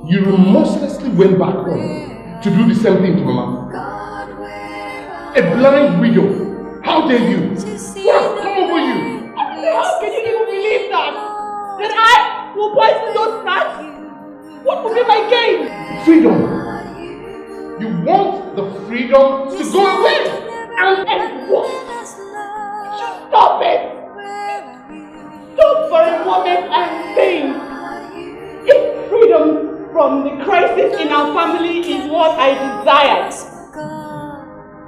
you remorselessly went back home to do the same thing to Mama. A blind widow. How dare you? What has come over you? How can you even believe that? That I will poison those snacks? What will be my gain? Freedom. You want the freedom to go away. And what? Stop it! Stop for a moment and think. If freedom from the crisis in our family is what I desire,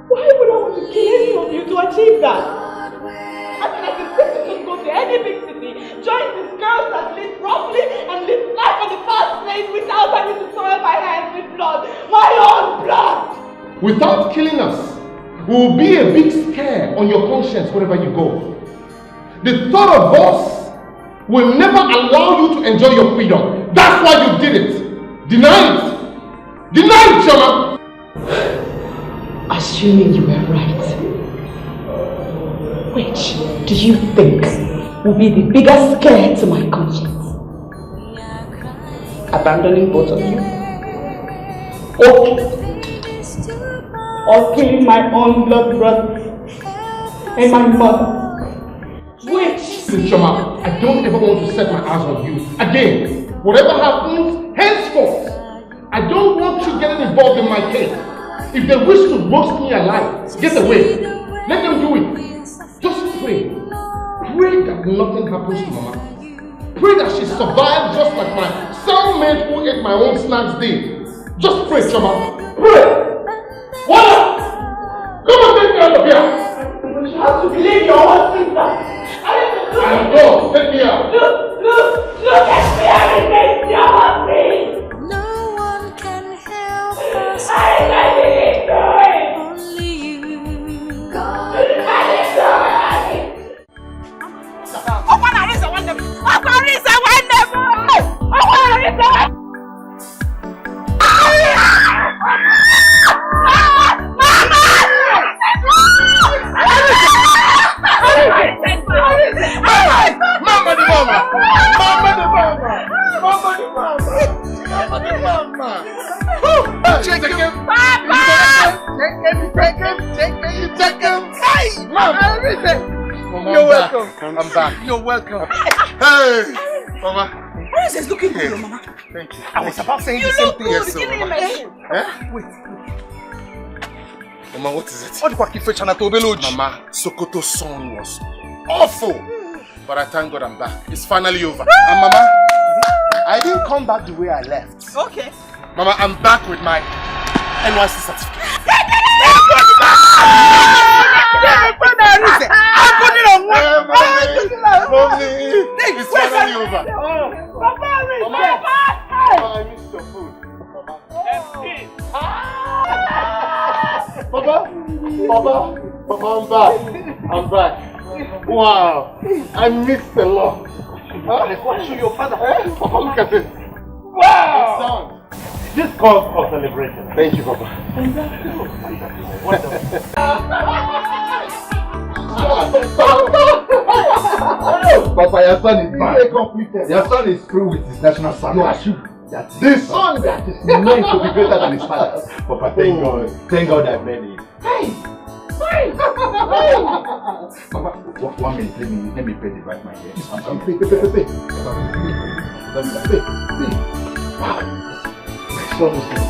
why would I want to kill any of you to achieve that? I mean, I can simply just go to any big city, join these girls that live roughly and live life on the fast lane without having to soil my hands with blood. My own blood! Without killing us, we will be a big scare on your conscience wherever you go. The thought of us will never allow you to enjoy your freedom. That's why you did it. Deny it. Deny it, Choma. Assuming you were right, which do you think will be the biggest scare to my conscience? Abandoning both of you? Or killing my own blood brothers and my mother? Which? Listen, Choma, I don't ever want to set my eyes on you again. Whatever happens, henceforth, I don't want you getting involved in my case. If they wish to roast me alive, get away. Let them do it. Just pray. Pray that nothing happens to Mama. Pray that she survives just like my cellmate who ate my own snacks did. Just pray, Choma. Pray! What? Come and take me out of here! You have to believe your own sister. I'm gone. Take me out. Look at me, everything you have me. No one can help us. I didn't do it. Only you. I didn't do it. What is the one? Take him. Hey, Mama. You're welcome. I'm back. You're welcome. Hey, Mama. Where is this looking for you, Mama? Thank you. I was about saying the same thing as so, Mama. Wait. Mama, what is it? Mama, Sokoto's son was awful. But I thank God I'm back. It's finally over. And Mama, I didn't come back the way I left. Okay. Mama, I'm back with my NYC certificate. It's finally over. Mama, I missed your food. Mama, I'm back. Wow, I missed a lot. What to your father? Papa, look at this. Wow! It's done. This calls for celebration. Thank you, Papa. Papa, your son is back. Your son is through with his national service. This son that is meant to be greater than his father. Papa, thank God. Thank God I made it. Hey! Papa, 1 minute, let me pay the right man here. Pay. Wow. My son is good.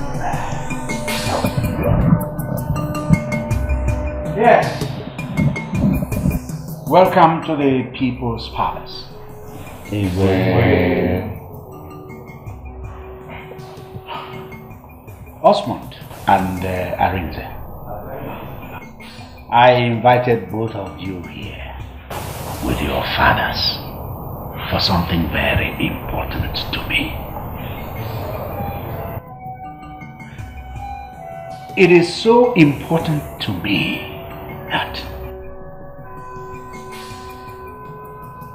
Bye. Yes. Welcome to the People's Palace. Osmond and Arinze. I invited both of you here with your fathers for something very important to me. It is so important to me that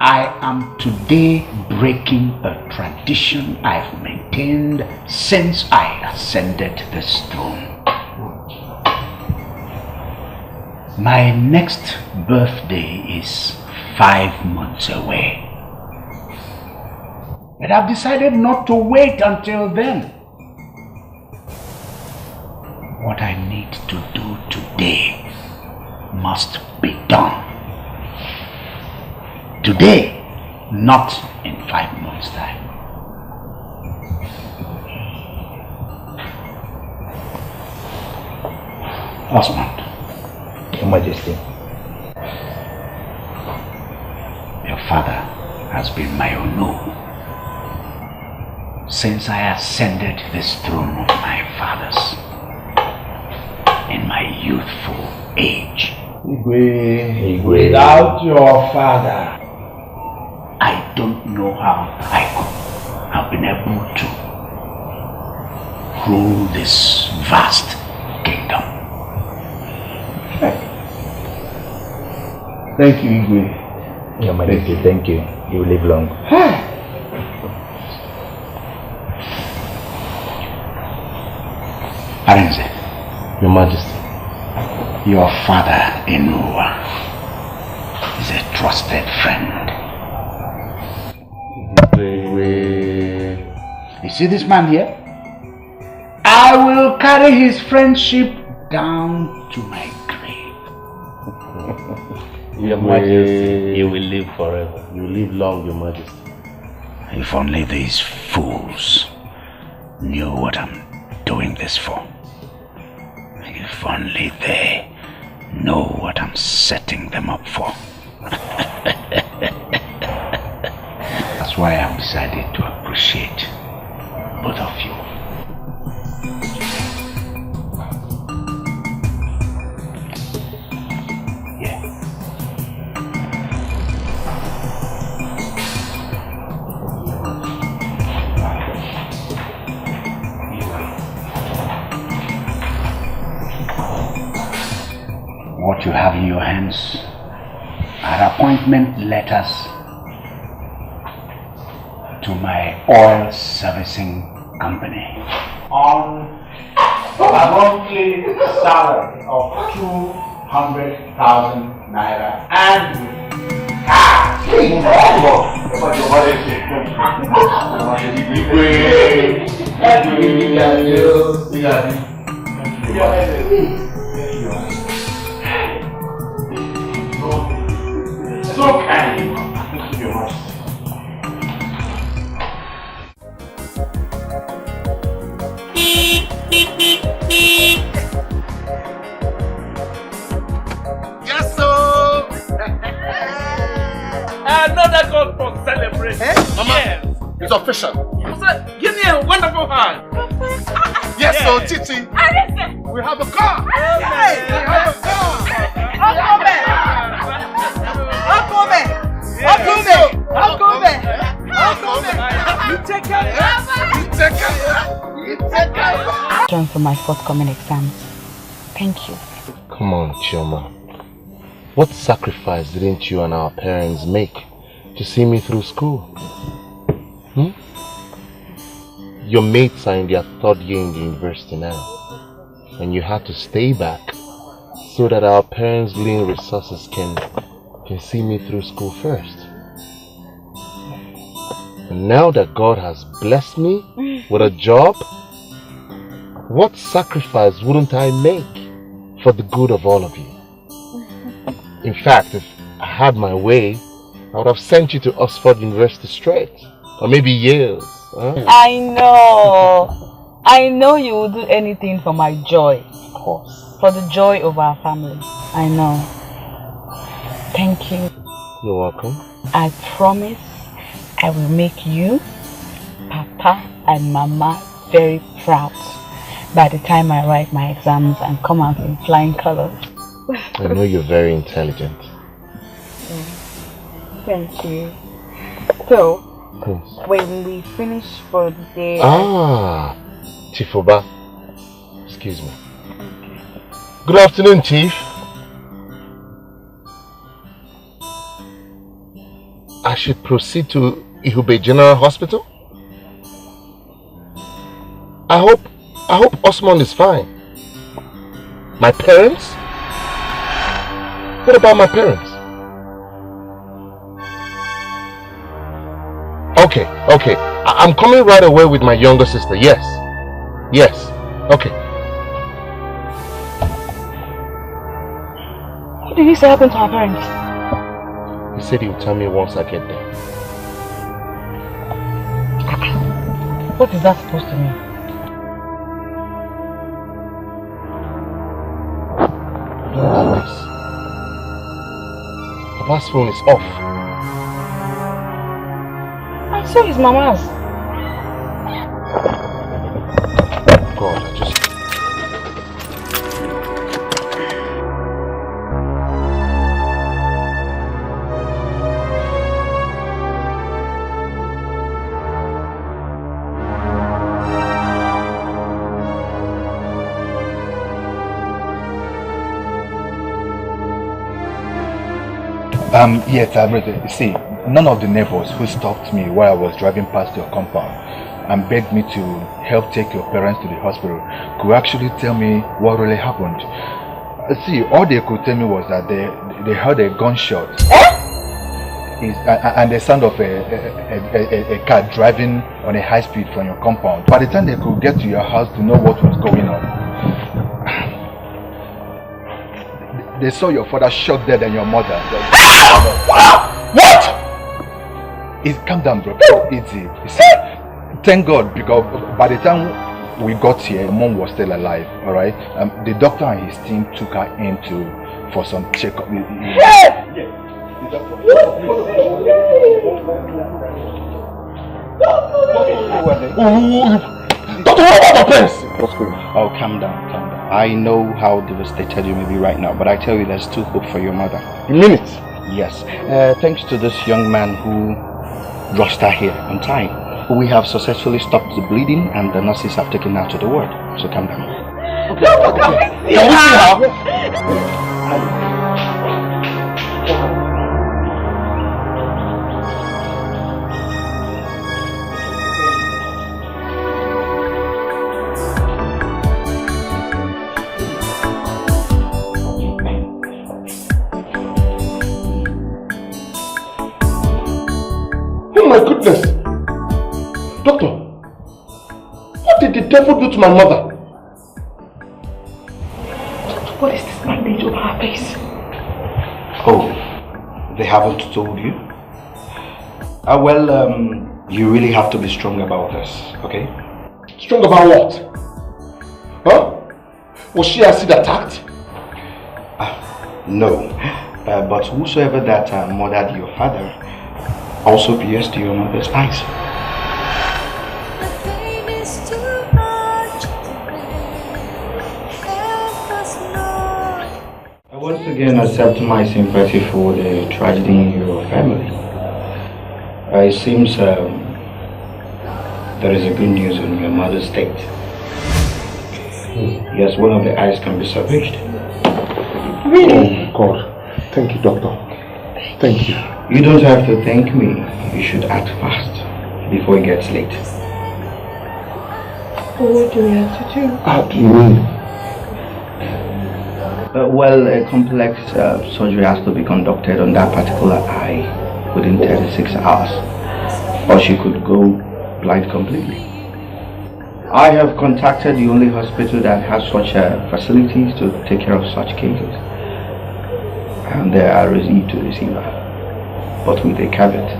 I am today breaking a tradition I've maintained since I ascended this throne. My next birthday is 5 months away. But I've decided not to wait until then. What I need to do today must be done. Today, not in 5 months' time. Osmond. Your Majesty. Your father has been my Onu since I ascended this throne of my fathers in my youthful age. Igwe. Without your father, I don't know how I could have been able to rule this vast kingdom. Thank you, Igwe. Your Majesty, thank you. You will live long. Arenze, Your Majesty. your father, Enua, is a trusted friend. You see this man here? I will carry his friendship down to my grave. Your Majesty, you will live forever. You will live long, Your Majesty. If only these fools knew what I'm doing this for. If only they know what I'm setting them up for. That's why I've decided to appreciate both of you. What you have in your hands are appointment letters to my oil servicing company on a monthly salary of 200,000 naira annually. So kind. Thank you very much. Yes, sir. Another call for celebration. Mama, Yes. it's official. Give me a wonderful hand. Yes, so Titi, we have a car. We have a car. You take care. For my forthcoming exams. Thank you. Come on, Chioma. What sacrifice didn't you and our parents make to see me through school? Your mates are in their 3rd year in the university now, and you had to stay back so that our parents' lean resources can see me through school first. And now that God has blessed me with a job, what sacrifice wouldn't I make for the good of all of you? In fact, if I had my way, I would have sent you to Oxford University straight, or maybe Yale. Huh? I know you will do anything for my joy. Of course. For the joy of our family. I know. Thank you. You're welcome. I promise I will make you, Papa and Mama very proud by the time I write my exams and come out in flying colors. I know you're very intelligent. Thank you. So, Yes. when we finish for the day... Ah, Chief Oba. Excuse me. Good afternoon, Chief. I should proceed to Ihube General Hospital? I hope Osman is fine. My parents? What about my parents? Okay. I'm coming right away with my younger sister. Yes. Okay. What did you say happened to our parents? He said he would tell me once I get there. What is that supposed to mean? Don't do this. Papa's phone is off. I saw his mama's. God, I just... Yes, I've read it. See, none of the neighbors who stopped me while I was driving past your compound and begged me to help take your parents to the hospital could actually tell me what really happened. See, all they could tell me was that they heard a gunshot and the sound of a car driving on a high speed from your compound. By the time they could get to your house to know what was going on, they saw your father shot dead and your mother. What? Calm down, bro. Easy. Thank God, because by the time we got here, Mom was still alive. All right. The doctor and his team took her in for some checkup. Oh, calm down. I know how devastated you may be right now, but I tell you there's still hope for your mother. You mean it? Yes. Thanks to this young man who rushed her here on time. We have successfully stopped the bleeding and the nurses have taken her to the ward. So calm down. Can we see her? Oh my goodness! Doctor, what did the devil do to my mother? What is this bandage over her face? Oh, they haven't told you? Well, you really have to be strong about this, okay? Strong about what? Huh? Was she acid attacked? No, but whosoever that murdered your father also pierced your mother's eyes. I once again accept my sympathy for the tragedy in your family. It seems there is a good news on your mother's state. Yes, one of the eyes can be salvaged. Really? Oh God. Thank you, doctor. Thank you. You don't have to thank me. You should act fast before it gets late. What do we have to do? How do you mean? Well, a complex surgery has to be conducted on that particular eye within 36 hours, or she could go blind completely. I have contacted the only hospital that has such facilities to take care of such cases, and they are ready to receive her, but with a caveat.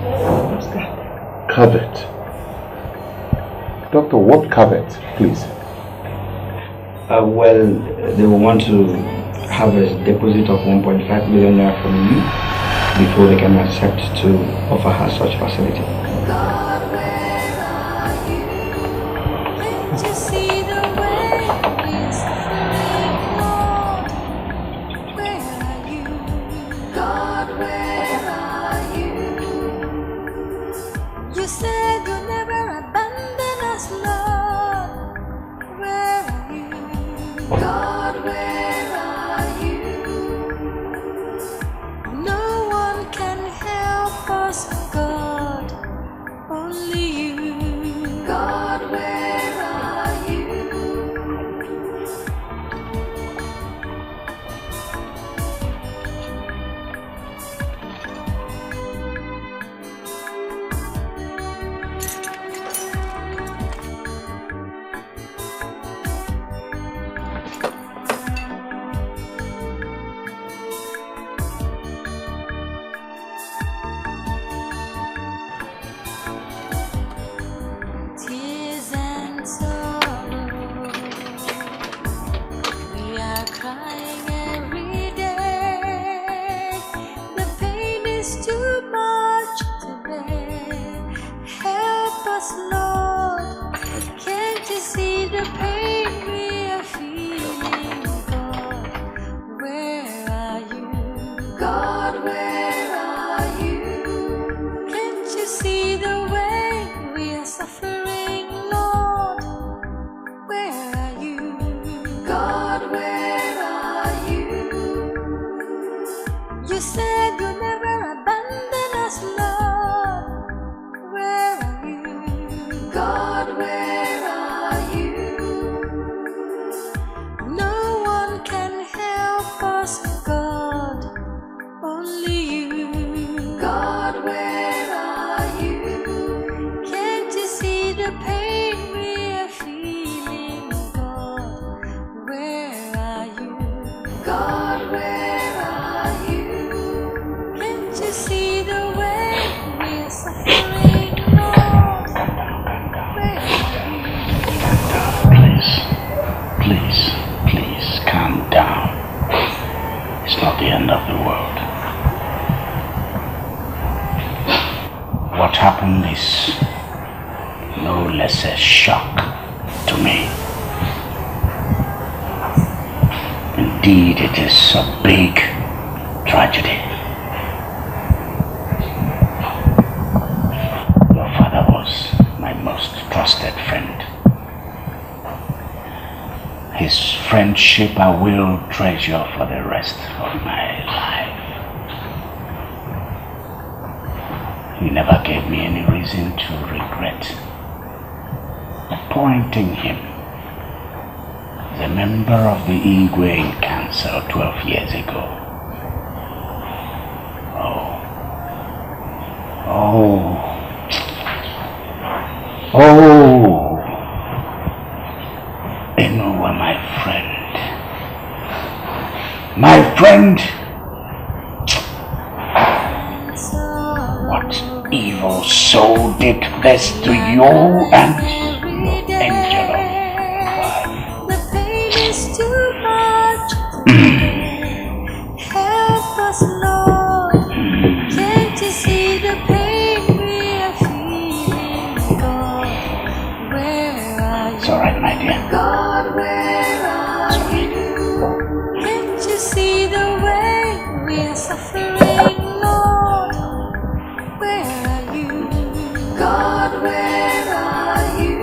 What's that? Caveat? Doctor, what caveat, please? Well, they will want to have a deposit of 1.5 million naira from you before they can accept to offer her such facility. Indeed, it is a big tragedy. Your father was my most trusted friend. His friendship I will treasure for the rest of my life. He never gave me any reason to regret appointing him as a member of the Igwe in Council 12 years ago. Oh, Enuwa, my friend. My friend! What evil soul did this to you and your angel of life? The pain is too much. Help us, Lord. Can't you see the pain we are feeling? God, where are you? It's alright, my dear. God, where are you? Can't you see the way we are suffering, Lord? Where are you? God, where are you?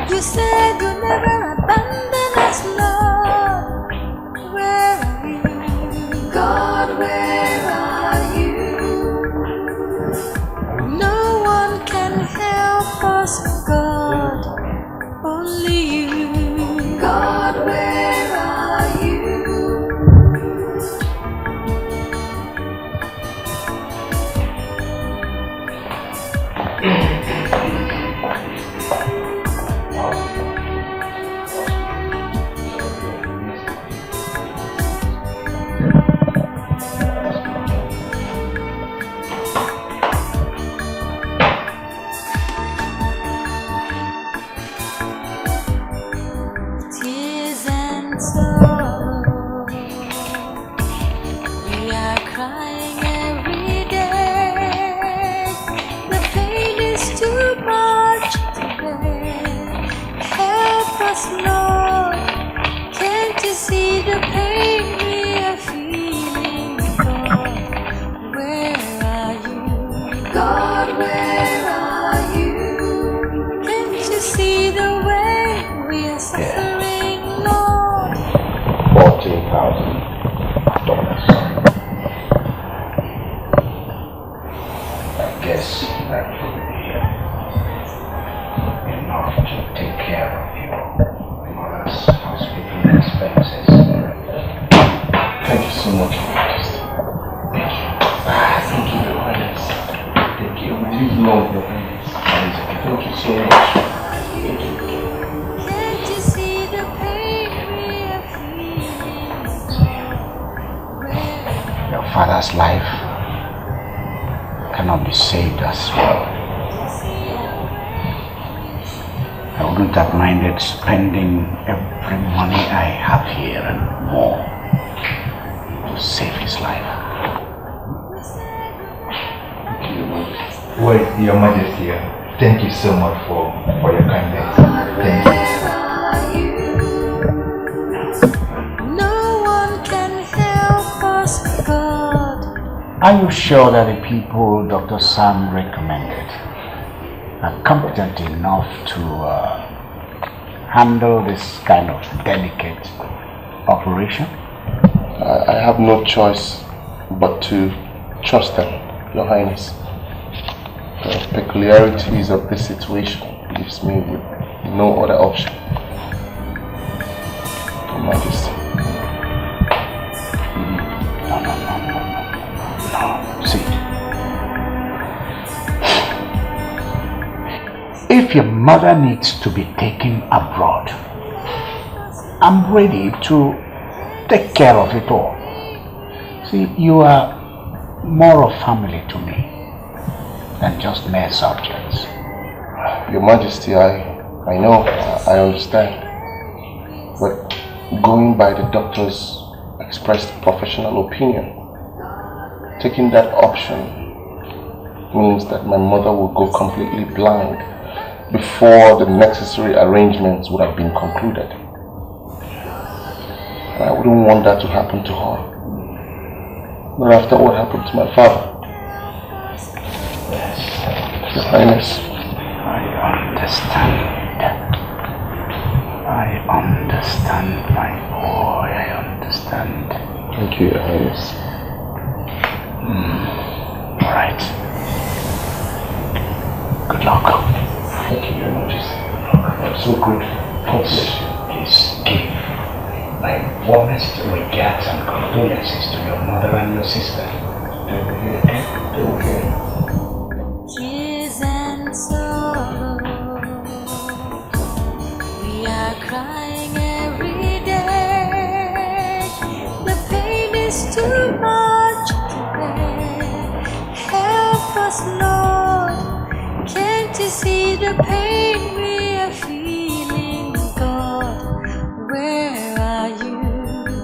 You said you'll never abandon us, Lord. Where are you? God, where are you? No one can help us, God. Only you. God, where are you? Tears and sorrow, we are crying every day. The pain is too much to bear. Help us, Lord. Can't you see the pain we are feeling? God, where are you? God, where are you? Can't you see the way we are suffering, Lord? $40,000. I guess that will be enough to take care of your mother's hospital expenses. Thank you so much, Majesty. Thank you. Thank you, Your Highness. Thank you. We live long, Your Highness. Thank you so much. Thank you. Can't you see the pain we are feeling? Your father's life cannot be saved as well. I wouldn't have minded spending every money I have here and more to save his life. Well, Your Majesty, thank you so much for your kindness. Thank you. No one can help us, God. Are you sure that the people Dr. Sam recommended are competent enough to handle this kind of delicate operation? I have no choice but to trust them, Your Highness. The peculiarities of this situation leaves me with no other option. Your Majesty. No, see. If your mother needs to be taken abroad, I'm ready to take care of it all. See, you are more of family to me than just mere subjects. Your Majesty, I know, I understand. But going by the doctor's expressed professional opinion, taking that option means that my mother will go completely blind before the necessary arrangements would have been concluded. I wouldn't want that to happen to her. Not after what happened to my father. Your Highness. I understand. I understand, my boy. I understand. Thank you, Your Highness. All right. Good luck. Thank you, Your Majesty. I'm so grateful. God bless you. Please give my warmest regards and condolences to your mother and your sister. They will hear. They will hear. Tears and sorrow, we are crying every day. The pain is too much to bear. Help us, Lord. Can't you see the pain we are feeling? God, where are you?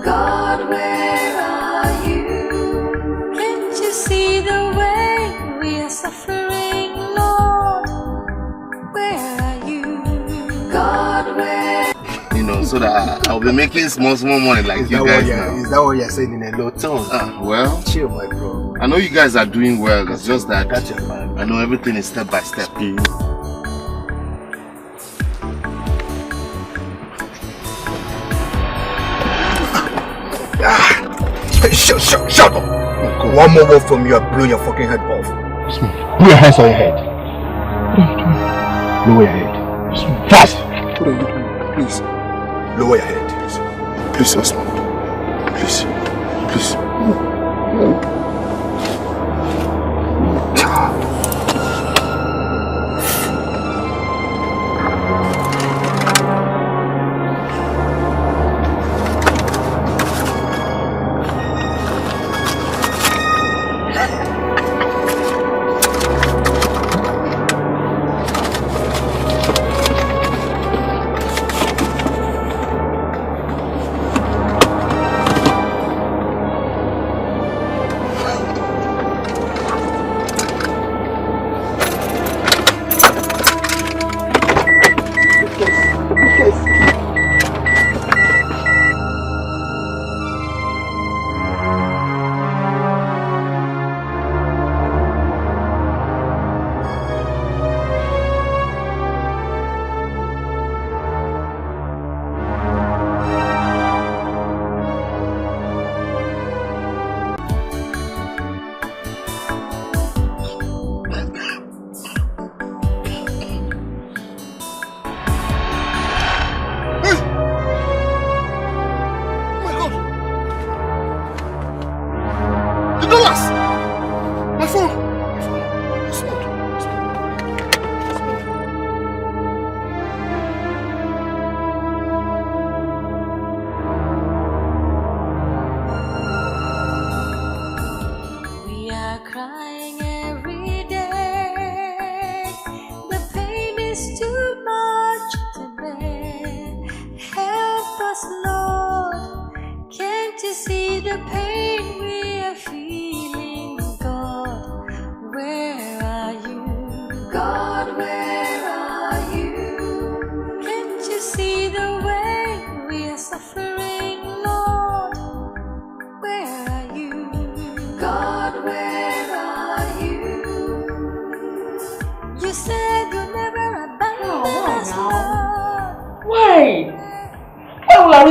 God, where are you? Can't you see the way we are suffering, Lord? Where are you? God, where? You know, so that I'll be making small money like you guys now. Is that what you're saying in a low tone? Well, Chill, my bro. I know you guys are doing well. It's just that Gotcha, man. I know everything is step by step. Shut up! One more word from you, I'll blow your fucking head off. Put your hands on your head. Lower your head. Fast! What are you doing? Please. Lower your head. Please, Osmond. Please. Please.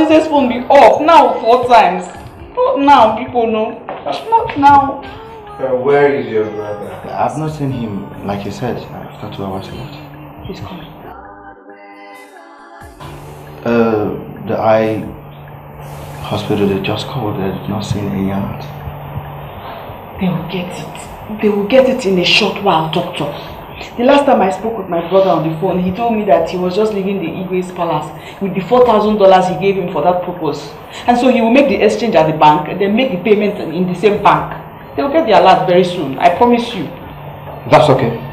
This phone be off now 4 times. Not now, people know. Not now. Where is your brother? I've not seen him, like you said, after 2 hours ago. He's coming. The eye hospital, they just called. They've not seen any alert. They will get it. They will get it in a short while, doctor. The last time I spoke with my brother on the phone, he told me that he was just leaving the Igwe's palace with the $4,000 he gave him for that purpose. And so he will make the exchange at the bank and then make the payment in the same bank. They will get the alert very soon, I promise you. That's okay.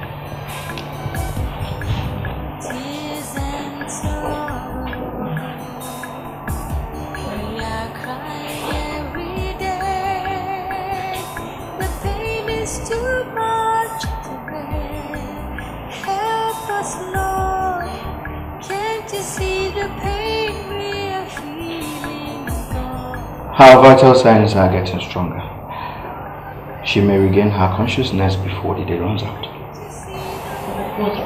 Her vital signs are getting stronger. She may regain her consciousness before the day runs out.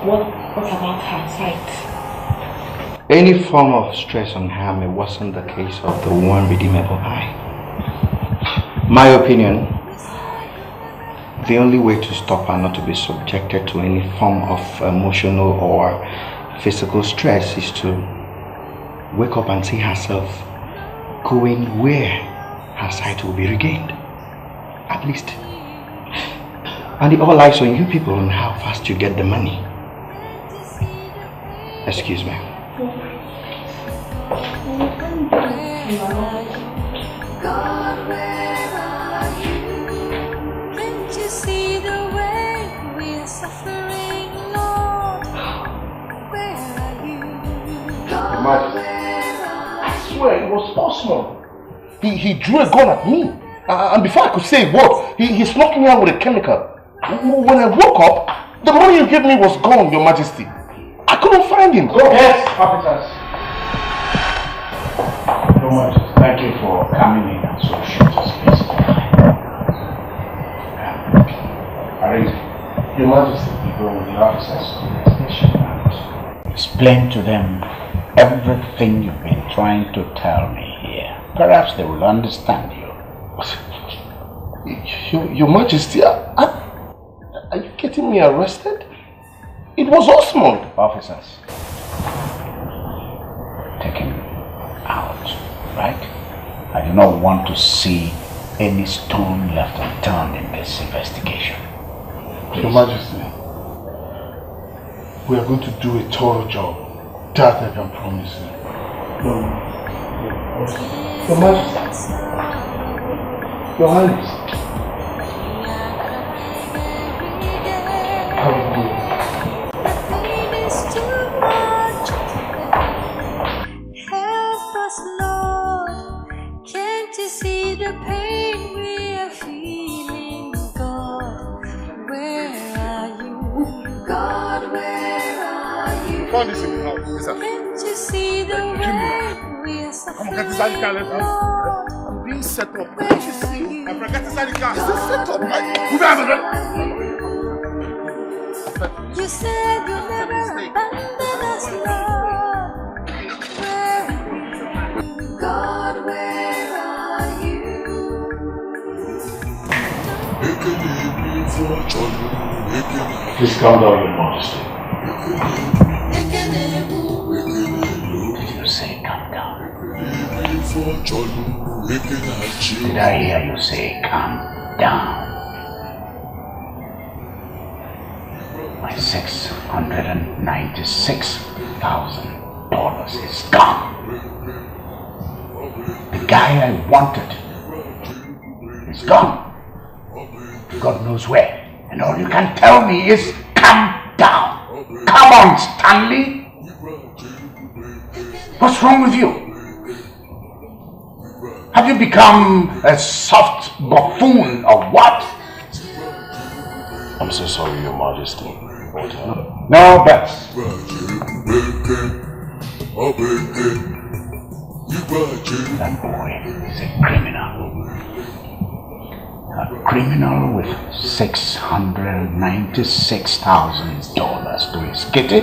What about her sight? Any form of stress on her may worsen the case of the one redeemable eye. My opinion, the only way to stop her not to be subjected to any form of emotional or physical stress is to wake up and see herself going where her sight will be regained. At least. And it all lies on you people on how fast you get the money. Excuse me. God, where are you? Can't you see the way we're suffering, Lord? Where are you? God, I swear it was Osman. He drew a gun at me. And before I could say a word, he snuck me out with a chemical. When I woke up, the money you gave me was gone, Your Majesty. I couldn't find him. Yes, officers. Your Majesty, thank you for coming in at so short a space of time. Your Majesty, People with the officers to the station and explain to them everything you've been trying to tell me here. Perhaps they will understand you. Your Majesty, are you getting me arrested? It was Osman. Officers, take him out, right? I do not want to see any stone left unturned in this investigation. Please. Your Majesty, we are going to do a thorough job. That I can promise you. Your Majesty, Your Highness, how are you doing? Help us, Lord. Can't you see the pain we are feeling? God, where are you? God, where are you? Found this in the house. Yes, sir. Can't you see the way we are suffering? Come on, get inside the car, let's go. I'm being set up. Can't you see? I forgot inside the car. Is this set up? Move out of it. You said you'll never abandon us, Lord. Where are you? God, where are you? Please calm down, Your Majesty. Did you say calm down? Did I hear you say calm down? My $696,000 is gone. The guy I wanted is gone. God knows where. And all you can tell me is calm down. Come on, Stanley. What's wrong with you? Have you become a soft buffoon or what? I'm so sorry, Your Majesty. No buts. That boy is a criminal. A criminal with $696,000 to his kitty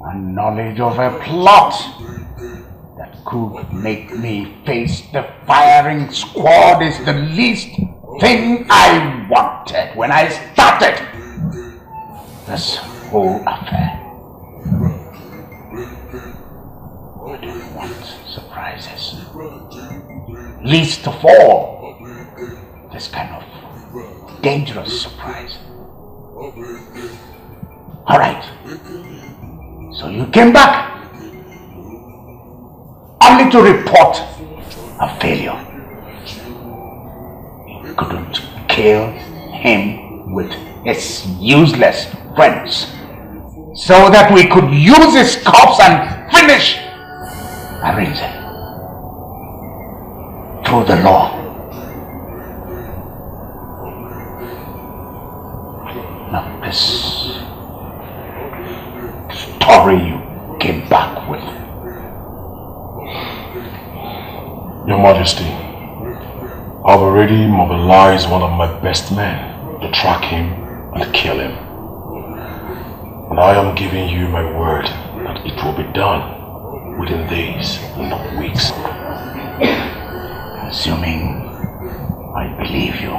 and knowledge of a plot that could make me face the firing squad is the least thing I wanted when I started this whole affair. I don't want surprises. Least of all, this kind of dangerous surprise. Alright. So you came back only to report a failure. You couldn't kill him with his useless friends so that we could use his corpse and finish Arinze through the law. Now this story you came back with, Your Majesty, I've already mobilized one of my best men to track him and kill him. And I am giving you my word that it will be done within days and not weeks. Assuming I believe you,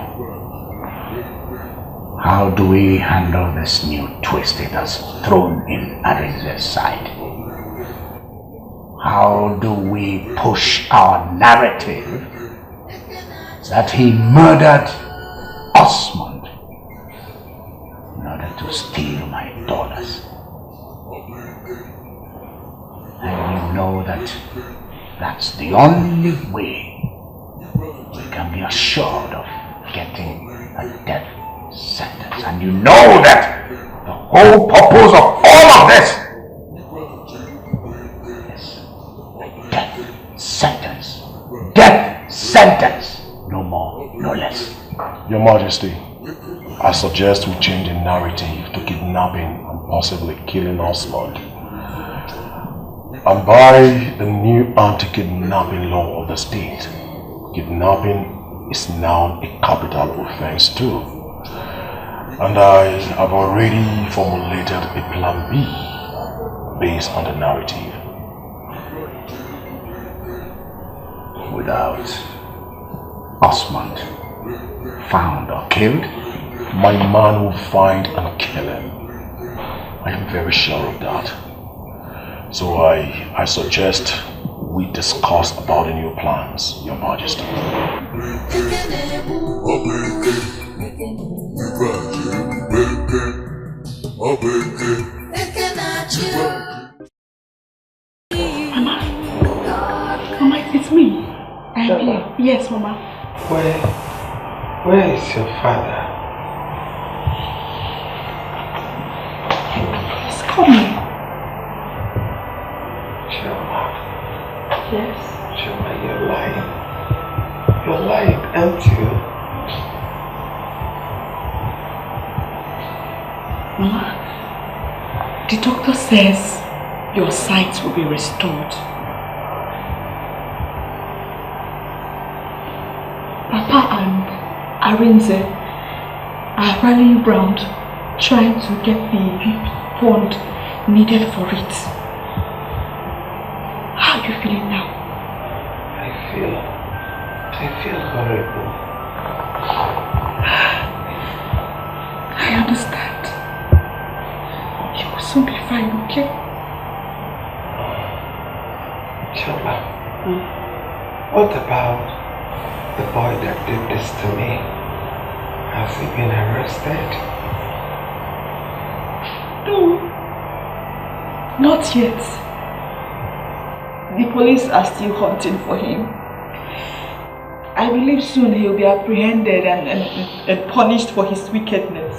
how do we handle this new twist it has thrown in Arinze's side? How do we push our narrative that he murdered Osmond in order to steal my dollars? And you know that that's the only way we can be assured of getting a death sentence. And you know that the whole purpose of all of this is a death sentence. Death sentence. No more, no less. Your Majesty, I suggest we change the narrative to kidnapping and possibly killing Osmond. And by the new anti-kidnapping law of the state, kidnapping is now a capital offense too. And I have already formulated a plan B based on the narrative. Without Osmond found or killed, my man will find and kill him. I am very sure of that. So I suggest we discuss about the new plans, Your Majesty. Mama, it's me. I'm here. Yes, Mama. Where is your father? He's coming. Chama. Yes. Chama, you're lying. You're lying, aren't you? Mama, the doctor says your sight will be restored. Papa and Arinze are rallying round trying to get the fund needed for it. How are you feeling now? I feel horrible. I understand. You will soon be fine, okay? Chama, what about the boy that did this to me? Has he been arrested? No. Not yet. The police are still hunting for him. I believe soon he will be apprehended and punished for his wickedness.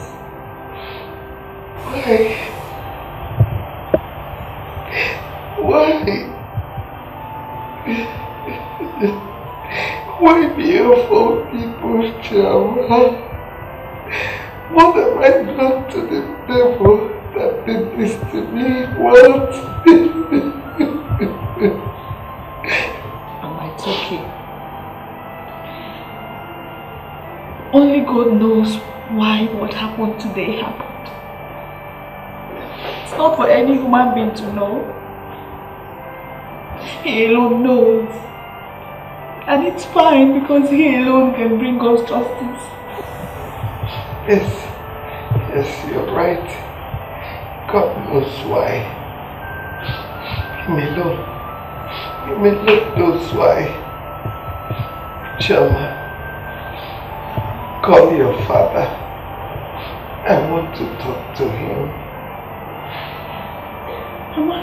Why beautiful people, Chama? What have I done to the devil that did this to me? What? Mama, it's okay. Only God knows why what happened today happened. It's not for any human being to know. He alone knows. And it's fine because he alone can bring us justice. Yes, you're right. God knows why. Him alone knows why. Chama, call your father. I want to talk to him. Mama,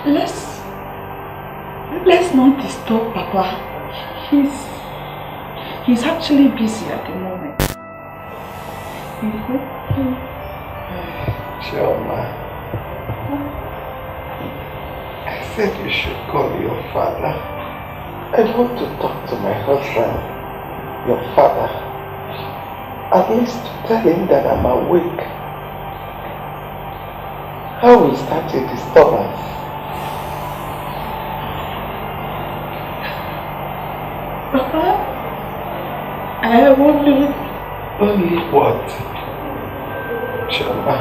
let's not disturb Papa. He's actually busy at the moment. Chama, I said you should call your father. I want to talk to my husband, your father. At least to tell him that I'm awake. How is that a disturbance? I only... Only what? Chama.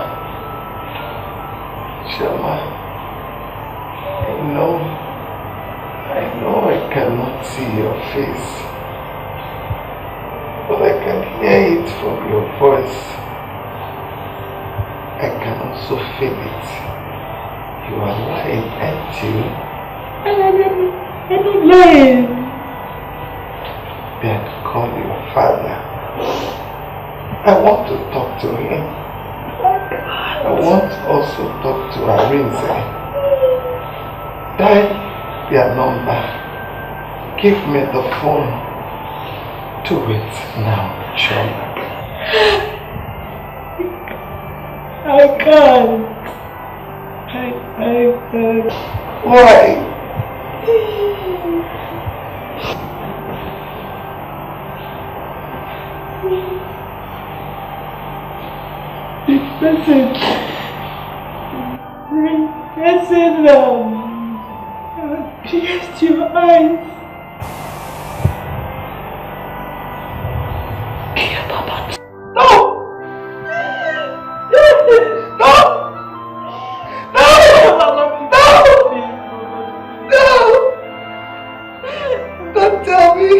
I know I cannot see your face, but I can hear it from your voice. I can also feel it. You are lying, aren't you? I'm not lying. Then call your father. I want to talk to him. I want to also talk to Arinze. Dial their number. Give me the phone. Do it now, Choma. I can't. I can't. Why? Listen, pierce your eyes. Stop! Don't tell me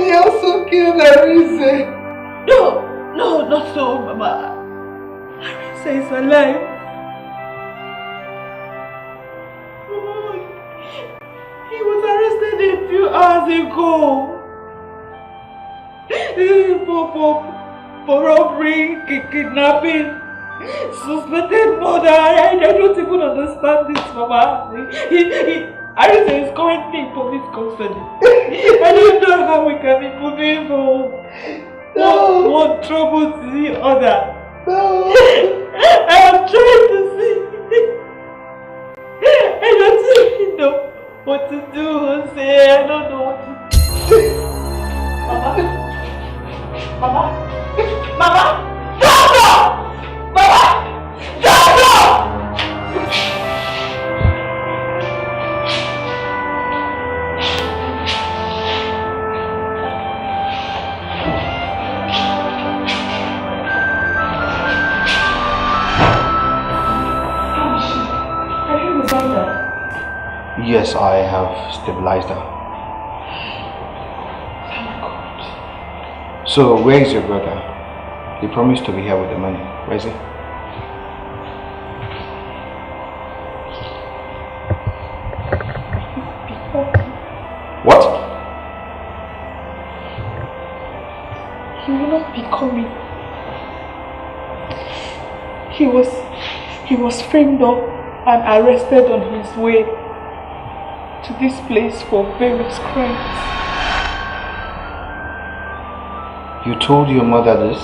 you also killed Arinze. No, not so, Mama. Arinze is alive. He was arrested a few hours ago. For robbery, kidnapping, suspected murder. I don't even understand this, Mama. Arinze is currently in police custody. I don't know how we can be moving forward. One trouble to the other. No. I am trying to see. I don't even know what to do or say. I don't know what to do. Mama! Stop! Mama! Stop! Yes, I have stabilized her. So, where is your brother? He promised to be here with the money. Where is he? What? He will not be coming. He was framed up and arrested on his way to this place for various crimes. You told your mother this?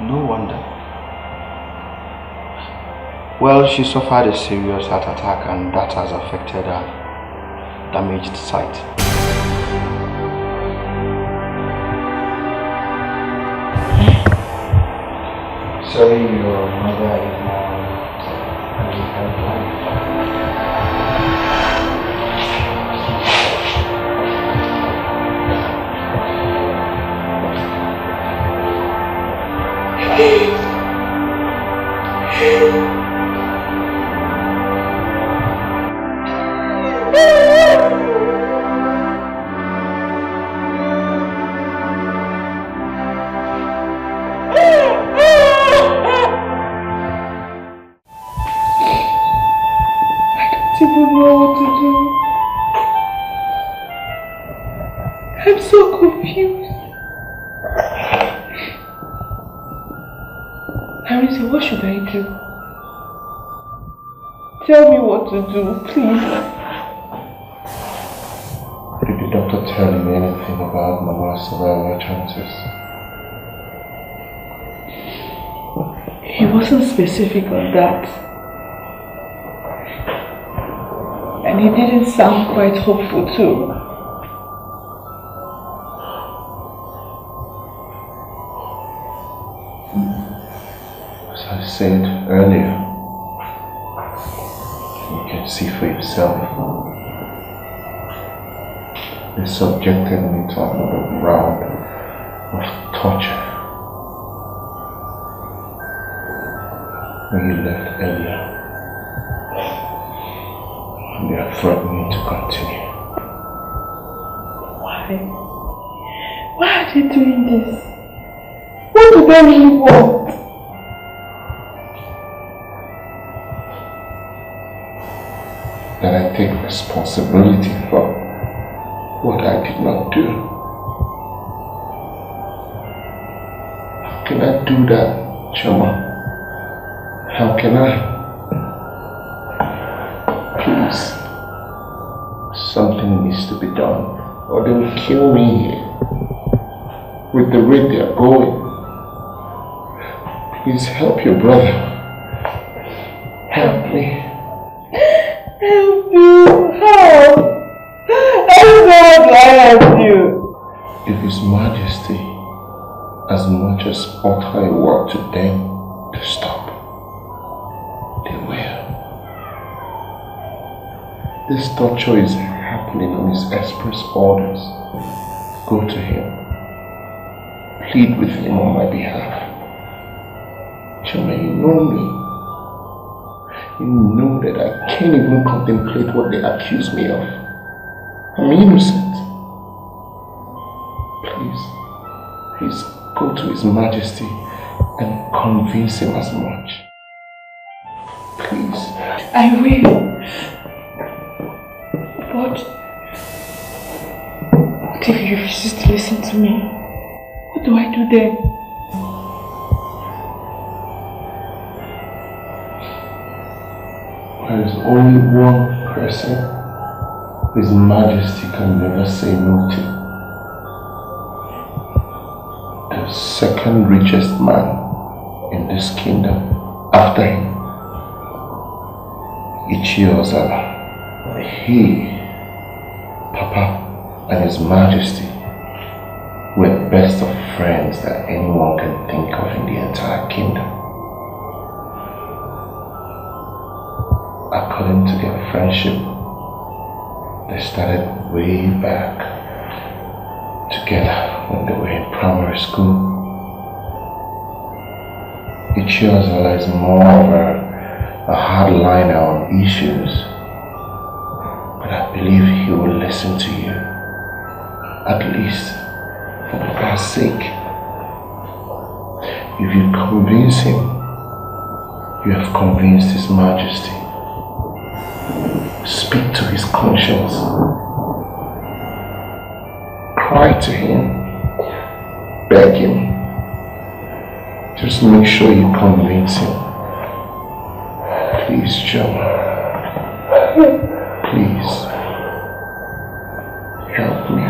No wonder. Well, she suffered a serious heart attack and that has affected her damaged sight. Sorry, your mother is now having her life. I'm so confused. Arinze, what should I do? Tell me what to do, please. Did the doctor tell you anything about Mama's survival chances? He wasn't specific on that. And he didn't sound quite hopeful too. As I said earlier, you can see for yourself. They subjected me to another round of torture. When you left earlier, and they are threatening to continue. Why? Why are they doing this? What do they really want? That I take responsibility for what I did not do. How can I do that, Chama? How can I? Please, something needs to be done, or they will kill me here. With the rate they are going. Please help your brother. Help me. Help you? How? How do I help you? If His Majesty as much as utter a word to them to stop, they will. This torture is happening on His express orders. Go to Him. Plead with Him on my behalf. Chama, you know me. You know that I can't even contemplate what they accuse me of. I'm innocent. Please go to His Majesty and convince Him as much. Please. I will. But what if you refuse to listen to me? What do I do then? There is only one person His Majesty can never say no to. The second richest man in this kingdom after him. Ichiozala. He, Papa, and His Majesty were best of friends that anyone can think of in the entire kingdom. According to their friendship, they started way back together when they were in primary school. Ichiozala is more of a hardliner on issues, but I believe he will listen to you, at least for Papa's sake. If you convince him, you have convinced His Majesty. Speak to his conscience. Cry to him. Beg him. Just make sure you convince him. Please, Chama. Please. Help me.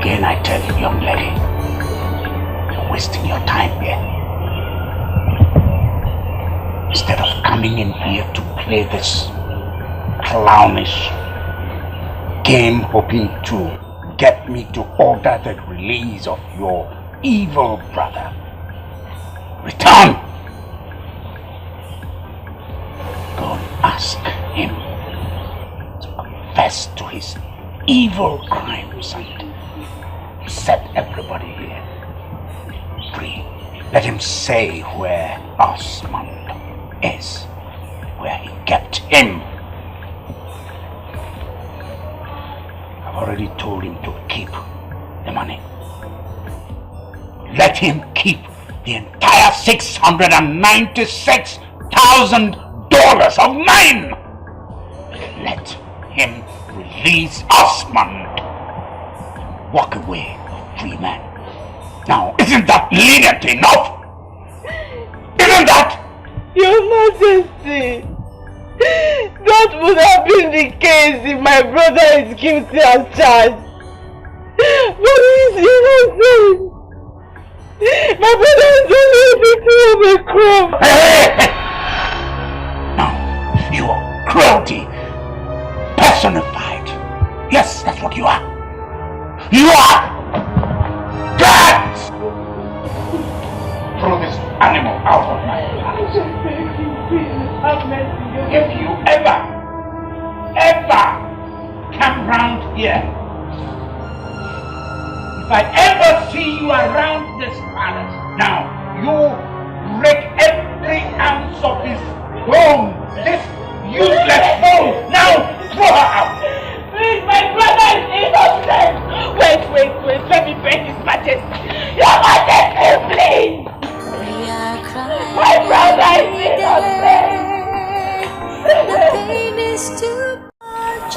Again, I tell you, young lady, you're wasting your time here. Instead of coming in here to play this clownish game, hoping to get me to order the release of your evil brother, return. Go and ask him to confess to his evil crimes and set everybody here free. Let him say where Osmond is, where he kept him. I've already told him to keep the money. Let him keep the entire $696,000 of mine. Let him release Osmond. Walk away, a free man. Now, isn't that lenient enough? Isn't that? Your Majesty, that would have been the case if my brother is guilty as charged. But he's innocent. My brother is only a victim of a crime. Now, your cruelty personified. Yes, that's what you are. You are God! Throw this animal out of my house. If you ever come round here, if I ever see you around this palace, now you break every ounce of this bone, this useless bone. Now throw her out. Please, my brother is innocent. Wait, let me beg His Majesty. Your Majesty, please. My brother is innocent. The pain is too much.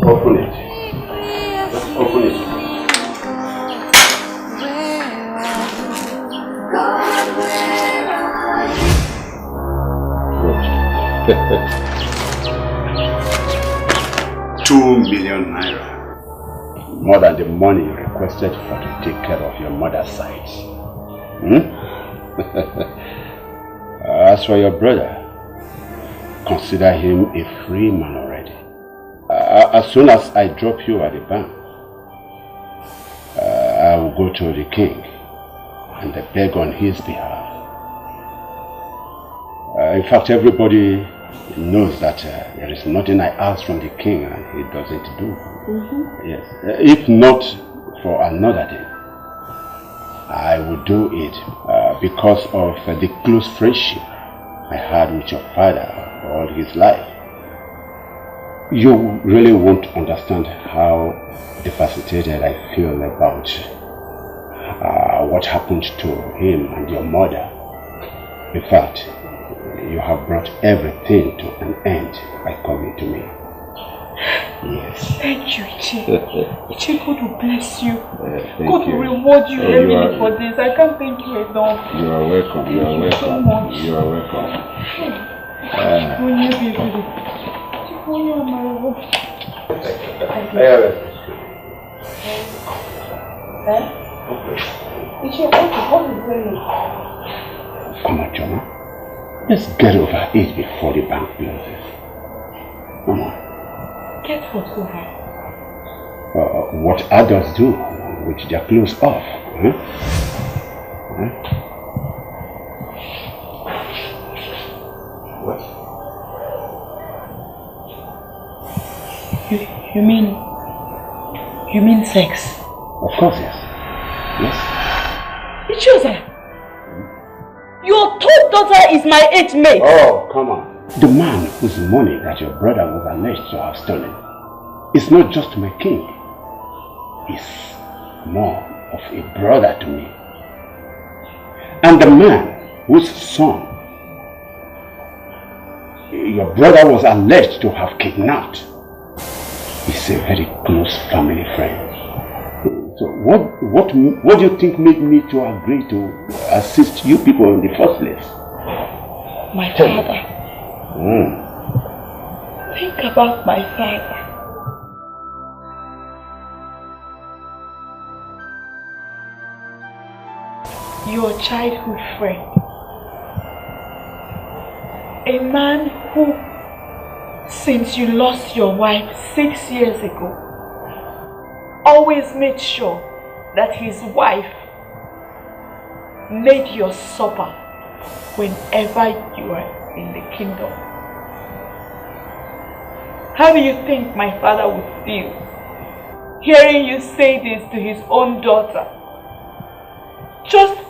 Open it. Let's open it. $2 million naira. More than the money you requested for to take care of your mother's side. As for your brother, consider him a free man already. As soon as I drop you at the bank, I will go to the king and beg on his behalf. In fact, everybody knows that there is nothing I ask from the king and he doesn't do. Yes. If not for another thing, I would do it because of the close friendship I had with your father all his life. You really won't understand how devastated I feel about what happened to him and your mother. In fact, you have brought everything to an end by coming to me. Yes. Thank you, Ichi. Ichi, God will bless you. God will reward you heavily for this. I can't thank you enough. You are welcome. You are welcome. So much. You are welcome. Come on, Choma. Let's get over it before the bank closes. Come on. Get what over? What adults do with their clothes off. Huh? Huh? What? You mean sex? Of course, yes. Yes. Ichioza, your third daughter is my age mate. Oh, come on. The man whose money that your brother was alleged to have stolen is not just my king. He's more of a brother to me. And the man whose son your brother was alleged to have kidnapped is a very close family friend. So what do you think made me to agree to assist you people in the first place? My father. Think about my father. Your childhood friend. A man who, since you lost your wife 6 years ago, always made sure that his wife made your supper whenever you are in the kingdom. How do you think my father would feel hearing you say this to his own daughter just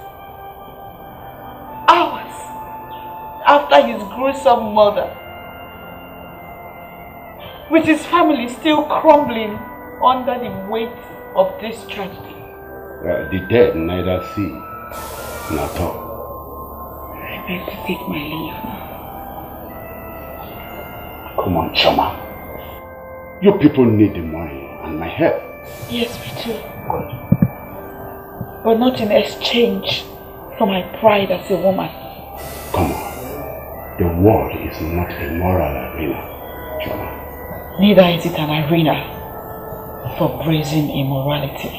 hours after his gruesome murder, with his family still crumbling under the weight of this tragedy? The dead neither see nor talk. I beg to take my leave now. Come on, Choma. You people need the money and my help. Yes, we do. But not in exchange for my pride as a woman. Come on. The world is not a moral arena, Choma. Neither is it an arena for brazen immorality.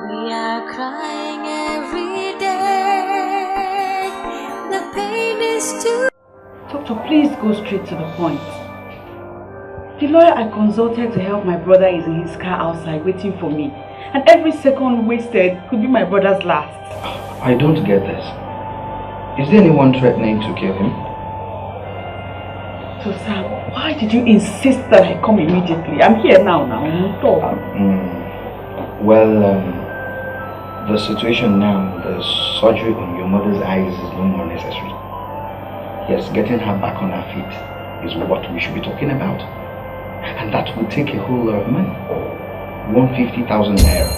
We are crying every day. The pain is too. Doctor, please go straight to the point. The lawyer I consulted to help my brother is in his car outside waiting for me. And every second wasted could be my brother's last. I don't get this. Is there anyone threatening to kill him? So Sam, why did you insist that I come immediately? I'm here now. The situation now, the surgery on your mother's eyes is no more necessary. Yes, getting her back on her feet is what we should be talking about. And that will take a whole lot of money. 150,000 naira.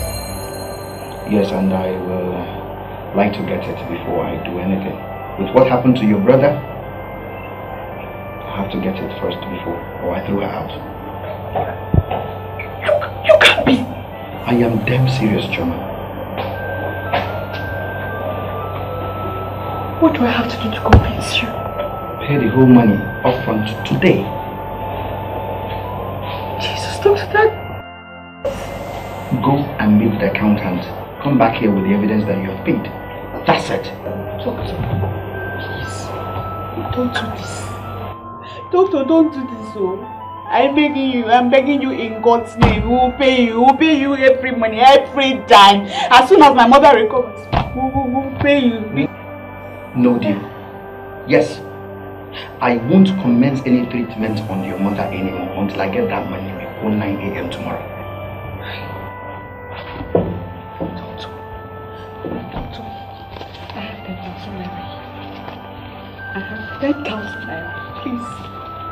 Yes, and I will like to get it before I do anything. With what happened to your brother, I have to get it first before, or I throw her out. You can't be. I am damn serious, Choma. What do I have to do to convince you? Pay the whole money upfront today. Jesus, Doctor. Go and meet the accountant. Come back here with the evidence that you have paid. That's it. Doctor, please. Don't do this. Doctor, don't do this, oh. I'm begging you in God's name. We will pay you every money, every dime. As soon as my mother recovers, we will pay you. No deal. Yes. I won't commence any treatment on your mother anymore until I get that money before 9 a.m. tomorrow. Doctor, I have 10,000 naira. Please,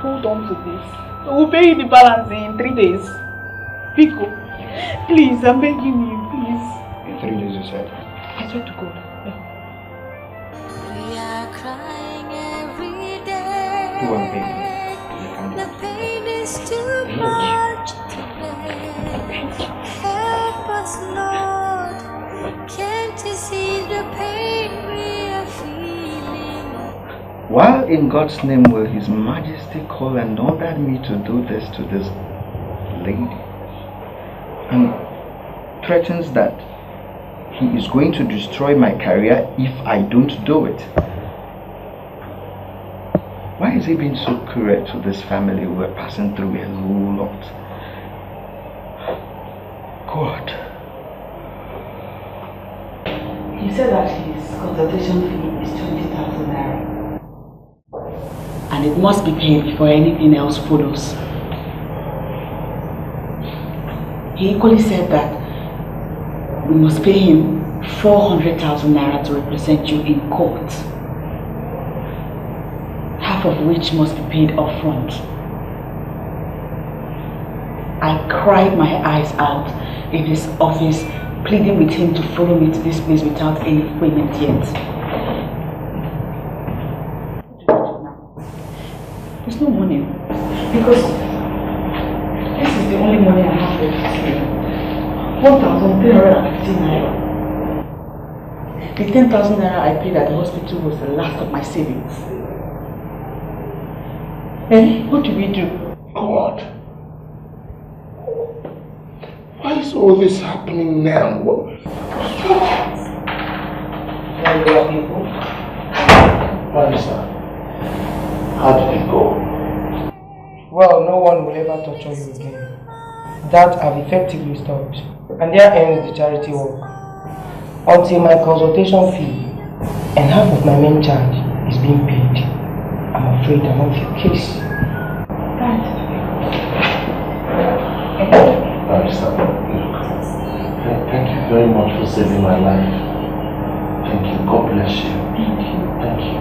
hold on to this. We'll pay you the balance in 3 days. Pico, please, I'm begging you, please. In 3 days, you said? I swear to God. We are crying every day. You are begging. The pain is too much to bear. Help us, Lord. Can't you see the pain we are feeling? While in God's name will His Majesty call and order me to do this to this lady, and threatens that he is going to destroy my career if I don't do it. Why is he being so cruel to this family who are passing through a whole lot? God. He said that his consultation fee is 20,000 naira. And it must be paid before anything else follows. He equally said that we must pay him 400,000 naira to represent you in court. Half of which must be paid upfront. I cried my eyes out in his office, pleading with him to follow me to this place without any payment yet. There's no money, because this is the only money I have for this year. 1,350 naira. The 10,000 naira I paid at the hospital was the last of my savings. Eh? What do we do? God. Why is all this happening now? Barrister, how did it go? Well, no one will ever torture you again. That I've effectively stopped. And there ends the charity work. Until my consultation fee and half of my main charge is being paid, I'm afraid I'm off your case. Barrister, thank you very much for saving my life. Thank you. God bless you. Thank you. Thank you.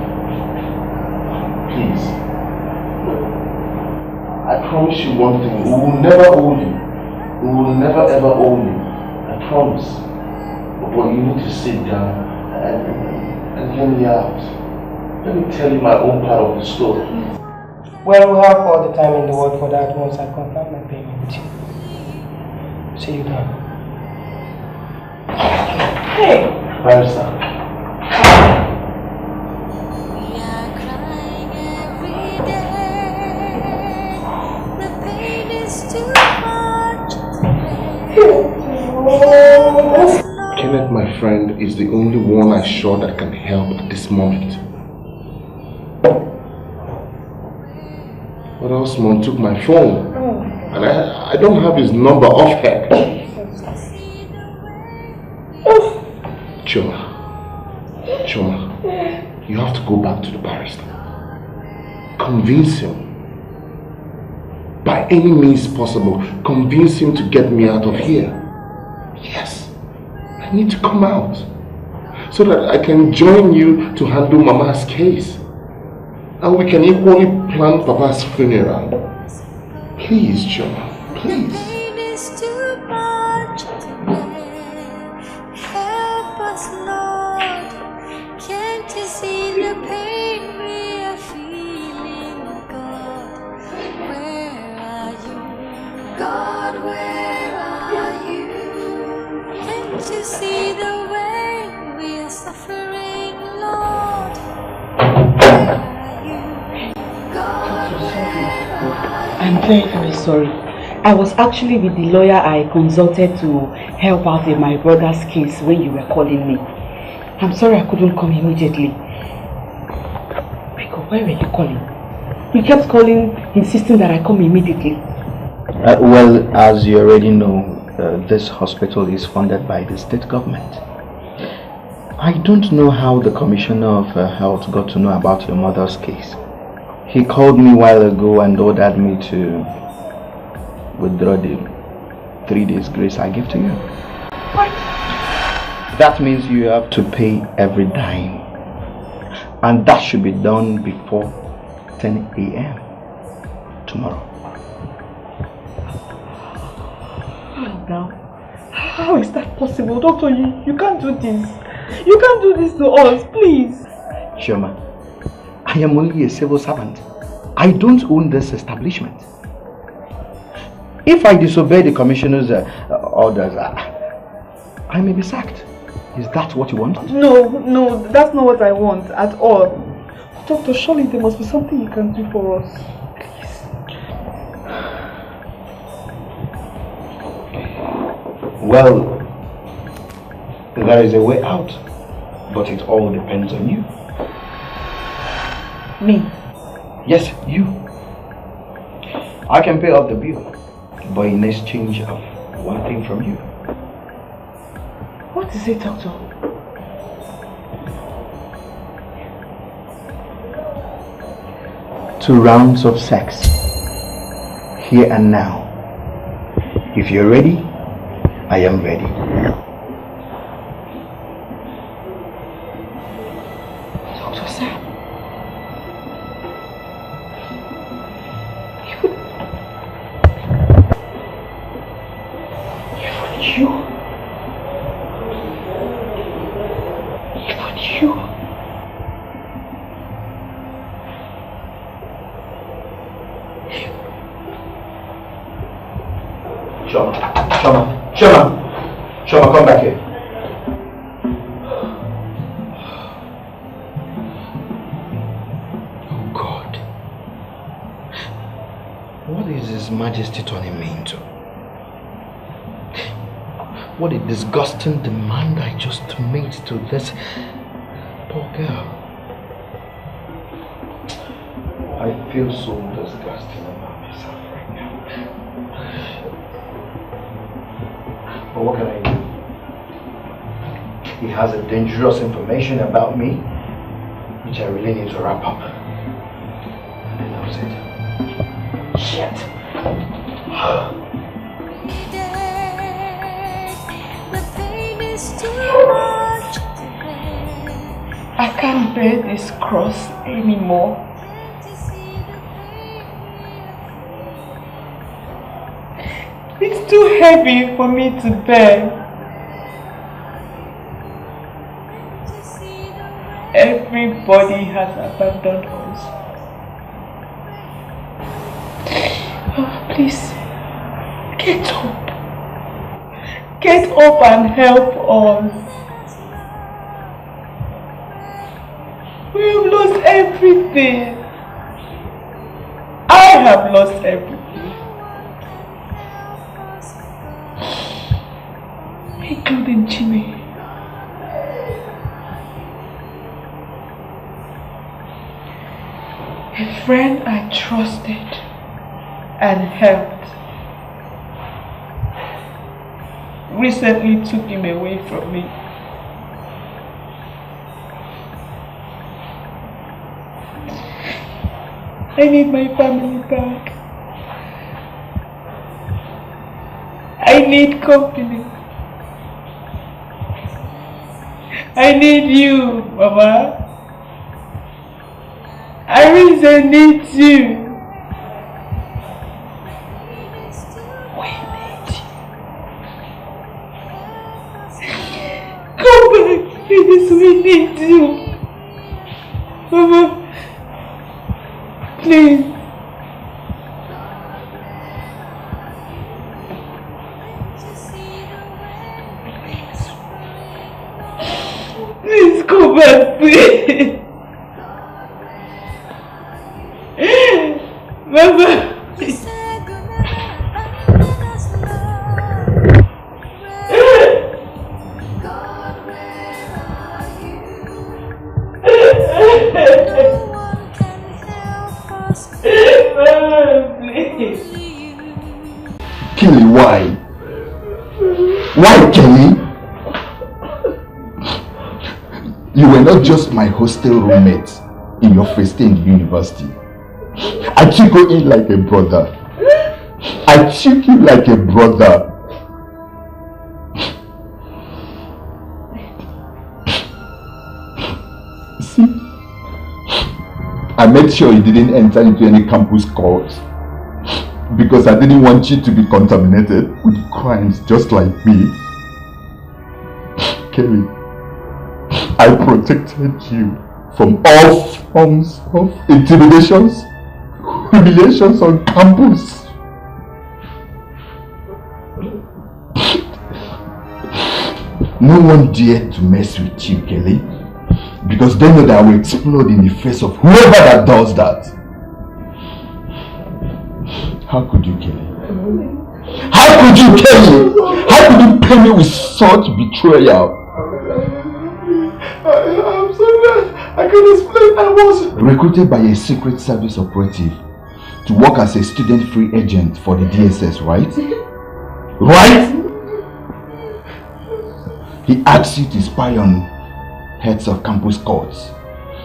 Please. I promise you one thing. We will never owe you. We will never ever owe you. I promise. But you need to sit down and hear me out. Let me tell you my own part of the story. Well, we'll have all the time in the world for that once I confirm my payment. See you then. Hey! Where's that? Kenneth, my friend, is the only one I'm sure that can help at this moment. But Osman took my phone, and I don't have his number offhand. Choma, you have to go back to the barrister. Convince him. By any means possible, convince him to get me out of here. Yes, I need to come out so that I can join you to handle Mama's case. And we can equally plan Papa's funeral. Please, Choma, please. Help us, Lord. Can't you see the pain we are feeling, God? Where are you? God, where are you? Can't you see the way we are suffering, Lord? Where are you? God, where are you? I'm very, very sorry. I was actually with the lawyer I consulted to help out in my brother's case when you were calling me. I'm sorry I couldn't come immediately. Rico, why were you calling? You kept calling, insisting that I come immediately. Well, as you already know, this hospital is funded by the state government. I don't know how the Commissioner of Health got to know about your mother's case. He called me a while ago and ordered me to withdraw the 3 days grace I give to you. What? That means you have to pay every dime. And that should be done before 10 a.m. tomorrow. Oh, now, how is that possible? Doctor, you can't do this. You can't do this to us, please. Shoma, I am only a civil servant. I don't own this establishment. If I disobey the commissioner's orders, I may be sacked. Is that what you want? No, that's not what I want at all. Doctor, surely there must be something you can do for us. Please. Well, there is a way out, but it all depends on you. Me? Yes, you. I can pay off the bill, but in exchange of one thing from you. What is it, doctor? 2 rounds of sex, here and now. If you're ready, I am ready. Doctor Sam, you. Shoma, come back here. Oh God. What is His Majesty turning me into? What a disgusting demand I just made to this poor girl. I feel so disgusting about myself right now. But what can I do? He has a dangerous information about me, which I really need to wrap up. And he knows it. Shit! I can't bear this cross anymore. It's too heavy for me to bear. Everybody has abandoned us. Please, get up. Get up and help us. We have lost everything. I have lost everything. Including Jimmy. A friend I trusted and helped recently took him away from me. I need my family back. I need company. I need you, Mama. I really need you. We need you. Come back, please. We need you. Mama, please. Please come back, please. Mama. Kelly, why? Why, Kelly? You were not just my hostel roommate in your first day in the university. I took you in like a brother. I took you like a brother. See, I made sure you didn't enter into any campus cults because I didn't want you to be contaminated with crimes just like me. Kelly, I protected you from all forms of intimidations, humiliations on campus. No one dared to mess with you, Kelly, because they know that I will explode in the face of whoever that does that. How could you, Kelly? How could you, Kelly? How could you pay me with such betrayal? I'm sorry, I can't explain. I was recruited by a secret service operative to work as a student-free agent for the DSS, right? Right? He asked you to spy on heads of campus courts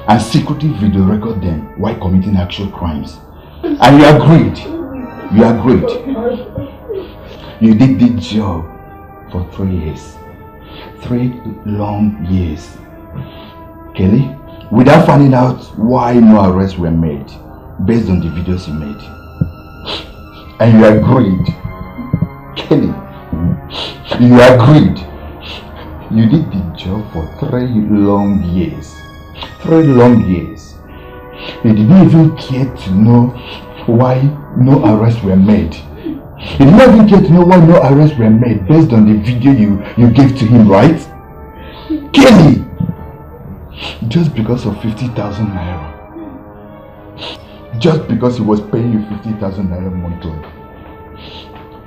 and secretly video record them while committing actual crimes. And you agreed. You agreed. You did the job for 3 years. 3 long years. Kelly, without finding out why no arrests were made based on the videos you made. And you agreed. Kelly, you agreed. You did the job for 3 long years. 3 long years. You didn't even care to know why no arrests were made. You didn't even care to know why no arrests were made based on the video you gave to him, right? Kelly! Just because of 50,000 naira. Just because he was paying you 50,000 naira monthly.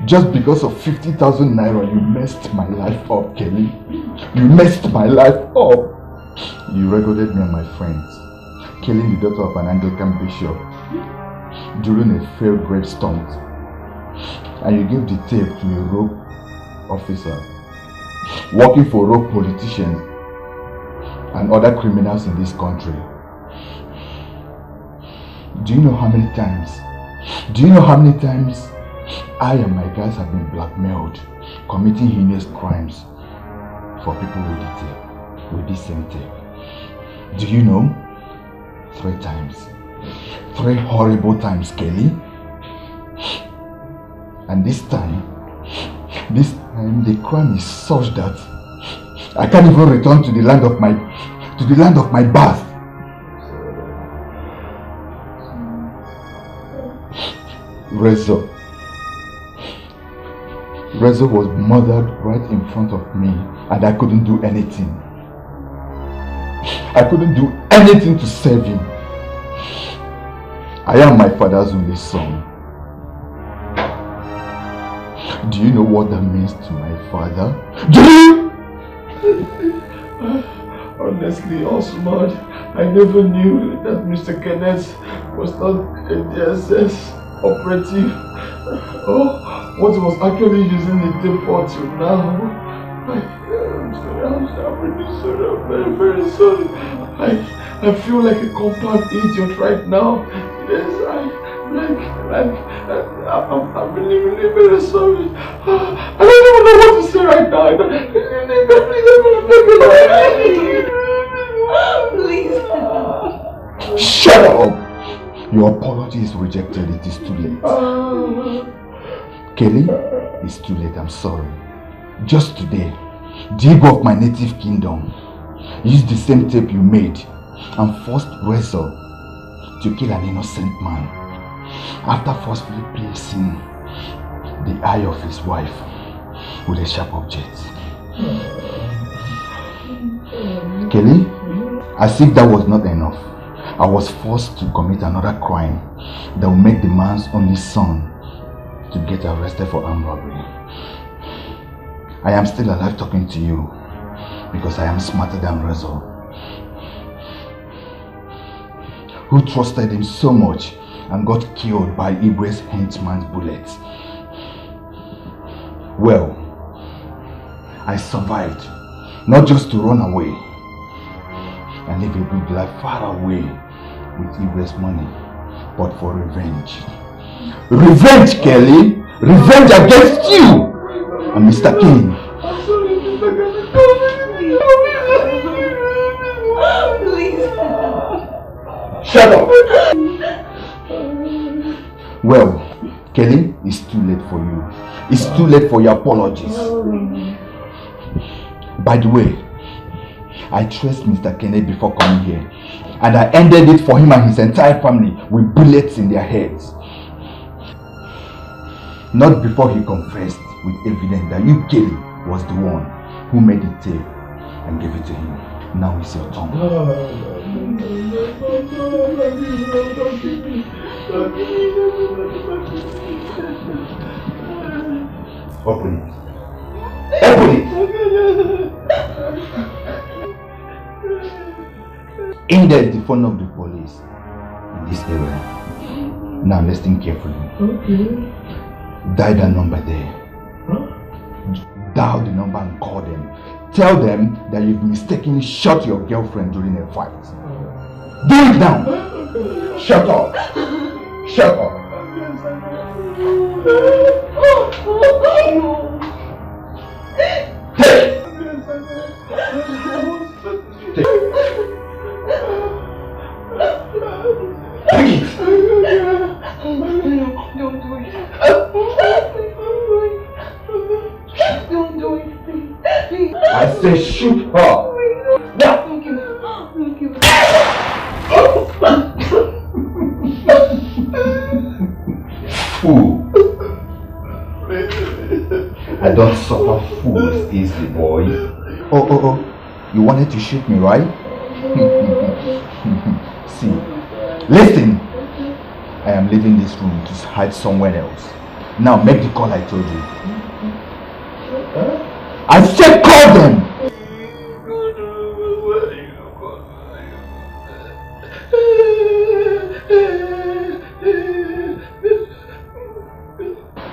Just because of 50,000 naira, you messed my life up, Kelly. You messed my life up. You recorded me and my friends killing the daughter of an Anglican bishop during a failed grave stunt. And you gave the tape to a rogue officer working for rogue politicians and other criminals in this country. Do you know how many times? Do you know how many times I and my guys have been blackmailed, committing heinous crimes for people with the tape, with this same tape? Do you know? 3 times. 3 horrible times, Kelly. And this time the crime is such that I can't even return to the land of my birth. Razor, Rezo was murdered right in front of me and I couldn't do anything. I couldn't do anything to save him. I am my father's only son. Do you know what that means to my father? Do you? Honestly, Osman, I never knew that Mr. Kenneth was not a DSS operative. Oh, what he was actually using the tape for till now. I'm sorry, I'm really sorry, I'm very, very sorry. I feel like a compound idiot right now. Yes, I'm really, really very sorry. I don't even know what to say right now. Please. Shut up! Your apology is rejected. It is too late. Kelly, it's too late. I'm sorry. Just today, the ego of my native kingdom used the same tape you made and forced Rezo to kill an innocent man after forcefully placing the eye of his wife with a sharp object. Kelly, as if that was not enough, I was forced to commit another crime that will make the man's only son to get arrested for armed robbery. I am still alive talking to you because I am smarter than Rezo, who trusted him so much and got killed by Ibwe's henchman's bullets. Well, I survived, not just to run away and live a good life far away with Ibwe's money, but for revenge. Revenge, Kelly! Revenge against you! And Mr. King. Shut up! Well, Kelly, it's too late for you. It's too late for your apologies. By the way, I traced Mr. Kenneth before coming here, and I ended it for him and his entire family with bullets in their heads. Not before he confessed with evidence that you, Kelly, was the one who made the tape and gave it to him. Now it's your turn. Open it. Open it! In there is the phone of the police in this area. Now listen carefully. Okay. Dial the number there. Dial the number and call them. Tell them that you've mistakenly shot your girlfriend during a fight. Do it now! Shut up! Shut up! Take it! Don't do it. Don't do it, please. I say shoot her! Now! Thank you. Thank you. Fool! I don't suffer fools easily, boy. Oh. You wanted to shoot me, right? See, listen. I am leaving this room to hide somewhere else. Now make the call I told you. I said call them!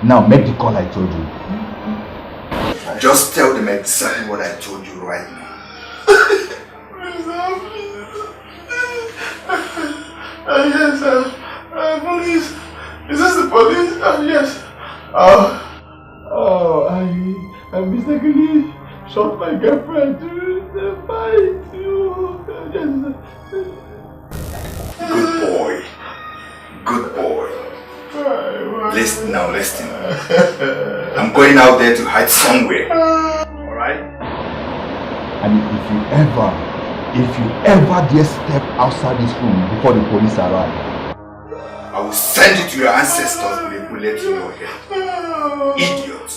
Now make the call I told you. Just tell them exactly what I told you right now. Yes, police. Is this the police? Yes. I mistakenly shot my girlfriend during the fight. Good boy. Good boy. Listen now, listen. I'm going out there to hide somewhere. Alright? And if you ever dare step outside this room before the police arrive, I will send you to your ancestors with a bullet in your head. Idiot.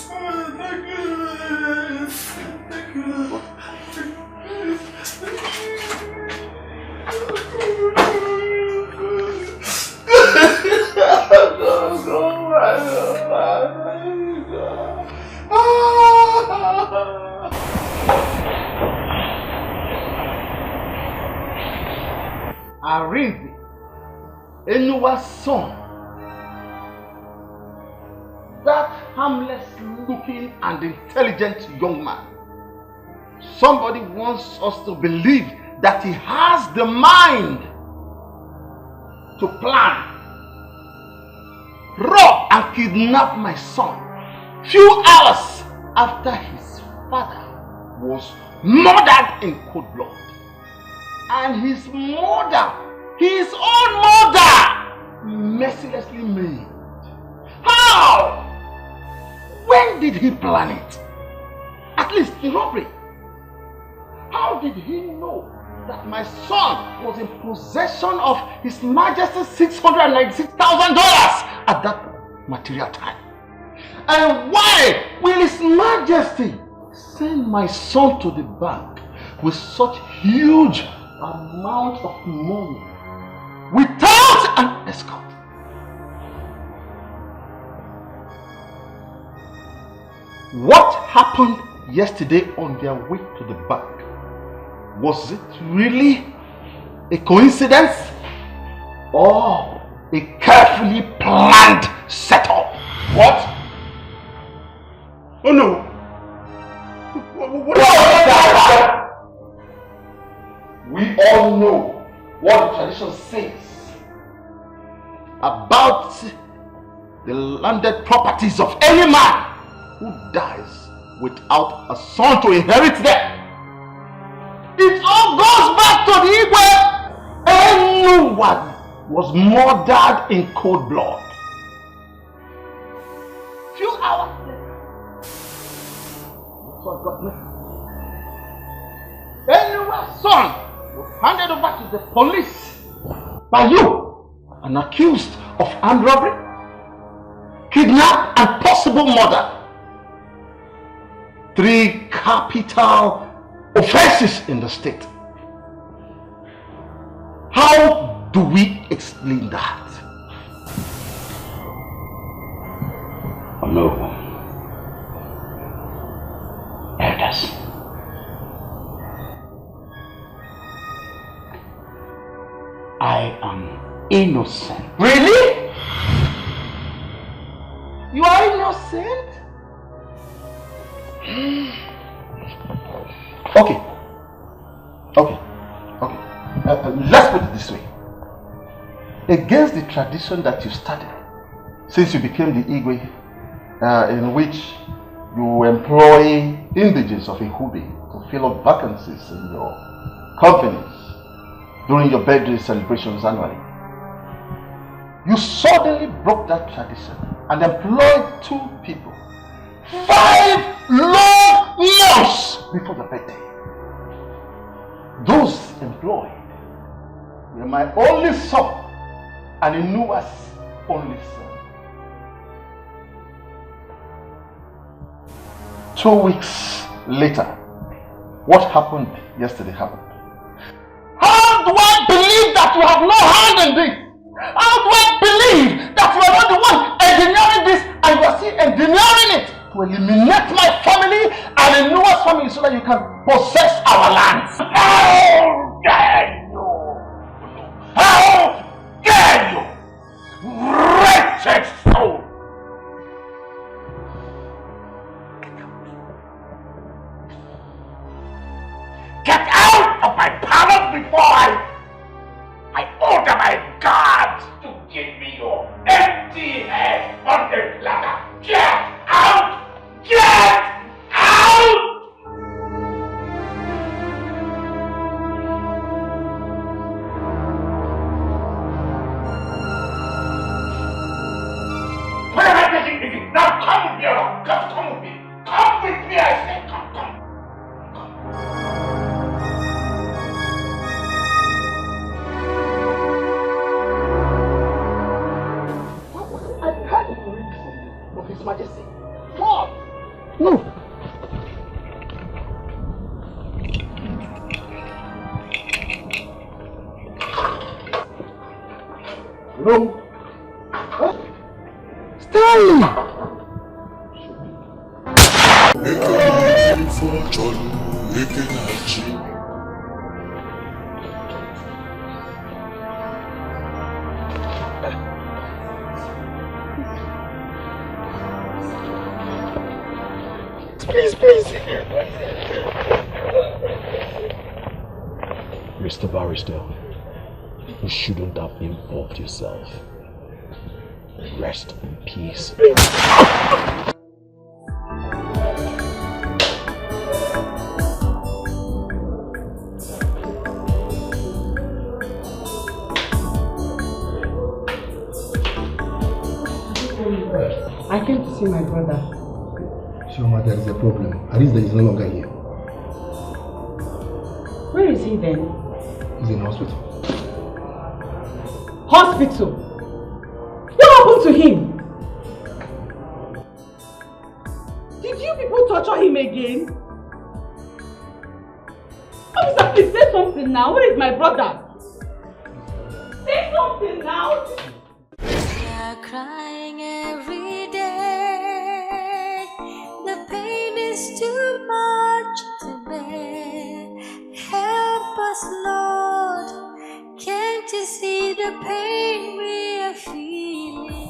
Arinze, Enuwa's son, that harmless looking and intelligent young man. Somebody wants us to believe that he has the mind to plan, rob and kidnap my son few hours after his father was murdered in cold blood. And his mother, his own mother, mercilessly maimed. How? When did he plan it? At least in robbery. How did he know that my son was in possession of His Majesty's $696,000 at that material time? And why will His Majesty send my son to the bank with such huge amount of money without an escort? What happened yesterday on their way to the bank? Was it really a coincidence or a carefully planned setup? What? Oh no! What is that? We all know what the tradition says about the landed properties of any man who dies without a son to inherit them. It all goes back to the Igwe. Anyone was murdered in cold blood. Few hours later, son got missing. Anyone's son was handed over to the police by you and accused of armed robbery, kidnap and possible murder. 3 capital offenses in the state. How do we explain that? Oh no. Elders. I am innocent. Really? You are innocent? Okay. Let's put it this way. Against the tradition that you started since you became the Igwe, in which you employ indigenes of Ihube to fill up vacancies in your companies during your birthday celebrations annually, you suddenly broke that tradition and employed 2 people 5 long months before the birthday. Those employed were my only son and Inua's only son. 2 weeks later, what happened yesterday happened. How do I believe that you have no hand in this? How do I believe that you are not the one engineering this and you are still engineering it to eliminate my family and Inua's family so that you can possess our lands? How dare you! How dare you! Wretched soul! Get out of my palace before I order my guards to give me your empty head on the platter. Get out! Get out! Where am I taking this? Now come with me, come with me. Come with me, I say, come. His Majesty. What? No. No. Stanley! Please. Mr. Barrister, you shouldn't have involved yourself. Rest in peace. I came to see my brother. Shoma, there is a problem. Arisa is no longer here. Where is he then? He's in hospital. Hospital? What happened to him? Did you people torture him again? Officer, please say something now. Where is my brother? Say something now. We are crying every day. The pain is too much to bear. Help us, Lord. Can't you see the pain we are feeling?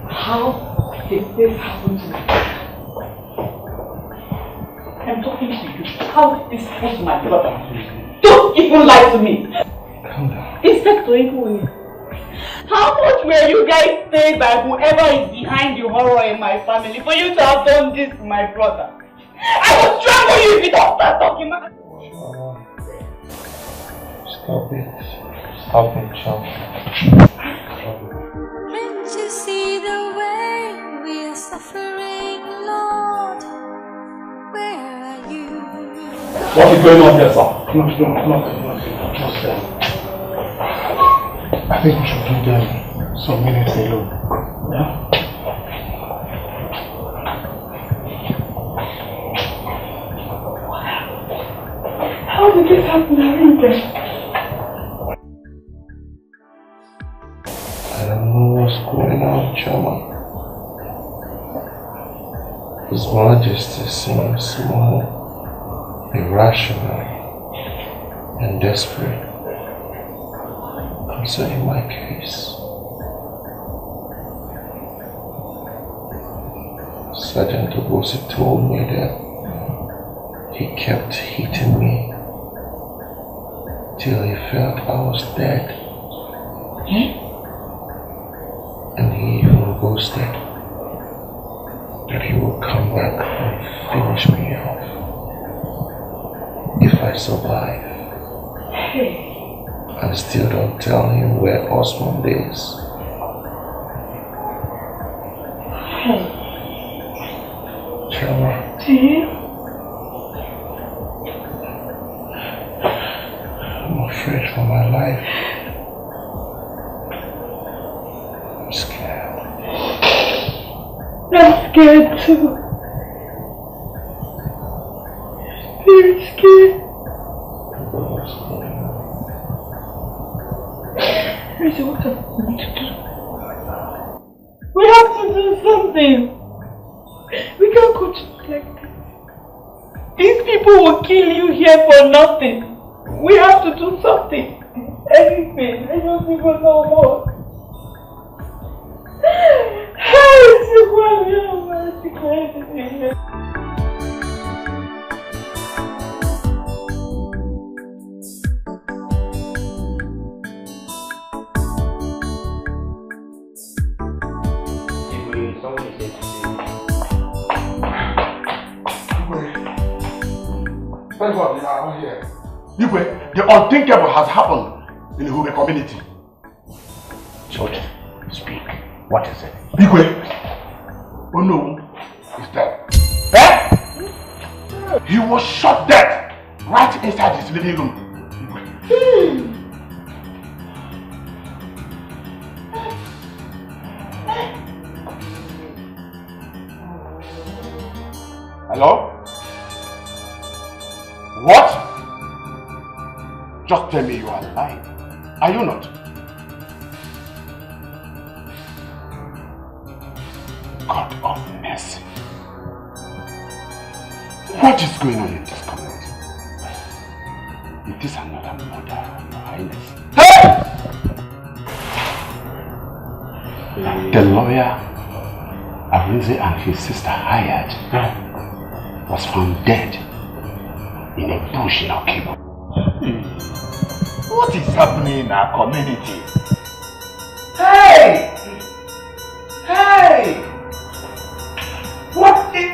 How did this happen to me? I'm talking to you. How did this happen to my brother? Don't even lie to me. Calm down. Inspector Ikoyi, how much were you guys paid by whoever is behind the horror in my family for you to have done this to my brother? I will strangle you if you don't start talking, man. Stop it. Stop it, Sean. Can't you see the way we are suffering, Lord? Where are you? What is going on here, sir? No. I think we should give them some minutes alone. Yeah? How did this happen, Arinda? I don't know what's going on, Chama. His Majesty seems more irrational and desperate concerning my case. Sergeant Obosi told me that he kept hitting me till he felt I was dead. And he even boasted that he would come back and finish me off if I survive. I still don't tell him where Osmond is. Chama. I'm afraid for my life. I'm scared. I'm scared too. Very scared. Rachel, what are we going to do? We have to do something. We can't continue like this. These people will kill you here for nothing. We have to do something. Anything. I don't even know what. The unthinkable has happened in the Hube community. George, speak. What is it? Oh no, is dead. Eh? He was shot dead right inside his living room. Hello? What? Just tell me you are lying. Are you not? God of mercy. What is going on in this community? It is another murder, Your Highness. Hey! The lawyer Arinze and his sister hired was found dead in a bush in Okibo. What is happening in our community? Hey! Hey! What is...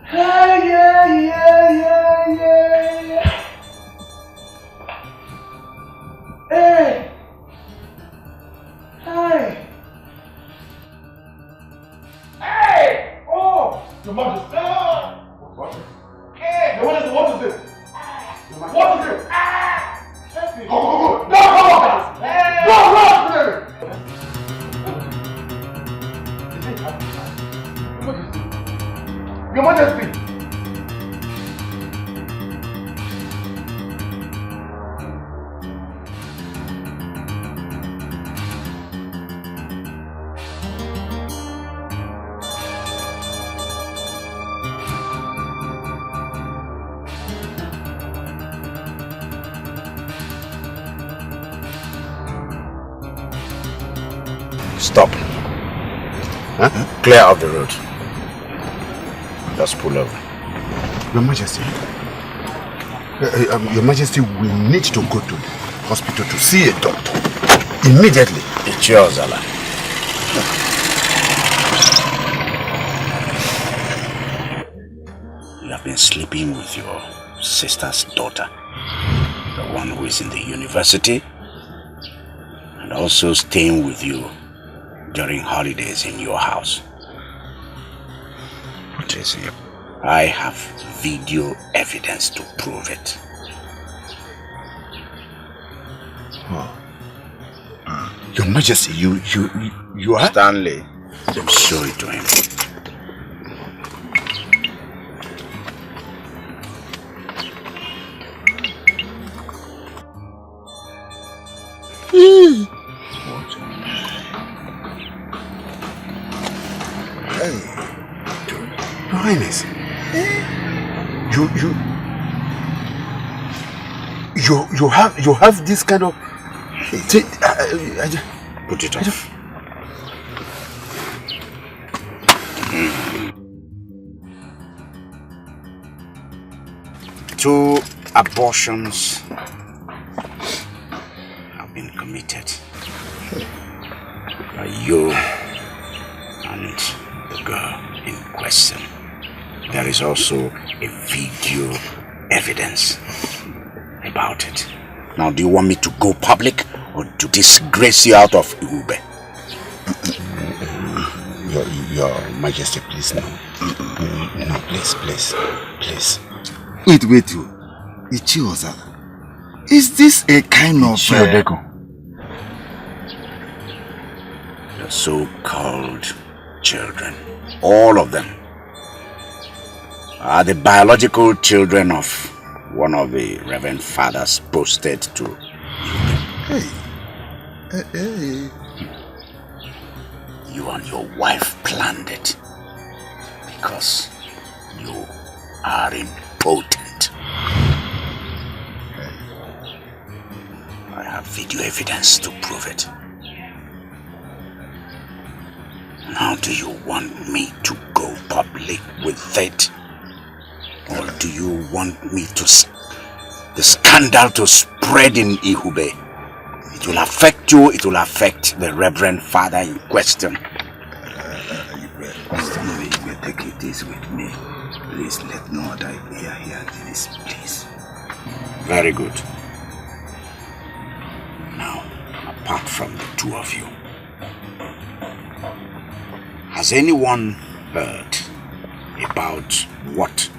Hey, yeah. Hey! Hey! Hey! Oh! Your Majesty! What? Hey! What is it? What is it? What is it? Help me. Go! No! Hey! No! Your Majesty! Stop. Huh? Clear off the road. Just pull over. Your Majesty. Your Majesty, we need to go to the hospital to see a doctor. Immediately. It's yours, Allah. You have been sleeping with your sister's daughter. The one who is in the university. And also staying with you during holidays in your house. What is it? I have video evidence to prove it. Oh. Your Majesty, you are... Stanley, show it to him. Your Highness, you have this kind of put it off. Two abortions have been committed by you and the girl in question. There is also a video evidence about it. Now, do you want me to go public or to disgrace you out of Ihube? Your Majesty, please, no. No, please. Wait, Ichioza. Is this a kind of... The so-called children, all of them, are the biological children of one of the Reverend Fathers posted to Hey. You and your wife planned it because you are impotent. I have video evidence to prove it. Now, do you want me to go public with it? Or do you want me to... the scandal to spread in Ihube? It will affect you, it will affect the Reverend Father in question. You take it easy with me. Please let no other hear this, please. Very good. Now, apart from the two of you, has anyone heard about what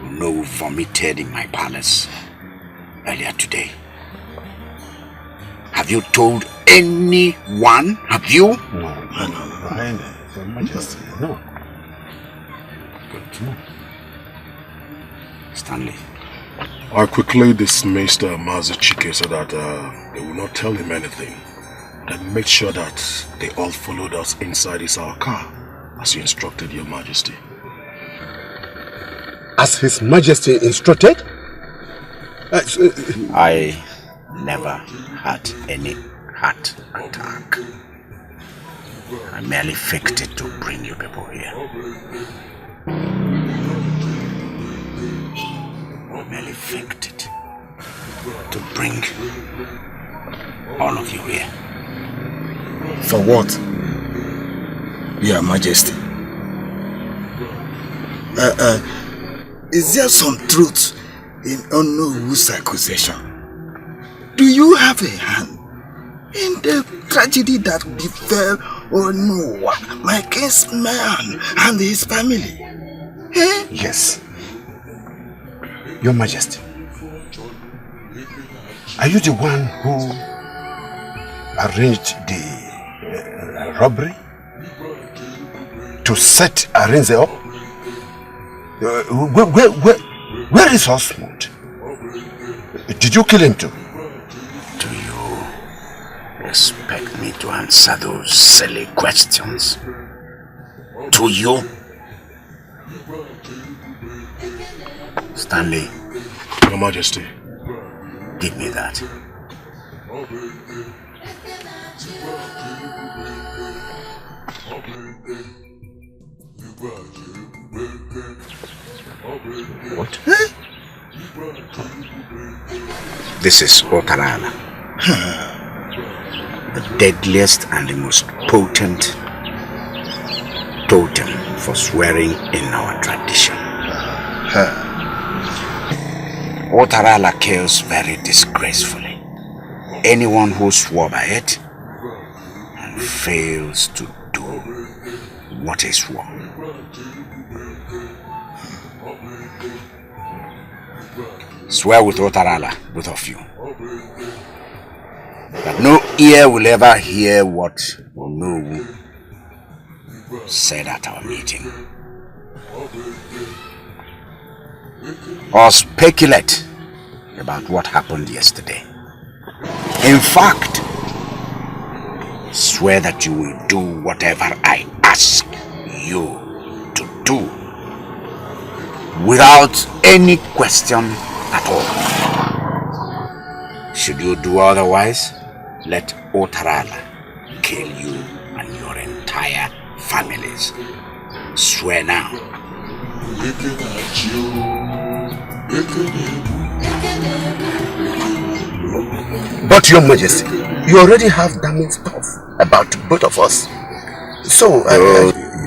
Uno vomited in my palace earlier today? Have you told anyone? Have you? No, Your Majesty, no. Good to know. Stanley. I quickly dismissed Mazuchike so that they will not tell him anything. Then made sure that they all followed us inside our car, as you instructed, Your Majesty. As His Majesty instructed? I never had any heart attack. I merely faked it to bring you people here. I merely faked it to bring all of you here. For what? Your Majesty. Is there some truth in Onowu's accusation? Do you have a hand in the tragedy that befell Onowa, my kinsman, and his family? Eh? Yes. Your Majesty. Are you the one who arranged the robbery? To set Arinze up? Where is Osmond? Did you kill him too? Do you expect me to answer those silly questions? To you? Stanley. Your Majesty. Give me that. What? This is Otarala. The deadliest and the most potent totem for swearing in our tradition. Otarala kills very disgracefully anyone who swore by it and fails to do what is wrong. Swear with Otarala, both of you, that no ear will ever hear what Onowu said at our meeting, or speculate about what happened yesterday. In fact, swear that you will do whatever I ask you to do without any question at all. Should you do otherwise, let Otarala kill you and your entire families. Swear now. But Your Majesty, you already have damning stuff about both of us. So,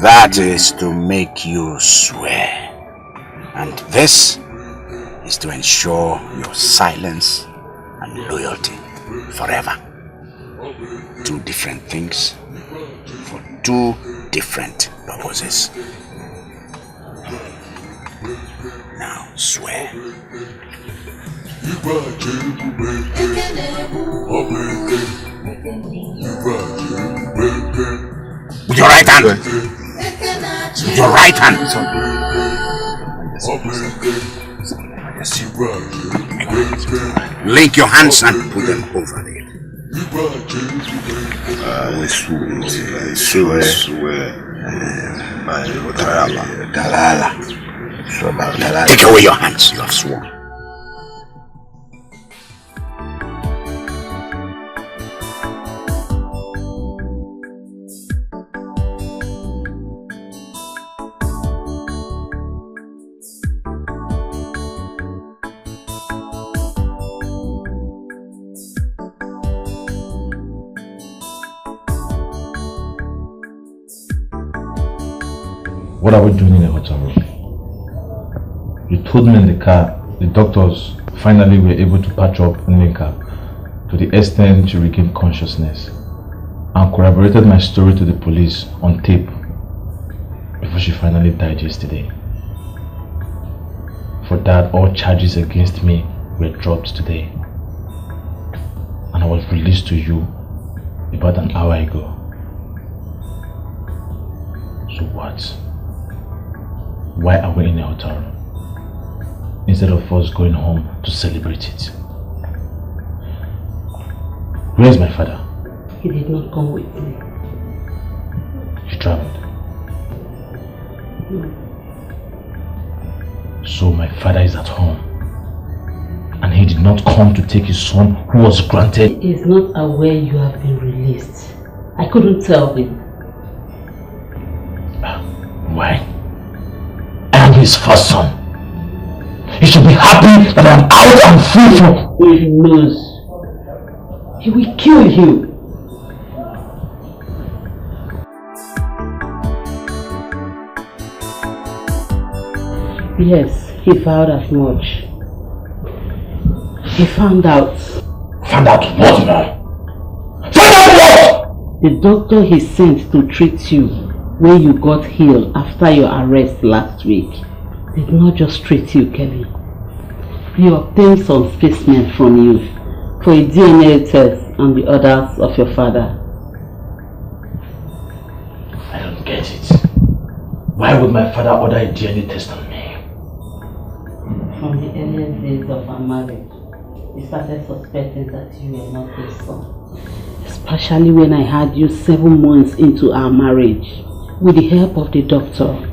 that is to make you swear. And this is to ensure your silence and loyalty forever. Two different things for two different purposes. Now swear. With your right hand. With your right hand. Link your hands and put them over there. I swear by Dalala. Take away your hands, you have sworn. What are we doing in the hotel room? You told me in the car, the doctors finally were able to patch up Nneka to the extent she regained consciousness and corroborated my story to the police on tape before she finally died yesterday. For that, all charges against me were dropped today, and I was released to you about an hour ago. So what? why are we in a hotel room instead of us going home to celebrate it? Where's my father? He did not come with me. He traveled. No. So my father is at home. And he did not come to take his son who was granted. He is not aware you have been released. I couldn't tell him. Why? I am his first son. He should be happy that I am out and free from. He knows. He will kill you. Yes, he vowed as much. He found out. Found out what, man? Found out what? The doctor he sent to treat you when you got healed after your arrest last week did not just treat you, Kelly. He obtained some specimen from you for a DNA test on the orders of your father. I don't get it. Why would my father order a DNA test on me? From the earliest days of our marriage, he started suspecting that you were not his son. Especially when I had you 7 months into our marriage. With the help of the doctor,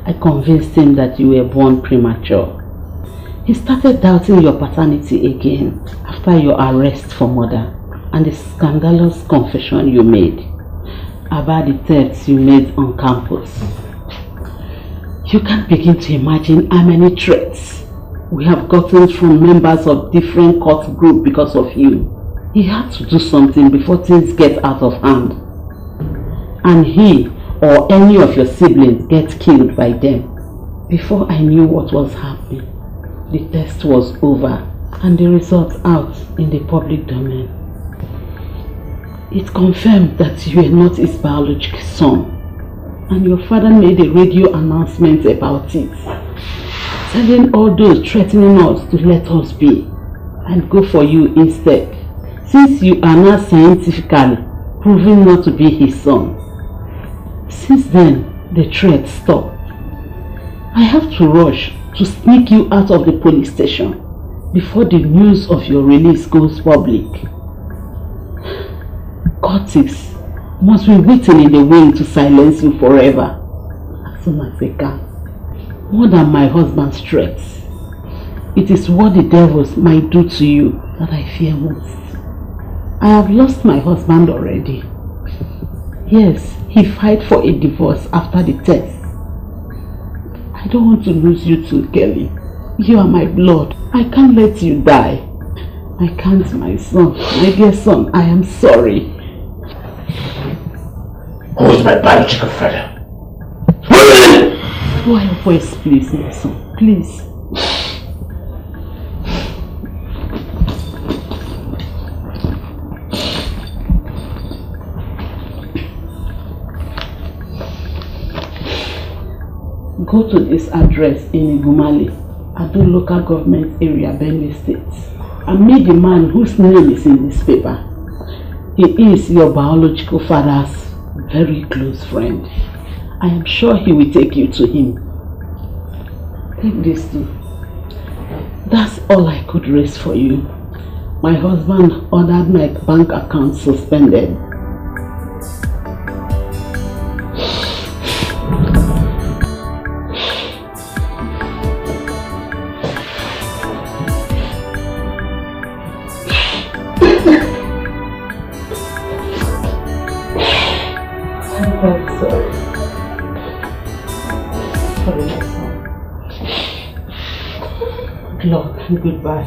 I convinced him that you were born premature. He started doubting your paternity again after your arrest for murder and the scandalous confession you made about the thefts you made on campus. You can't begin to imagine how many threats we have gotten from members of different court groups because of you. He had to do something before things get out of hand. And he or any of your siblings get killed by them. Before I knew what was happening, the test was over and the results out in the public domain. It confirmed that you were not his biological son. And your father made a radio announcement about it, telling all those threatening us to let us be and go for you instead, since you are now scientifically proven not to be his son. Since then, the threat stopped. I have to rush to sneak you out of the police station before the news of your release goes public. Curtis must be waiting in the wing to silence you forever, as soon as they can. More than my husband's threats. It is what the devils might do to you that I fear most. I have lost my husband already. Yes, he filed for a divorce after the test. I don't want to lose you too, Kelly. You are my blood. I can't let you die. I can't, my son. My dear son, I am sorry. Who is my biological father? Lower your voice, please, my son. Please. Go to this address in Igumale, Ado local government area, Benue State, and meet the man whose name is in this paper. He is your biological father's very close friend. I am sure he will take you to him. Take this too. That's all I could raise for you. My husband ordered my bank account suspended. Goodbye.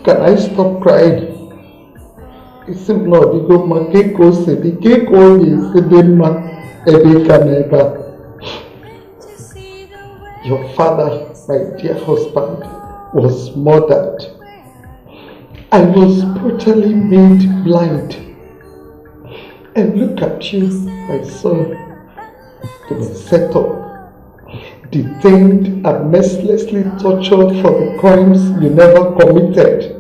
Can I stop crying? It's not the cake was the cake only is the man. Ebeka Neba. Your father, my dear husband, was murdered. I was brutally made blind. And look at you, my son. You were set up, detained and mercilessly tortured for the crimes you never committed.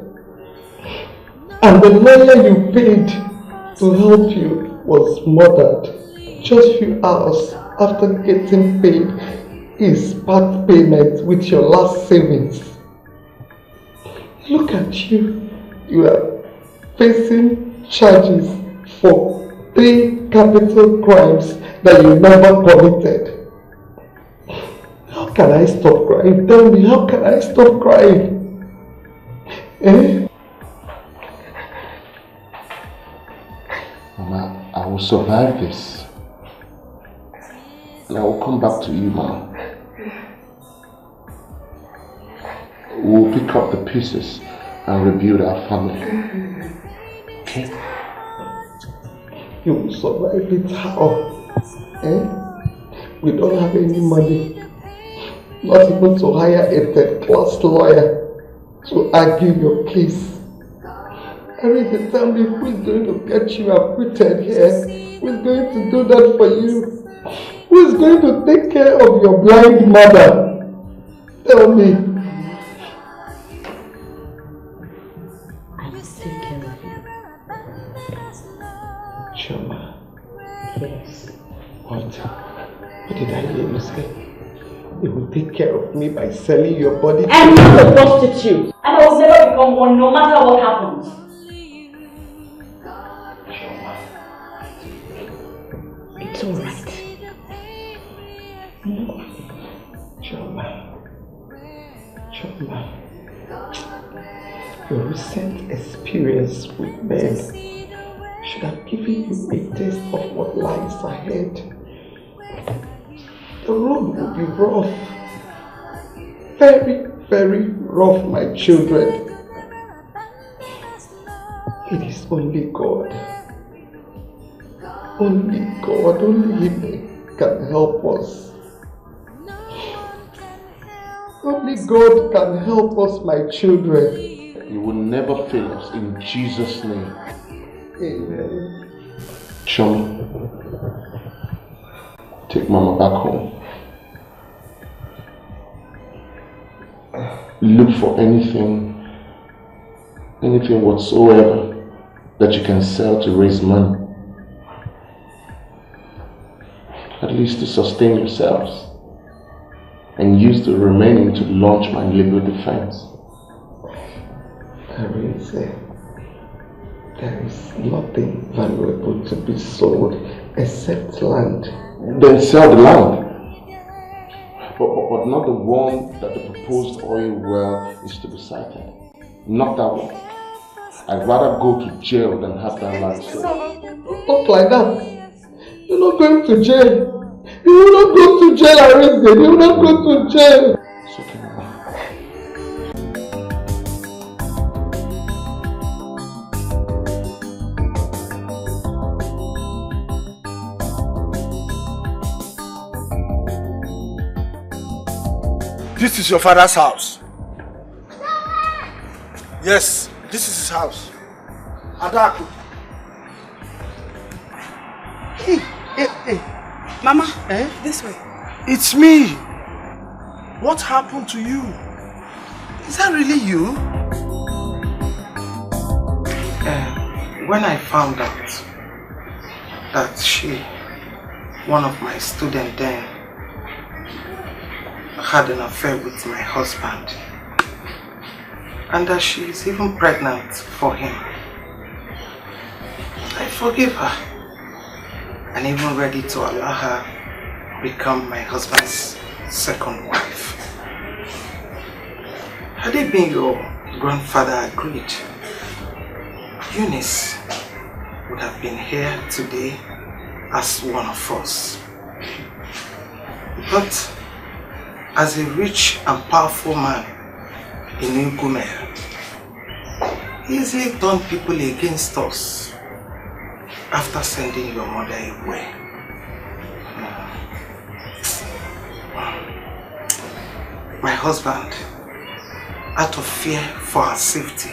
And the lawyer you paid to help you was murdered just few hours after getting paid his part payment with your last savings. Look at you. You are facing charges for 3 capital crimes that you never committed. How can I stop crying? Tell me, how can I stop crying? Eh? Mama, I will survive this. And I will come back to you, Mama. We'll pick up the pieces and rebuild our family. Okay? You will survive it how? Eh? We don't have any money. Not even to hire a third-class lawyer to argue your case. Hurry, tell me who is going to get you acquitted here? Who is going to do that for you? Who is going to take care of your blind mother? Tell me. I will take care of you. Choma. Yes. What did I hear you say? You will take care of me by selling your body to... I'm not a prostitute. And I will never become one no matter what happens. It's alright. Choma. Your recent experience with men should have given you a taste of what lies ahead. The road will be rough. Very, very rough, my children. It is only God. Only God, only Him can help us. Only God can help us, my children. You will never fail us in Jesus' name. Amen. Chum, take Mama back home. Look for anything whatsoever that you can sell to raise money. At least to sustain yourselves. And use the remaining to launch my legal defense. There is nothing valuable to be sold except land. Then sell the land. But not the one that the proposed oil well is to be sited. Not that one. I'd rather go to jail than have that land sold. Not like that. You're not going to jail. You will not go to jail, Arinze. You will not go to jail. It's okay, Mama. This is your father's house. Yes, this is his house. Adaku. Hey. Mama, Eh? this way. It's me. What happened to you? Is that really you? When I found out that she, one of my students then, had an affair with my husband, and that she is even pregnant for him, I forgave her and even ready to allow her become my husband's second wife. Had it been your grandfather agreed, Eunice would have been here today as one of us. But as a rich and powerful man in Nkume, he easily turned people against us after sending your mother away. My husband, out of fear for our safety,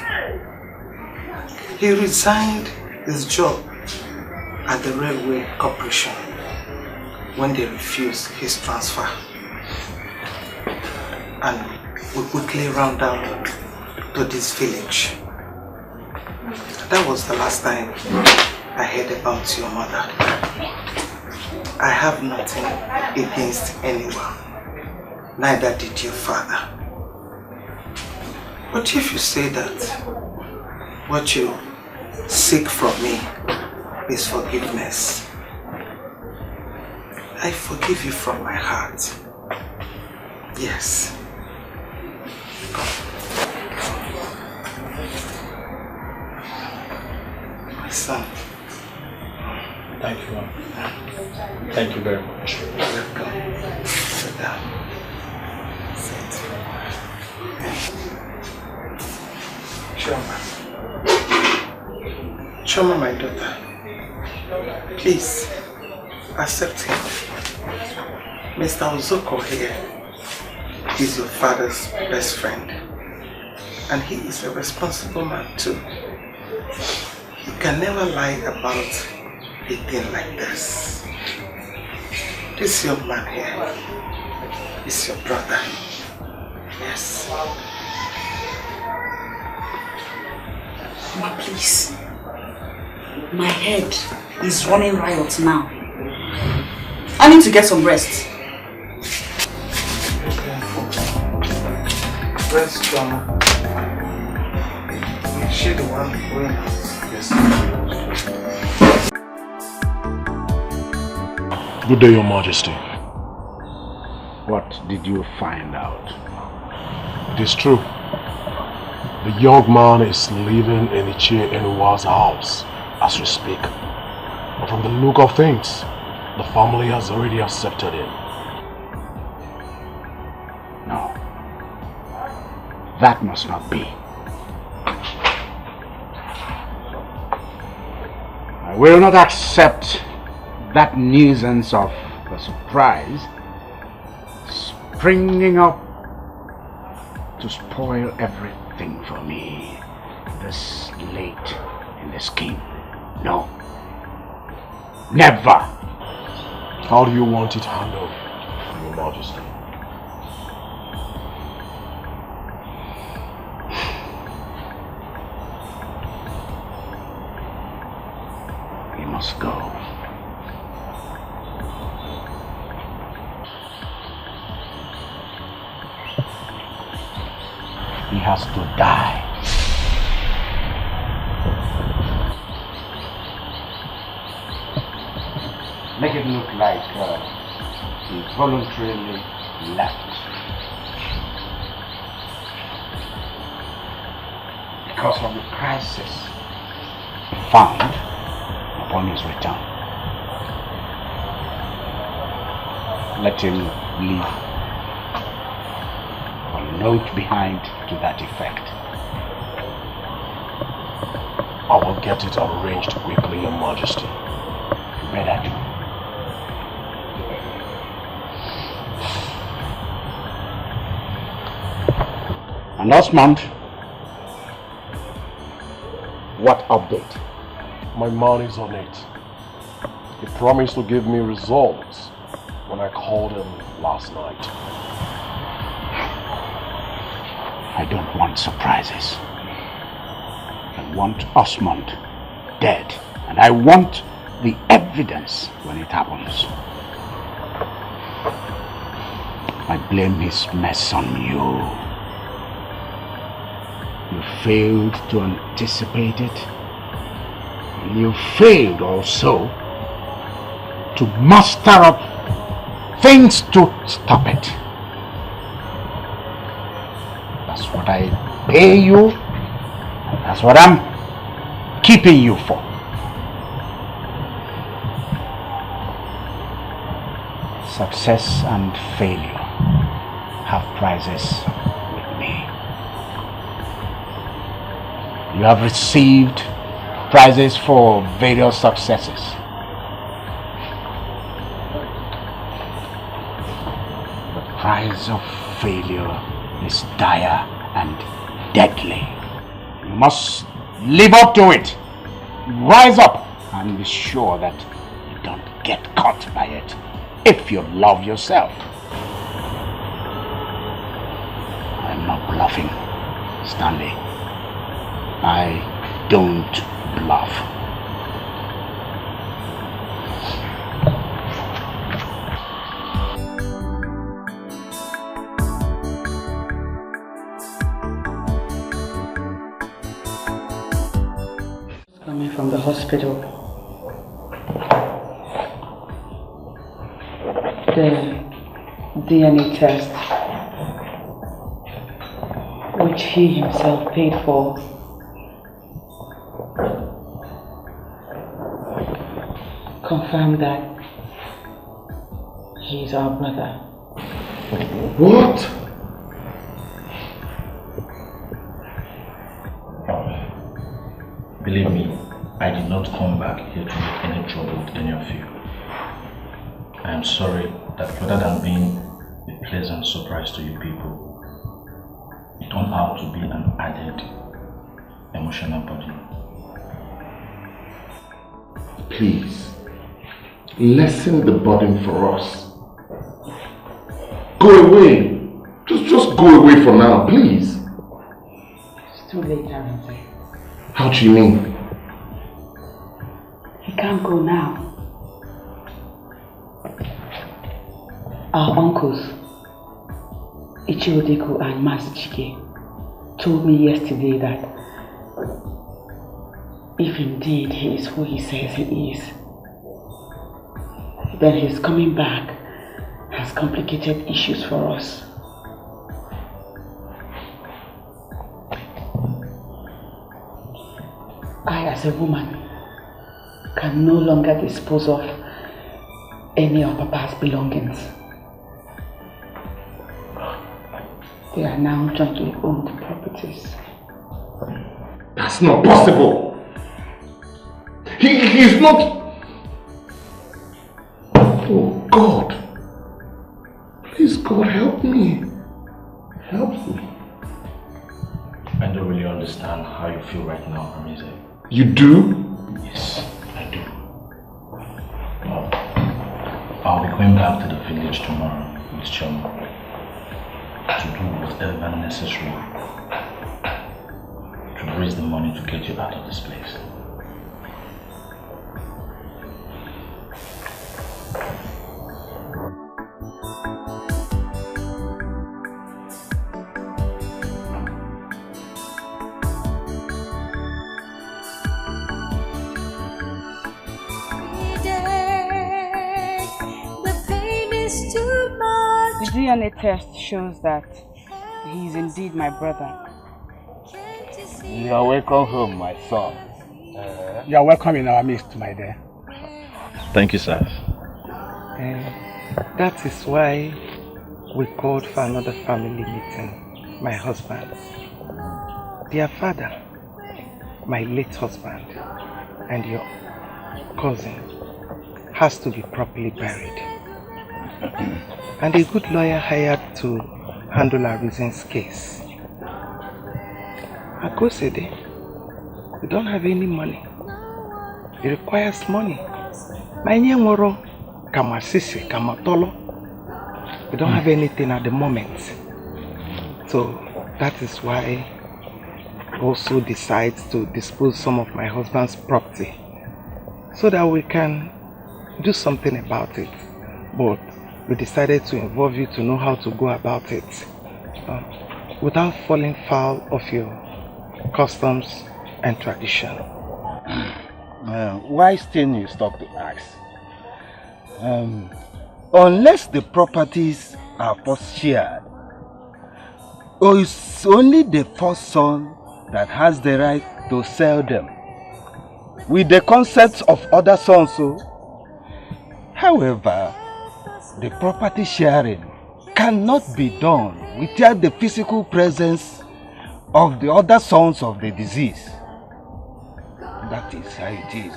he resigned his job at the railway corporation when they refused his transfer. And we quickly round out to this village. That was the last time I heard about your mother. I have nothing against anyone, neither did your father. But if you say that what you seek from me is forgiveness, I forgive you from my heart. Yes. My son. Thank you, Mom. Thank you very much. Welcome. Sit down. Sit. Choma. Choma, my daughter. Please, accept him. Mr. Ozoko here is your father's best friend. And he is a responsible man too. He can never lie about a thing like this. This young man here is your brother. Yes. Ma, please. My head is running riot now. I need to get some rest. Rest, Choma. Is she the one going out? Yes. Good day, Your Majesty. What did you find out? It is true. The young man is living in Ichie Enuwa's house as we speak. But from the look of things, the family has already accepted him. No. That must not be. I will not accept that nuisance of the surprise springing up to spoil everything for me this late in the scheme. No. Never. How do you want it handled, Your Majesty? We must go. He has to die. Make it look like he voluntarily left. Because of the crisis he found upon his return. Let him leave a note behind to that effect. I will get it arranged quickly, Your Majesty. You better do. And Osmond, what update? My man is on it. He promised to give me results when I called him last night. I don't want surprises. I want Osmond dead, and I want the evidence when it happens. I blame his mess on you. You failed to anticipate it. And you failed also to muster up things to stop it. That's what I pay you. That's what I'm keeping you for. Success and failure have prizes with me. You have received prizes for various successes. The prize of failure is dire and deadly. You must live up to it. Rise up and be sure that you don't get caught by it if you love yourself. I'm not bluffing, Stanley. I don't bluff. Coming from the hospital, the DNA test, which he himself paid for, confirmed that he is our brother. What? Believe me, I did not come back here to make any trouble with any of you. I am sorry that rather than being a pleasant surprise to you people, it turned out to be an added emotional burden. Please, lessen the burden for us. Go away. Just go away for now, please. It's too late, Arinze. How do you mean? He can't go now. Our uncles, Ichiodeko and Masichike, told me yesterday that if indeed he is who he says he is, then his coming back has complicated issues for us. I, as a woman, can no longer dispose of any of Papa's belongings. They are now jointly owned properties. That's not possible. He's not... Oh God. Please God, help me. Help me. I don't really understand how you feel right now, Arinze. You do? Yes, I do. I'll be going back to the village tomorrow with Choma to do whatever necessary to raise the money to get you out of this place. The DNA test shows that he is indeed my brother. You are welcome home, my son. You are welcome in our midst, my dear. Thank you, sir. That is why we called for another family meeting. My husband, their father, my late husband, and your cousin has to be properly buried. And a good lawyer hired to handle Arizen's case. Akosede, we don't have any money. It requires money. We don't have anything at the moment. So that is why I also decide to dispose some of my husband's property so that we can do something about it. But we decided to involve you to know how to go about it without falling foul of your customs and tradition. Why still you stop to ask? Unless the properties are first shared, or it's only the first son that has the right to sell them, with the consent of other sons. However, the property sharing cannot be done without the physical presence of the other sons of the deceased. That is how it is.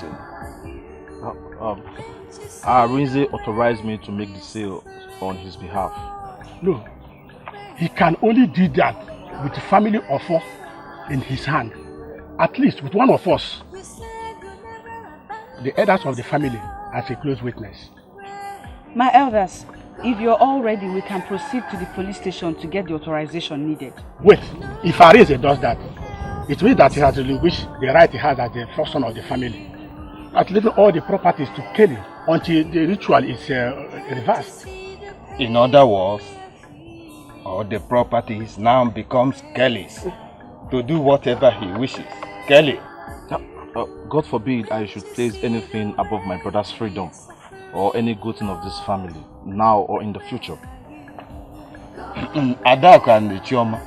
Arinze authorized me to make the sale on his behalf. No, he can only do that with the family of 4 in his hand. At least with one of us, the elders of the family, as a close witness. My elders, if you're all ready, we can proceed to the police station to get the authorization needed. Wait, if Arinze does that, it means that he has relinquished the right he has as the first son of the family, at leaving all the properties to Kelly until the ritual is reversed. In other words, all the properties now becomes Kelly's to do whatever he wishes. Kelly. God forbid I should place anything above my brother's freedom or any good thing of this family, now or in the future. Adaka and Chioma.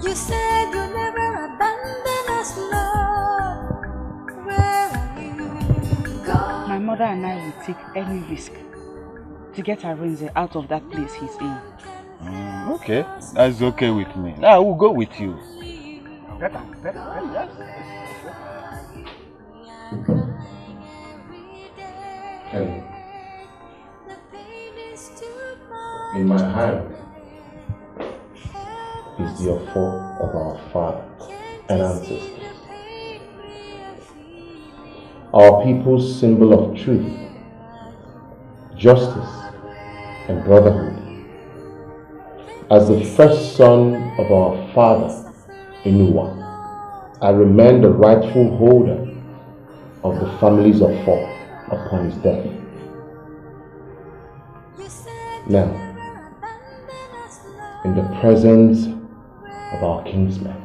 You said you never abandon us, Lord. Where are you? God. My mother and I will take any risk to get Arinze out of that place he's in. Okay, that's okay with me. Now I will go with you. Better. Kelly, in my hand is the offer of our fathers and ancestors. Our people's symbol of truth, justice, and brotherhood. As the first son of our father, Inuwa, I remain the rightful holder of the families of 4 upon his death. Now, in the presence of our kinsmen,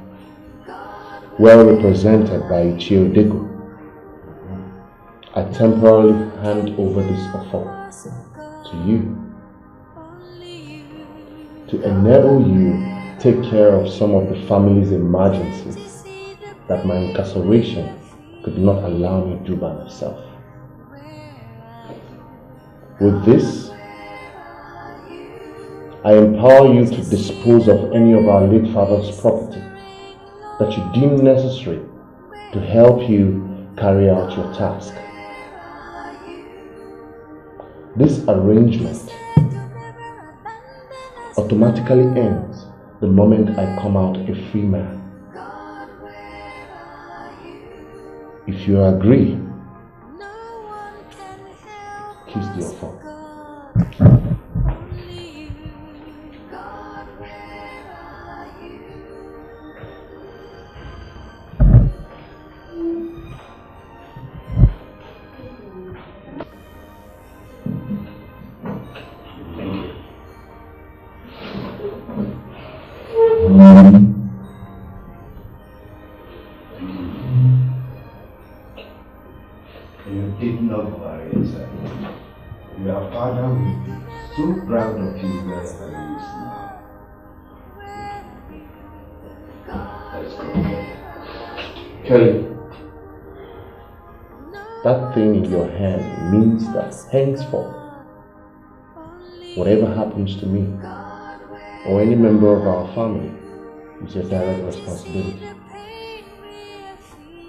well represented by Ichio Deko, I temporarily hand over this offer to you to enable you take care of some of the family's emergencies that my incarceration could not allow me to do by myself. With this, I empower you to dispose of any of our late father's property that you deem necessary to help you carry out your task. This arrangement automatically ends the moment I come out a free man. If you agree, kiss the offer. You did not worry, sir. Your father will be so proud of you wherever he is now. Let's go. Kelly, that thing in your hand means that henceforth, whatever happens to me or any member of our family is your direct responsibility.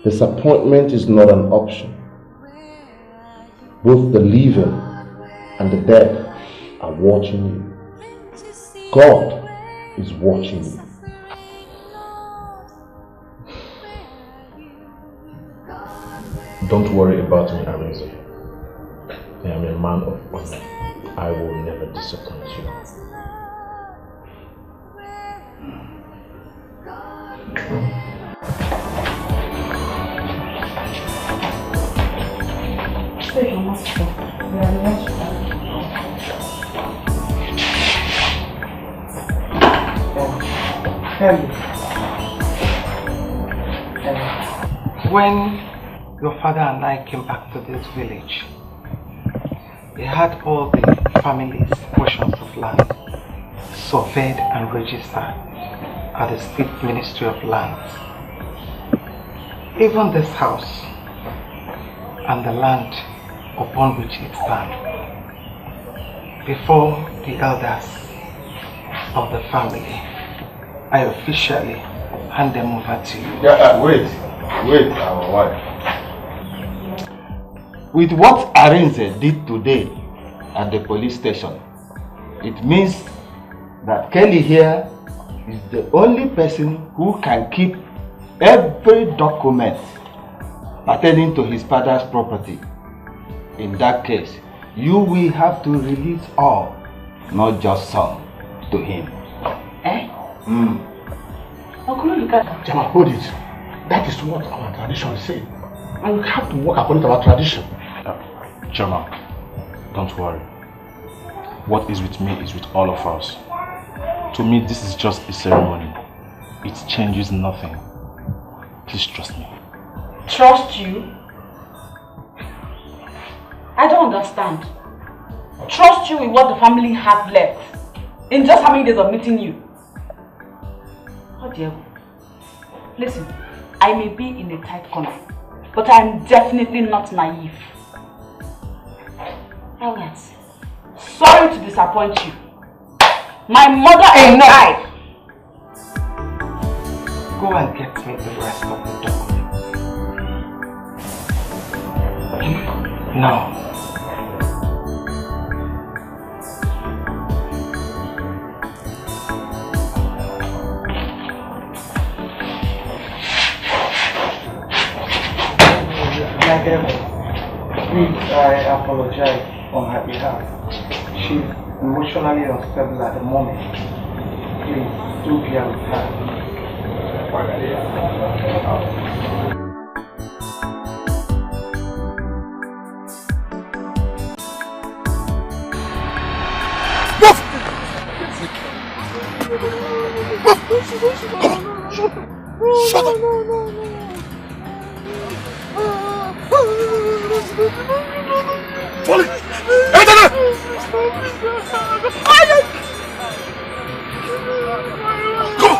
Disappointment is not an option. Both the living and the dead are watching you. God is watching you. Don't worry about me, Arinze. I am a man of honor. I will never disappoint you. When your father and I came back to this village, they had all the family's portions of land surveyed and registered at the State Ministry of Lands. Even this house and the land upon which it stands, before the elders of the family, I officially hand them over to you. Wait, our wife. With what Arinze did today at the police station, it means that Kelly here is the only person who can keep every document pertaining to his father's property. In that case, you will have to release all, not just some, to him. Eh? Jama, hold it. That is what our tradition says. And we have to work according to our tradition. Jama, don't worry. What is with me is with all of us. To me, this is just a ceremony. It changes nothing. Please trust me. Trust you? I don't understand. Trust you with what the family has left in just how many days of meeting you? Oh dear. Listen, I may be in a tight corner, but I'm definitely not naive. Elliot, sorry to disappoint you. My mother and I. Go and get me the rest of the documents. Now. Please, I apologize on her behalf. She's emotionally unstable at the moment. Please, do bear with her. Shut up! Follow it! Go!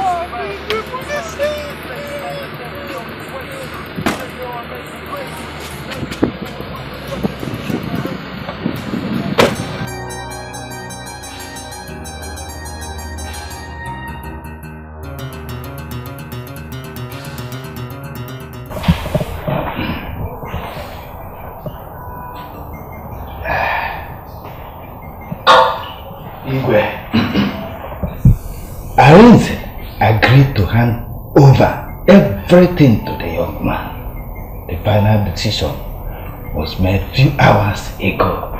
Arinze agreed to hand over everything to the young man. The final decision was made few hours ago.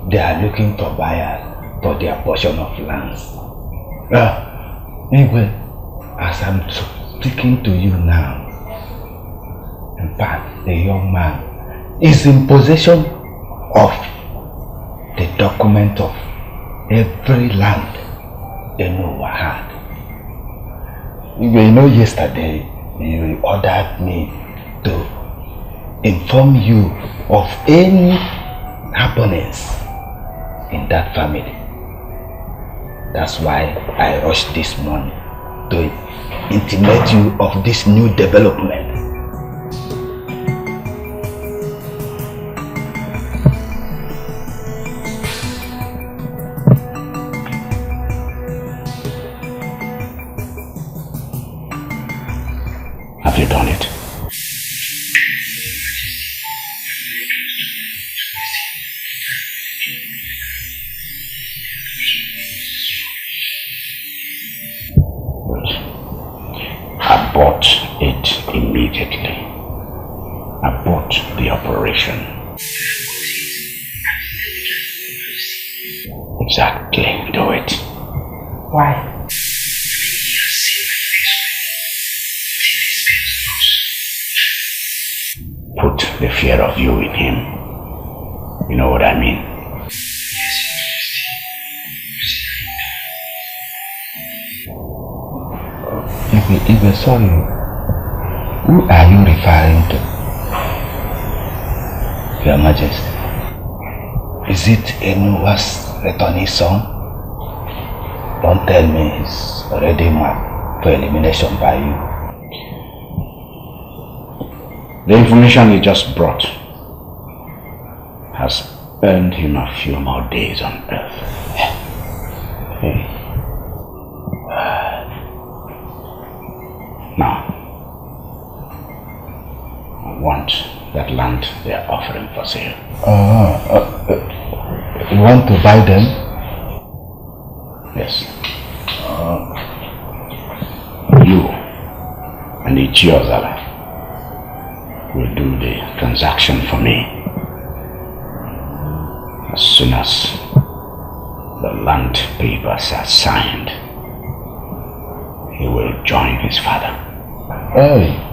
They are looking for buyers for their portion of lands. Anyway, as I'm speaking to you now, in fact, the young man is in possession of the document of every land Noah had. You know, yesterday you ordered me to inform you of any happenings in that family. That's why I rushed this morning to intimate you of this new development. Have you done it? Abort it immediately. Abort the operation. Exactly, do it. Why? Put the fear of you in him. You know what I mean? If we're sorry, who are you referring to? Your Majesty, is it Enuwa's returning son? Don't tell me he's already marked for elimination by you. The information he just brought has earned him a few more days on Earth. Hey. Now, I want that land they are offering for sale. You want to buy them? Yes. Ichiozala will do the transaction for me. As soon as the land papers are signed, he will join his father. Hey.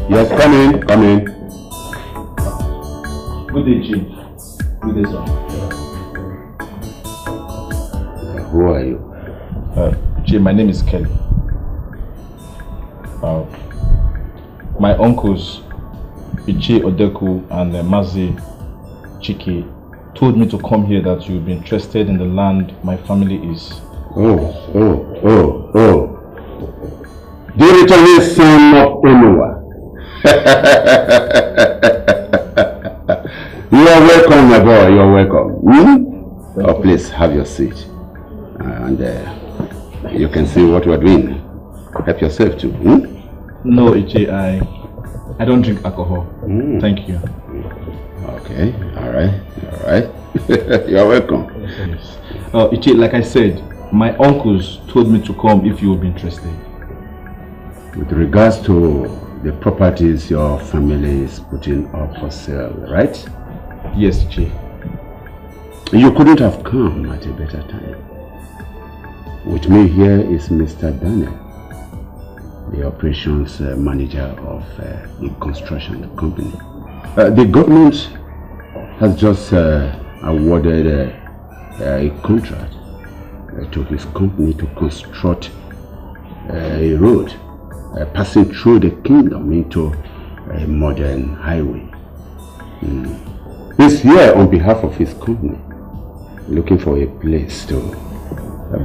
Yes, come in. Good day, Chief. Good day, sir. Who are you? Chief, my name is Kelly. My uncles, Ichi Odeku and Mazi Chiki, told me to come here that you'll be interested in the land my family is. Oh. The returning son of Eloa. You are welcome, my boy. You are welcome. Oh, please have your seat, and you can see what we are doing. Help yourself too. No, Ichi, I don't drink alcohol. Thank you. Okay, all right. You are welcome. Yes. Ichi, like I said, my uncles told me to come if you would be interested. With regards to the properties your family is putting up for sale, right? Yes, Ichi. You couldn't have come at a better time. With me here is Mr. Daniel, the operations manager of the construction company. The government has just awarded a contract to his company to construct a road passing through the kingdom into a modern highway. He's here on behalf of his company, looking for a place to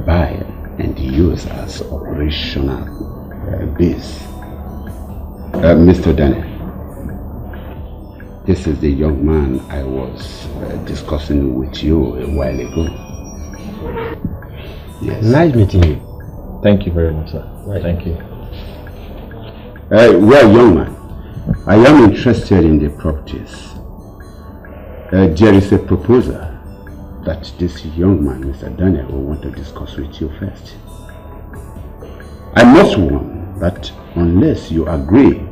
buy and use as operational base. Mr. Daniel, this is the young man I was discussing with you a while ago. Yes. Nice meeting you. Thank you very much, sir. Thank you. Well, young man, I am interested in the properties. There is a proposal that this young man, Mr. Daniel, will want to discuss with you first. I must warn that unless you agree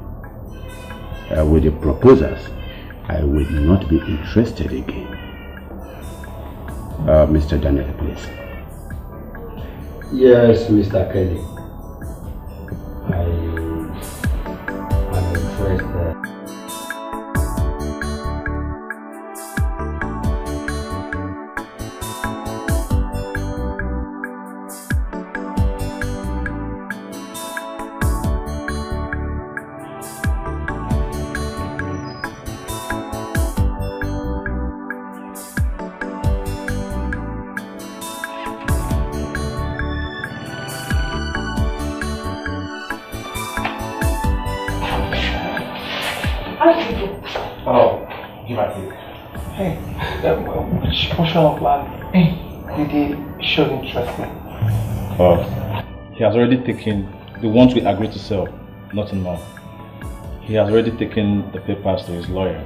with the proposals, I will not be interested again. Mr. Daniel, please. Yes, Mr. Kelly. I'm interested. He has already taken the ones we agreed to sell, nothing more. He has already taken the papers to his lawyer,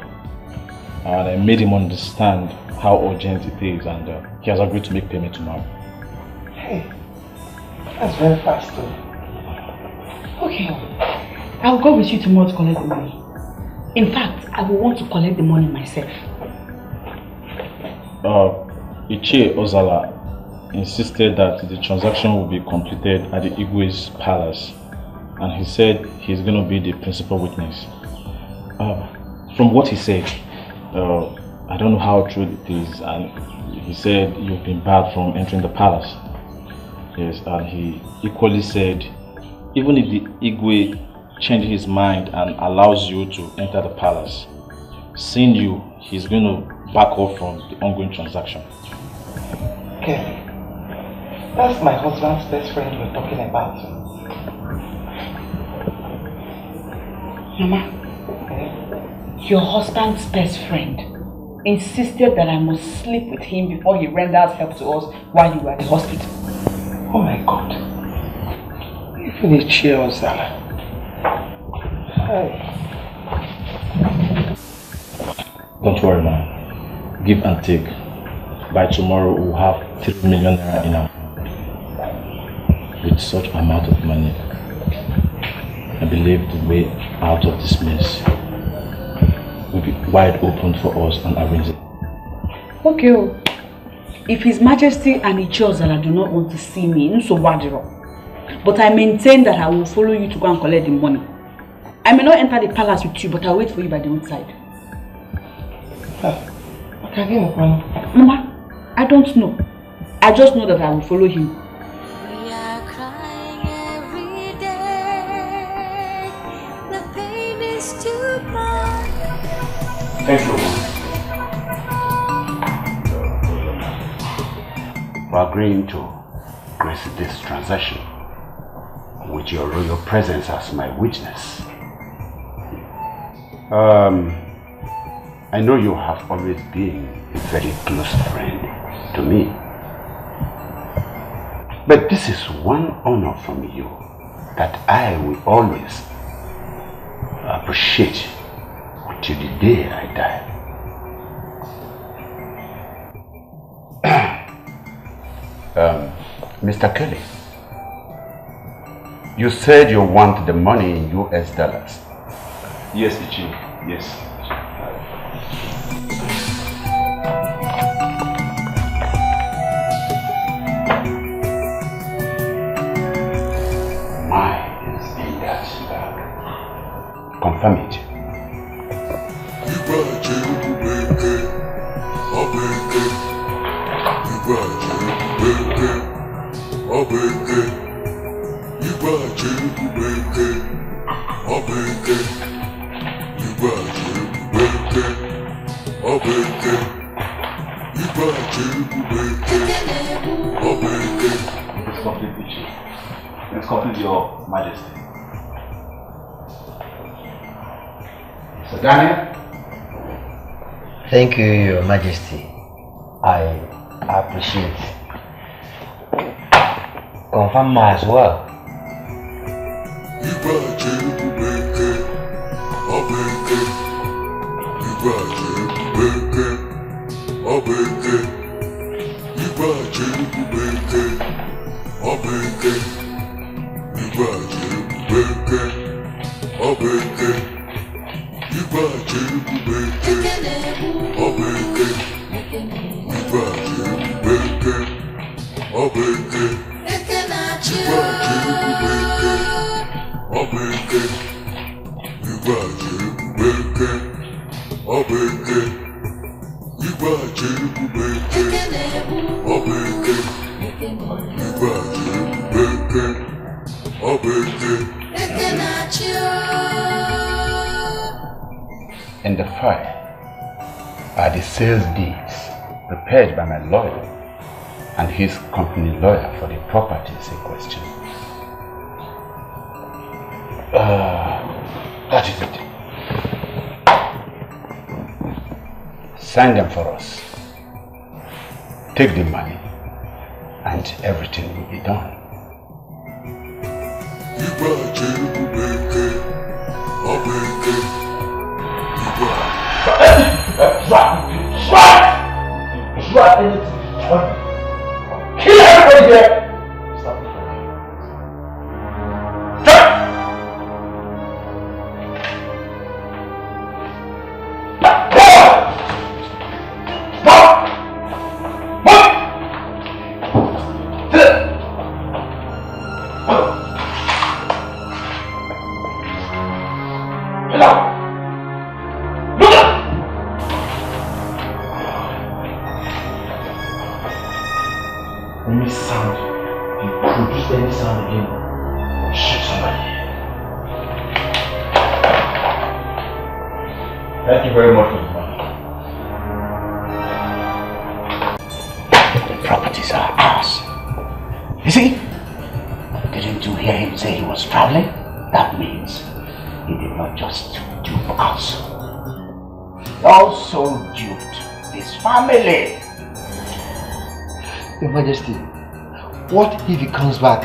and I made him understand how urgent it is, and he has agreed to make payment tomorrow. Hey, that's very fast too. Okay, I'll go with you tomorrow to collect the money. In fact, I will want to collect the money myself. Ichie Ozala insisted that the transaction will be completed at the Igwe's palace, and he said he's going to be the principal witness. From what he said, I don't know how true it is, and he said you've been barred from entering the palace. Yes, and he equally said even if the Igwe changes his mind and allows you to enter the palace, seeing you, he's going to back off from the ongoing transaction. Okay. That's my husband's best friend we're talking about. Mama, your husband's best friend insisted that I must sleep with him before he renders help to us while you were at the hospital. Oh my God. Even a chair on salad. Don't worry, man. Give and take. By tomorrow, we'll have 3 million naira in our hand. With such amount of money, I believe the way out of this mess will be wide open for us and arrange. Okay. If His Majesty and Ichiozala do not want to see me, so wadiro. But I maintain that I will follow you to go and collect the money. I may not enter the palace with you, but I'll wait for you by the roadside. Mama, I don't know. I just know that I will follow him. We are crying every day. The pain is too much. Thank you. For agreeing to grace this transaction with your royal presence as my witness. I know you have always been a very close friend to me. But this is one honor from you that I will always appreciate until the day I die. Mr. Kelly, you said you want the money in US dollars. Yes, Ichi. Yes. Mine is in that bag. Confirm it. Let's complete Your Majesty. Sir Daniel? Thank you, Your Majesty. I appreciate. Confirm as well. In the file are the sales deeds prepared by my lawyer and his company lawyer for the properties in question. That is it. Sign them for us. Take the money and everything will be done. Kill everybody there! Any sound, if you produce any sound again, shoot somebody. Thank you very much for the money. The properties are ours. You see? Didn't you hear him say he was traveling? That means he did not just dupe us. He also duped his family. Your Majesty, What if he comes back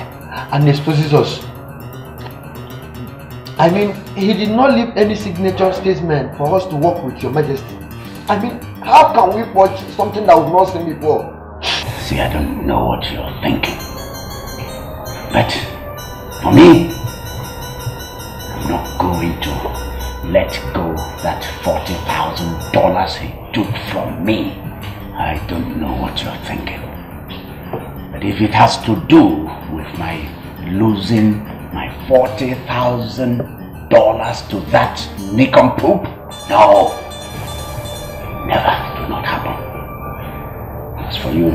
and exposes us? I mean, he did not leave any signature statement for us to work with Your Majesty. I mean, how can we forge something that we've not seen before? See, I don't know what you're thinking. But for me, I'm not going to let go that $40,000 he took from me. I don't know what you're thinking. But if it has to do with my losing my $40,000 to that nincompoop, no. Never. It will not happen. As for you,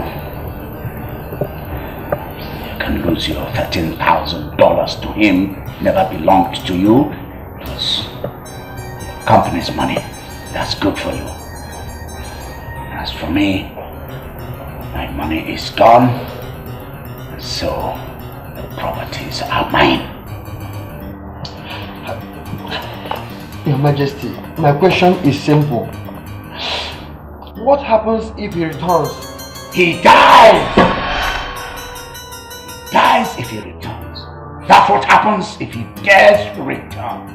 you can lose your $13,000 to him. Never belonged to you. It was company's money. That's good for you. As for me, my money is gone, and so the properties are mine. Your Majesty, my question is simple. What happens if he returns? He dies! He dies if he returns. That's what happens if he dares return.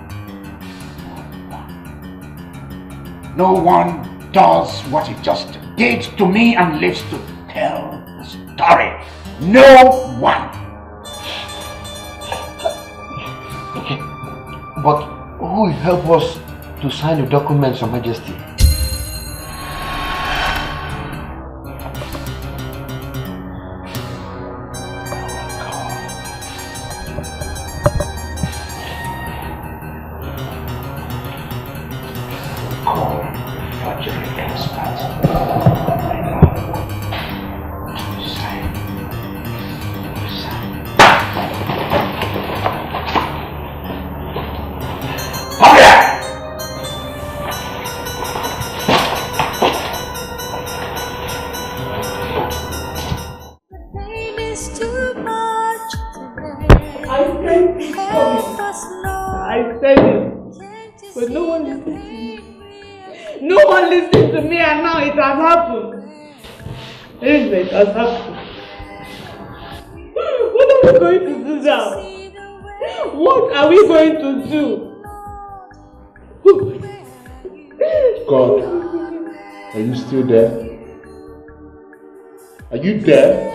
No one does what he just did to me and lives to tell the story. No one. Okay, but who will help us to sign the documents, Your Majesty? Still there? Are you there?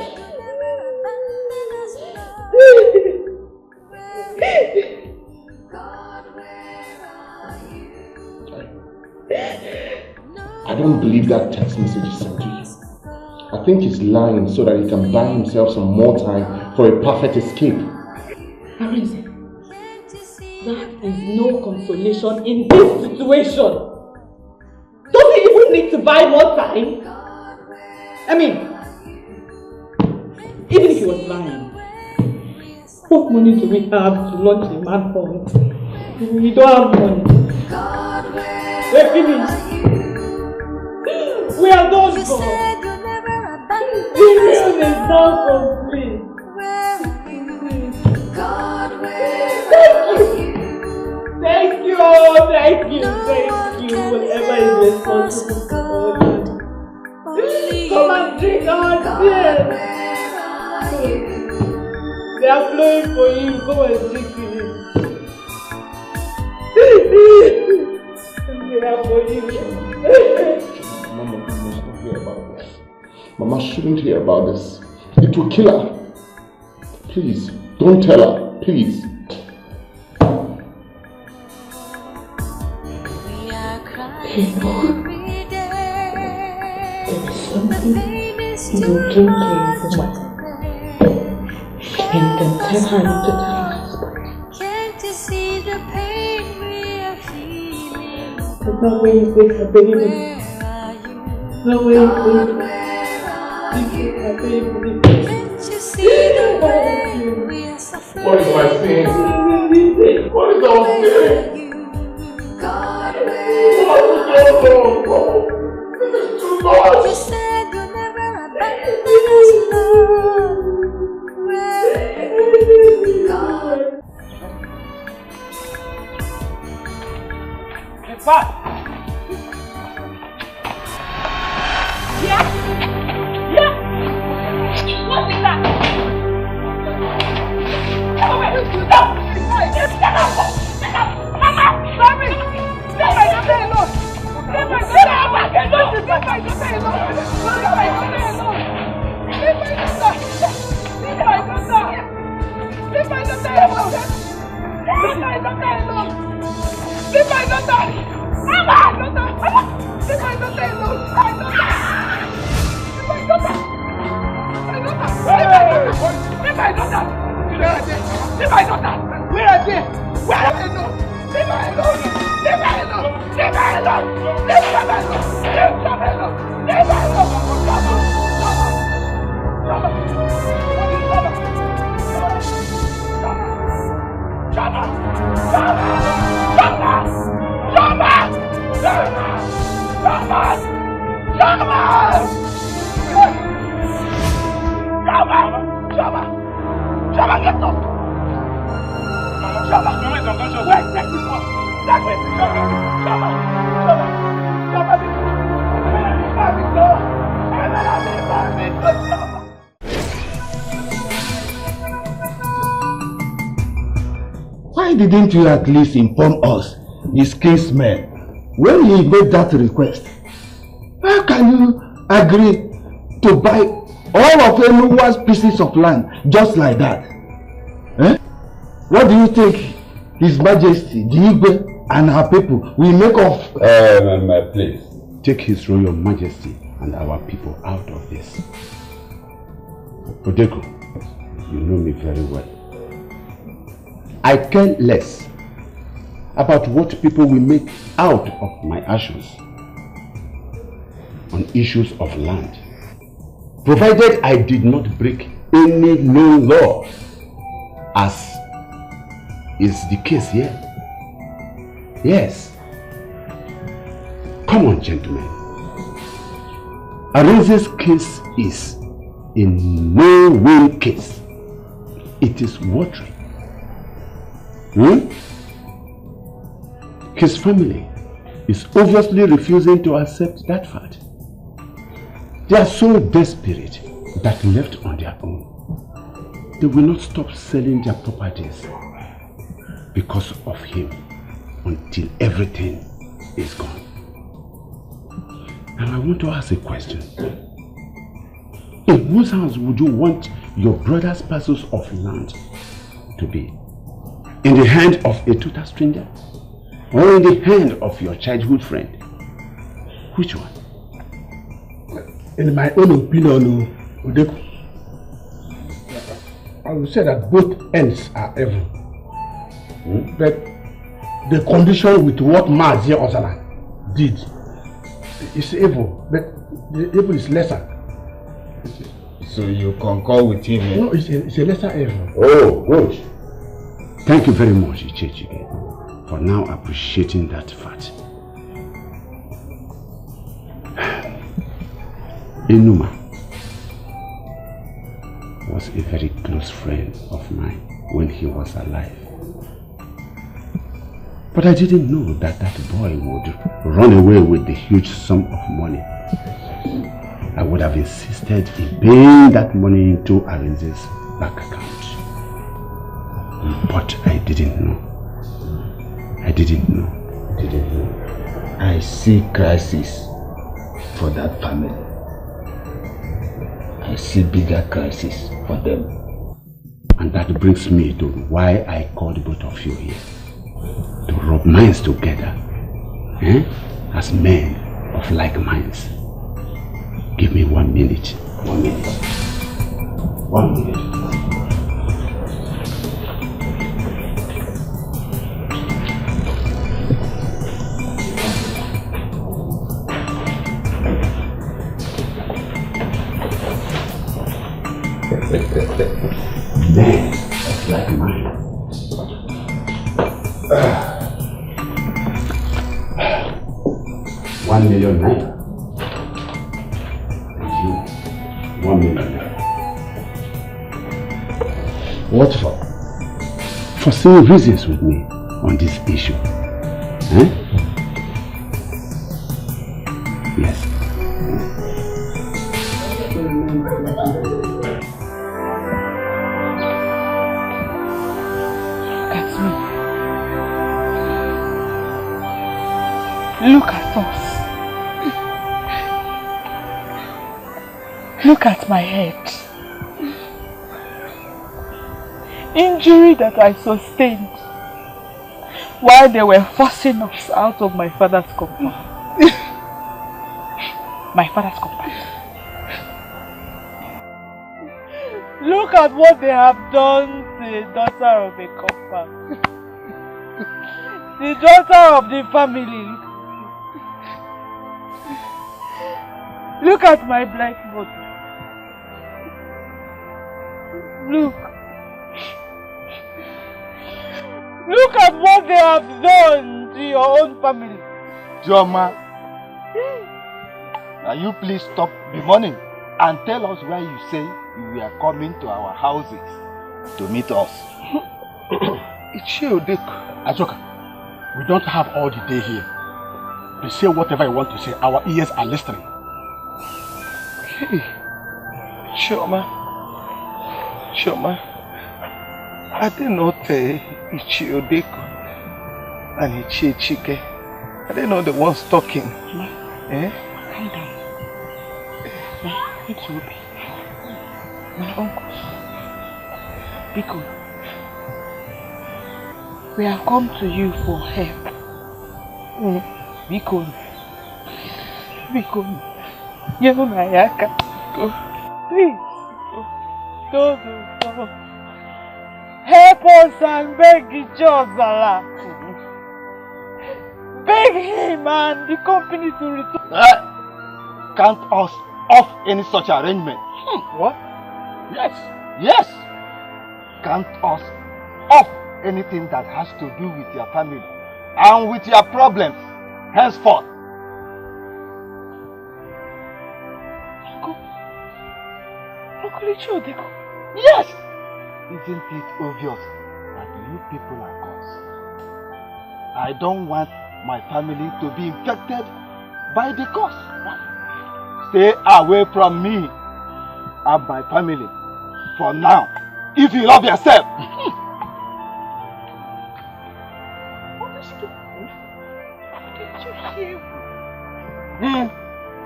I don't believe that text message is sent to you. I think he's lying so that he can buy himself some more time for a perfect escape. Arinze, that is no consolation in this situation. Need to buy more time? I mean, even if he was lying, what money do we have to launch the man hunt? We don't have money. We're finished. We are done for. The real is now complete. Thank you. Thank you. Whatever is responsible for you. Come and drink our beer. They are flowing for you. Come and drink it. They are for you. Mama, you must not hear about this. Mama shouldn't hear about this. It will kill her. Please, don't tell her. Please. There is something you will drink in woman, and then tell her not to tell her husband. There's no way you take her baby. No way you take her baby. What is my sin? What is our sin? You said you'll never abandon us, love. God. What? Yeah? Yeah? What is that? Why didn't you at least inform us, his kinsmen, when he made that request? How can you agree to buy all of Enuwa's pieces of land just like that? Eh? What do you think His Majesty, the Igwe, and our people will make of... Please, take His Royal Majesty and our people out of this. Odeko, you know me very well. I care less about what people will make out of my actions on issues of land, provided I did not break any known law, as is the case here. Yes. Come on, gentlemen. Arinze's case is a no-win case. It is watery. His family is obviously refusing to accept that fact. They are so desperate that left on their own, they will not stop selling their properties because of him until everything is gone. And I want to ask a question. In whose hands would you want your brother's parcels of land to be? In the hand of a total stranger? Or in the hand of your childhood friend? Which one? In my own opinion, Odeko, I would say that both ends are evil. But the condition with what Mazia Osana did is evil, but the evil is lesser. So you concur with him? No, it's a lesser evil. Oh, good. Thank you very much, Ichechige, for now appreciating that fact. Enuma was a very close friend of mine when he was alive. But I didn't know that that boy would run away with the huge sum of money. I would have insisted in paying that money into Arinze's bank account. But I didn't know. I didn't know. I see crisis for that family. I see bigger crisis for them. And that brings me to why I called both of you here. To rub minds together, as men of like minds. Give me 1 minute. 1 minute. 1 minute. Men of like minds. 1 million naira. And you, 1 million naira. What for? For seeing reasons with me on this issue. Yes. Look at us. Look at my head. Injury that I sustained while they were forcing us out of my father's compound. My father's compound. Look at what they have done to the daughter of the compound. The daughter of the family. Look at my black body. Look. Look at what they have done to your own family. Joma, now you please stop bemoaning and tell us why you say you were coming to our houses to meet us. Ajoka, we don't have all the day here. You say whatever you want to say. Our ears are listening. Hey, Choma, I did not Ichiodeko and Ichike. I didn't know the ones talking. Eh? Calm down. It's Ruby. My uncles. Biko, we have come to you for help. Biko, you know Nayaka. Please, don't. Help us and beg each other. Beg him and the company to return. Count us off any such arrangement. What? Yes. Yes. Count us off anything that has to do with your family and with your problems henceforth. Uncle Ichiodeko. Yes. Isn't it obvious that you people are cursed? I don't want my family to be infected by the curse. Stay away from me and my family for now, if you love yourself.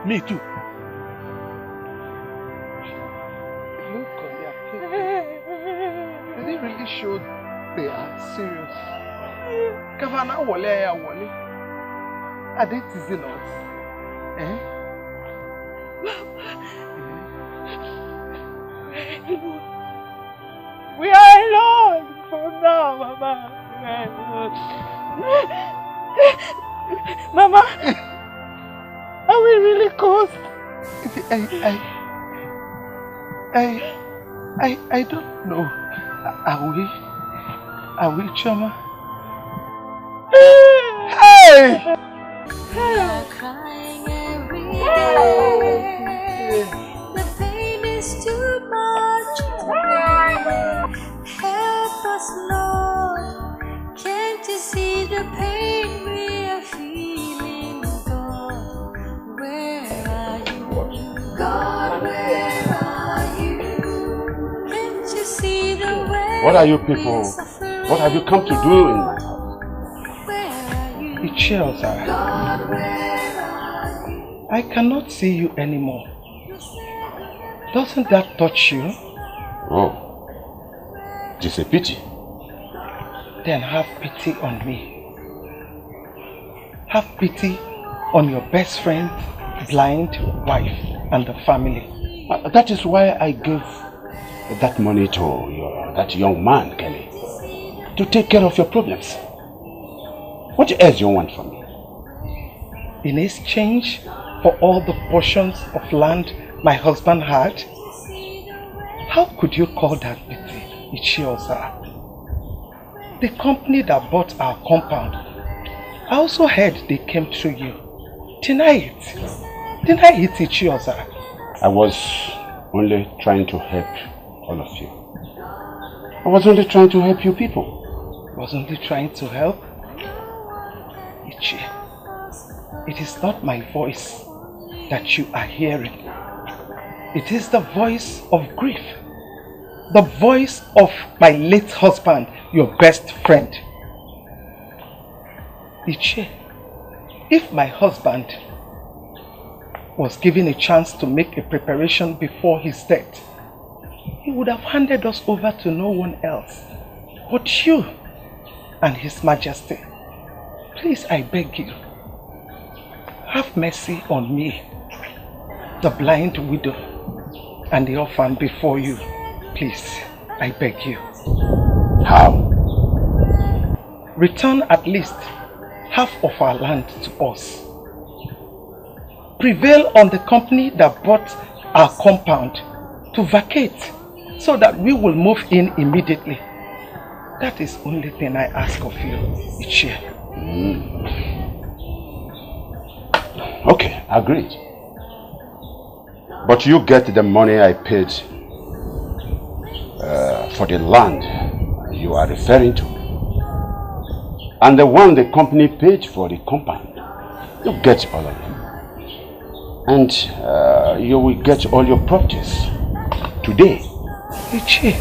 Me too. Look on their faces. They really showed they are serious. Kavana wole ya wole. Are they teasing us? Eh? We are alone from now, Mama. Mama, are we really cursed? I don't know. Are we, Choma? Hey! We are crying every day. The pain is too much to bear. Help us, Lord. Can't you see the pain we are feeling? God, where are you? God, where are you? Can't you see the way? What are you people? What have you come to do in my house? Ichioza, I cannot see you anymore. Doesn't that touch you? Oh, it is a pity. Then have pity on me. Have pity on your best friend, blind wife, and the family. That is why I gave that money to that young man, Kelly, to take care of your problems. What else do you want from me? In exchange for all the portions of land my husband had? How could you call that pity, Ichioza? The company that bought our compound, I also heard they came through you. Deny it, Ichioza. I was only trying to help all of you. I was only trying to help you people. Was only trying to help? Ichi, it is not my voice that you are hearing. It is the voice of grief. The voice of my late husband, your best friend. Ichi, If my husband was given a chance to make a preparation before his death, he would have handed us over to no one else but you and His Majesty. Please, I beg you, have mercy on me, the blind widow and the orphan before you. Please, I beg you. How? Return at least half of our land to us. Prevail on the company that bought our compound to vacate so that we will move in immediately. That is the only thing I ask of you, Ichie. Okay, agreed. But you get the money I paid for the land you are referring to. And the one the company paid for the compound. You get all of them. And you will get all your properties today. Ichie,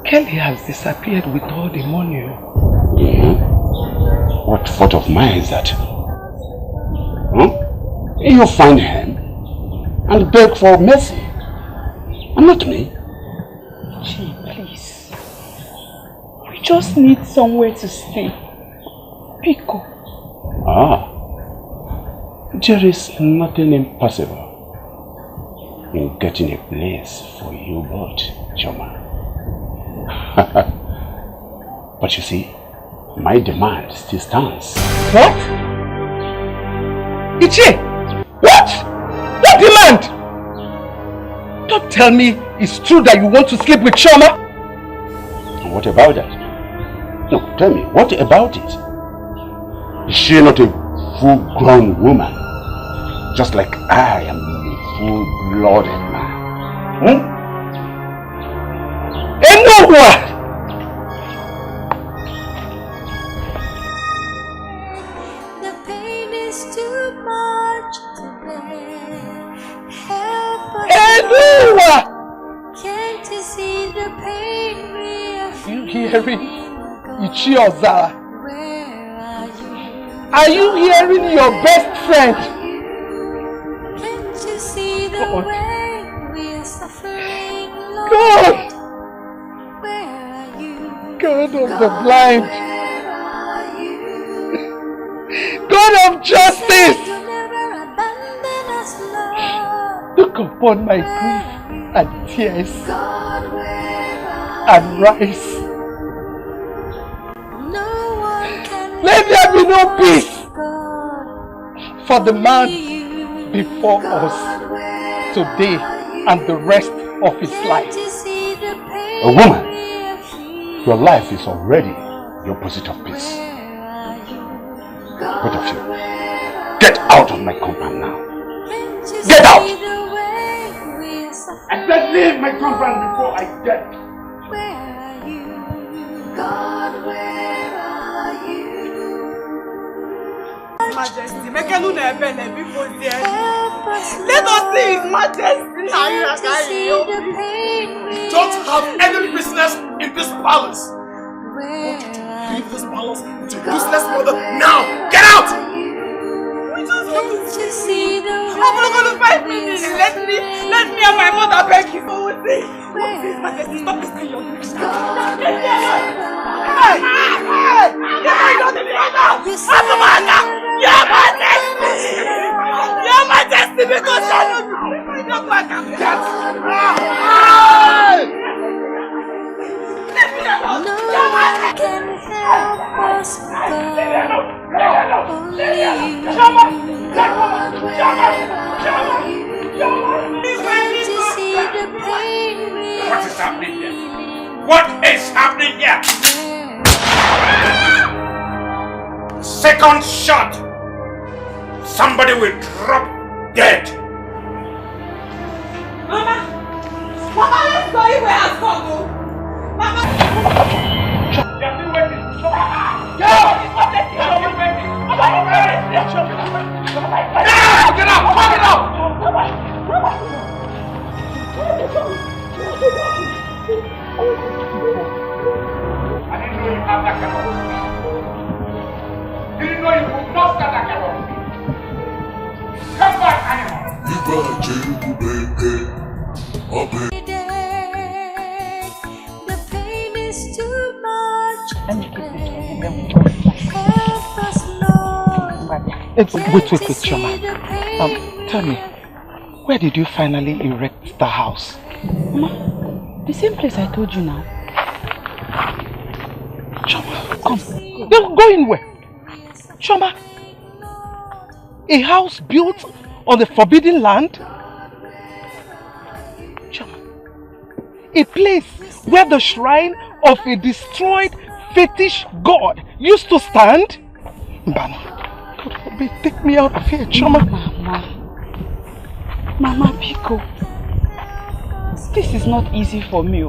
Kelly has disappeared with all the money. What fault of mine is that? You find him and beg for mercy. And not me. Ichie, please. We just need somewhere to stay. Pico. There is nothing impossible in getting a place for you both, Choma. But you see, my demand still stands. What? Ichie! What? What demand? Don't tell me it's true that you want to sleep with Choma? What about that? No, tell me, what about it? Is she not a full-grown woman? Just like I am a full-blooded man. And no one! The pain is too much to bear. Help us, Noah! Can't you see the pain we are You hearing Ichie Ozara? Are you hearing your best friend? Can't you see the way we're suffering, Lord? God! Where are you? God of the blind! God of justice! Look upon my grief and tears and rise. Let there be no peace for the man before us today and the rest of his life. A woman, your life is already the opposite of peace. Both of you, get out of my compound now. Get out! I said leave my compound before I get. Majesty, make a new event before the end. Let us see His Majesty. You don't have any business in this palace. I want you to leave this palace with your useless mother now. Get out! We just want to see them. I'm not going to 5 minutes. Let me and my mother beg you for one thing. His Majesty, stop listening to your grief. Hey! Your Majesty, because I don't back up. No one can help us, God. Only you. Can't you see the pain we What is happening here? What is happening here? Second shot. Somebody will drop dead. Mama, let's go where I go. Mama, Get up! Fuck it up! I didn't know you have that kind of The pain is too much. Let me keep it. Help us, Lord. Wait, Choma. Tell me, where did you finally erect the house? Mama, the same place I told you now. Choma, come. Go in where? Choma, a house built on the forbidden land? Choma, a place where the shrine of a destroyed fetish god used to stand? Mbano, God forbid, take me out of here, Choma. Mama Pico, this is not easy for me.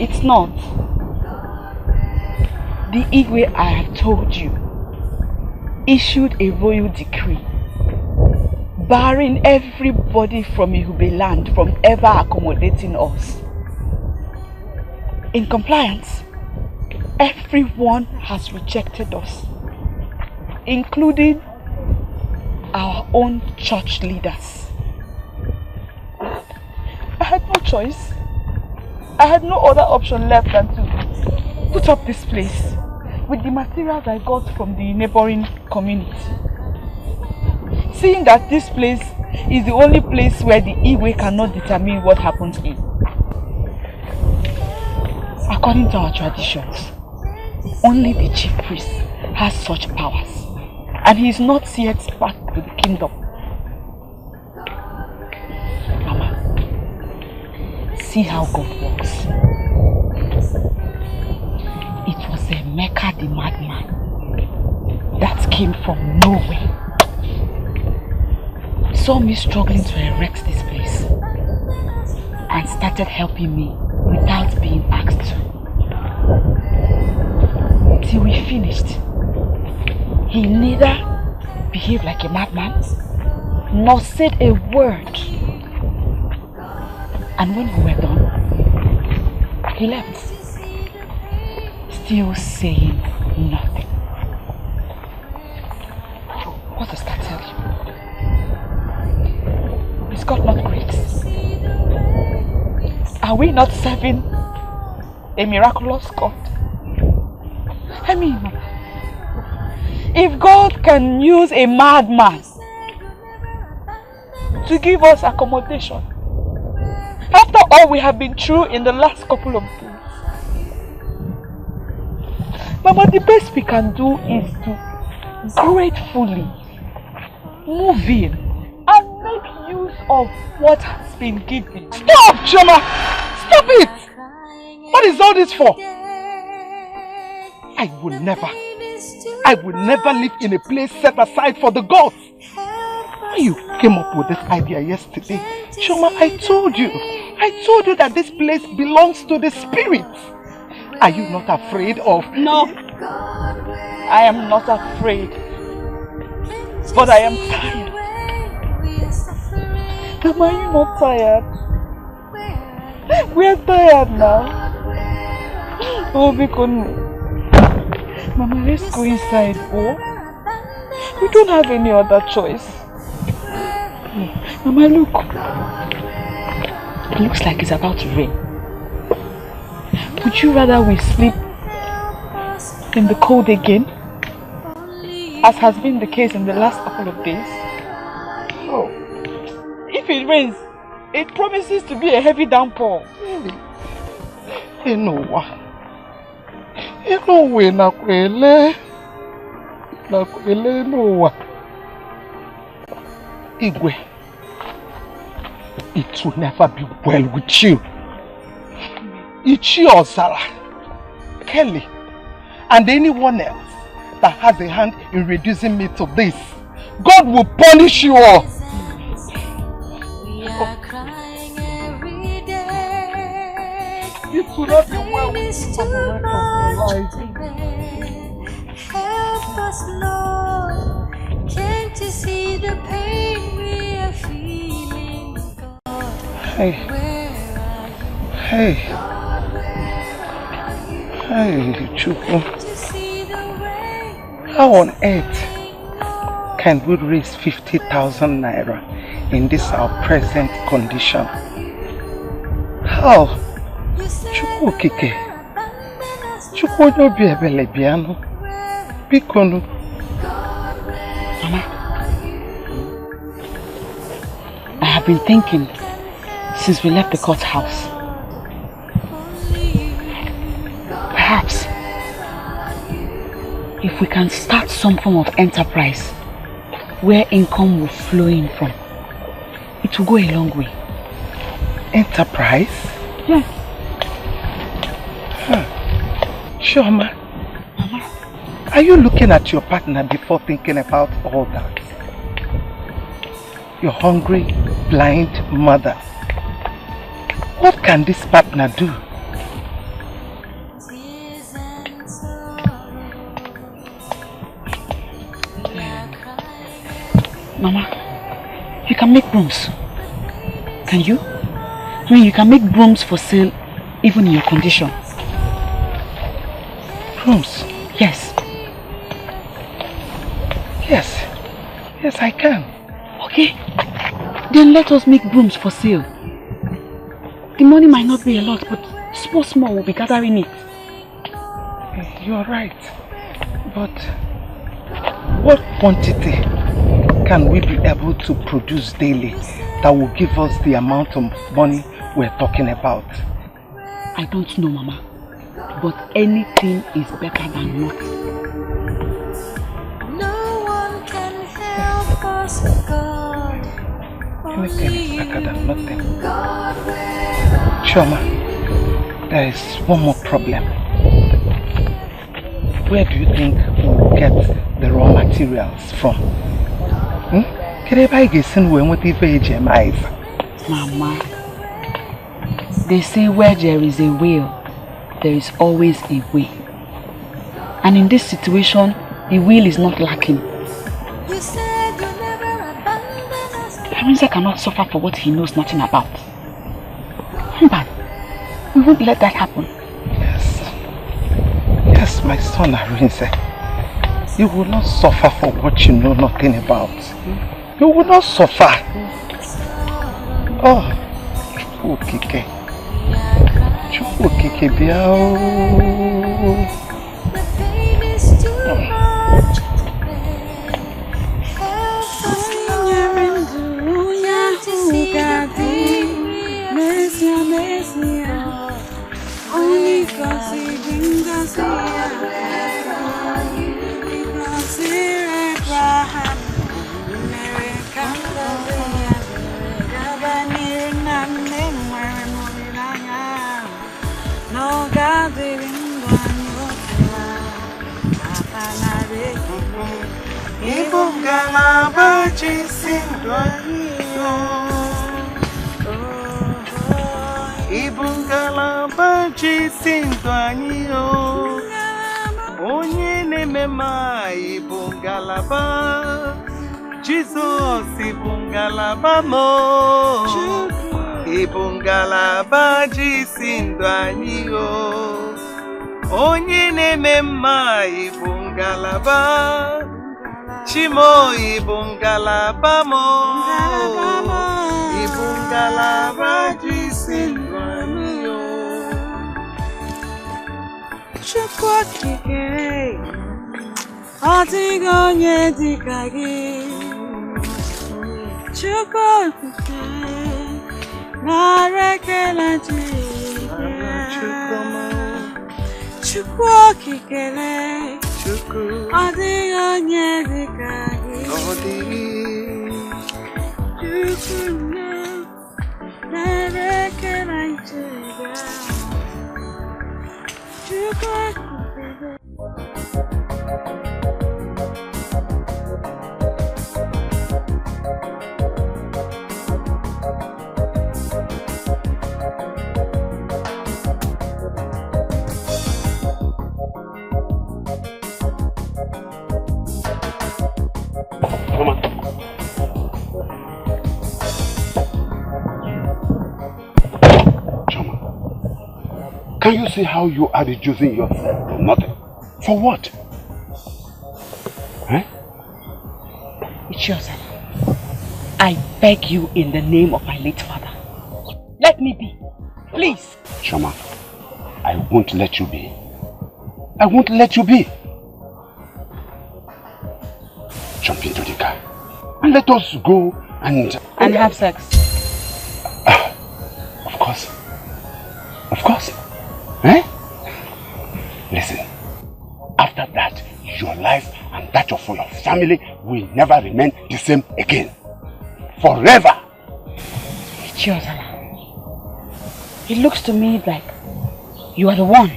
It's not. The Igwe I have told you issued a royal decree barring everybody from Ihube land from ever accommodating us. In compliance, everyone has rejected us, including our own church leaders. I had no choice. I had no other option left than to put up this place with the materials I got from the neighboring community. Seeing that this place is the only place where the Igwe cannot determine what happens in. According to our traditions, only the chief priest has such powers, and he is not yet back to the kingdom. Mama, see how God works. It was a Mecca the madman that came from nowhere. Saw me struggling to erect this place and started helping me without being asked to. Till we finished, he neither behaved like a madman nor said a word. And when we were done, he left, still saying nothing. What does that tell you? Is God not great? Are we not serving a miraculous God? I mean, if God can use a madman to give us accommodation, after all we have been through in the last couple of days, Mama, the best we can do is to gratefully move in and make use of what has been given. Stop, Choma! Stop it! What is all this for? I will never live in a place set aside for the gods. When you came up with this idea yesterday, Choma, I told you that this place belongs to the spirits. Are you not afraid of... No, I am not afraid, but I am tired. Mama, are you not tired? We are tired now. Oh, Bikoni. Mama, let's go inside, oh. We don't have any other choice. Mama, look. It looks like it's about to rain. Would you rather we sleep in the cold again, as has been the case in the last couple of days? Oh. If it rains, it promises to be a heavy downpour. Really? Enowa. Enowe nakwele. Nakwele Noah. Igwe. It will never be well with you. Ichi Ozara, Kelly, and anyone else that has a hand in reducing me to this, God will punish you all. We are crying every day. It will not be well with It's you too for the rest of much your to bear. Help us, Lord. Can't you see the pain we are feeling, God? Hey. Hey. Hey, Chuku. How on earth can we raise 50,000 naira in this our present condition. How? Chukwu Okike. Chukwu onye obi ebele biano. Bikonu. Mama, I have been thinking since we left the courthouse. Perhaps if we can start some form of enterprise where income will flow in from, it will go a long way. Enterprise? Yes. Shoma, Mama, are you looking at your partner before thinking about all that? Your hungry, blind mother. What can this partner do? Mama, you can make brooms. Can you? I mean, you can make brooms for sale even in your condition. Brooms? Yes. Yes. Yes, I can. Okay. Then let us make brooms for sale. The money might not be a lot, but small will be gathering it. You're right. But what quantity can we be able to produce daily that will give us the amount of money we're talking about? I don't know, Mama. But anything is better than nothing. No one can help us, God. Anything is better than nothing. Shoma, there is one more problem. Where do you think we'll get the raw materials from? Mama, they say where there is a will, there is always a way. And in this situation, the will is not lacking. Arinze cannot suffer for what he knows nothing about. But we won't let that happen. Yes, my son Arinze. You will not suffer for what you know nothing about. You will not suffer. Oh, Chukwu Okike biao. Onye nemema ibungalaba, Jesus ibungalaba mo, ibungalaba jisindwanyo. Onye nemema ibungalaba, Chimo ibungalaba mo, ibungalaba jisindwanyo. Chukwu Okike, ọ dịghị onye dịka gị. Chukwu Okike, nara ekele Chukwu Okike, ọ dịghị onye dịka gị. Chukwu nara ekele Can you see how you are reducing yourself to nothing? For what? It's yourself. I beg you in the name of my late father. Let me be. Please. Choma, I won't let you be. I won't let you be. Jump into the car and let us go and have sex. Of course. Of course. Eh? Listen, after that, your life and that of your family will never remain the same again. Forever. Chiozala, it looks to me like you are the one.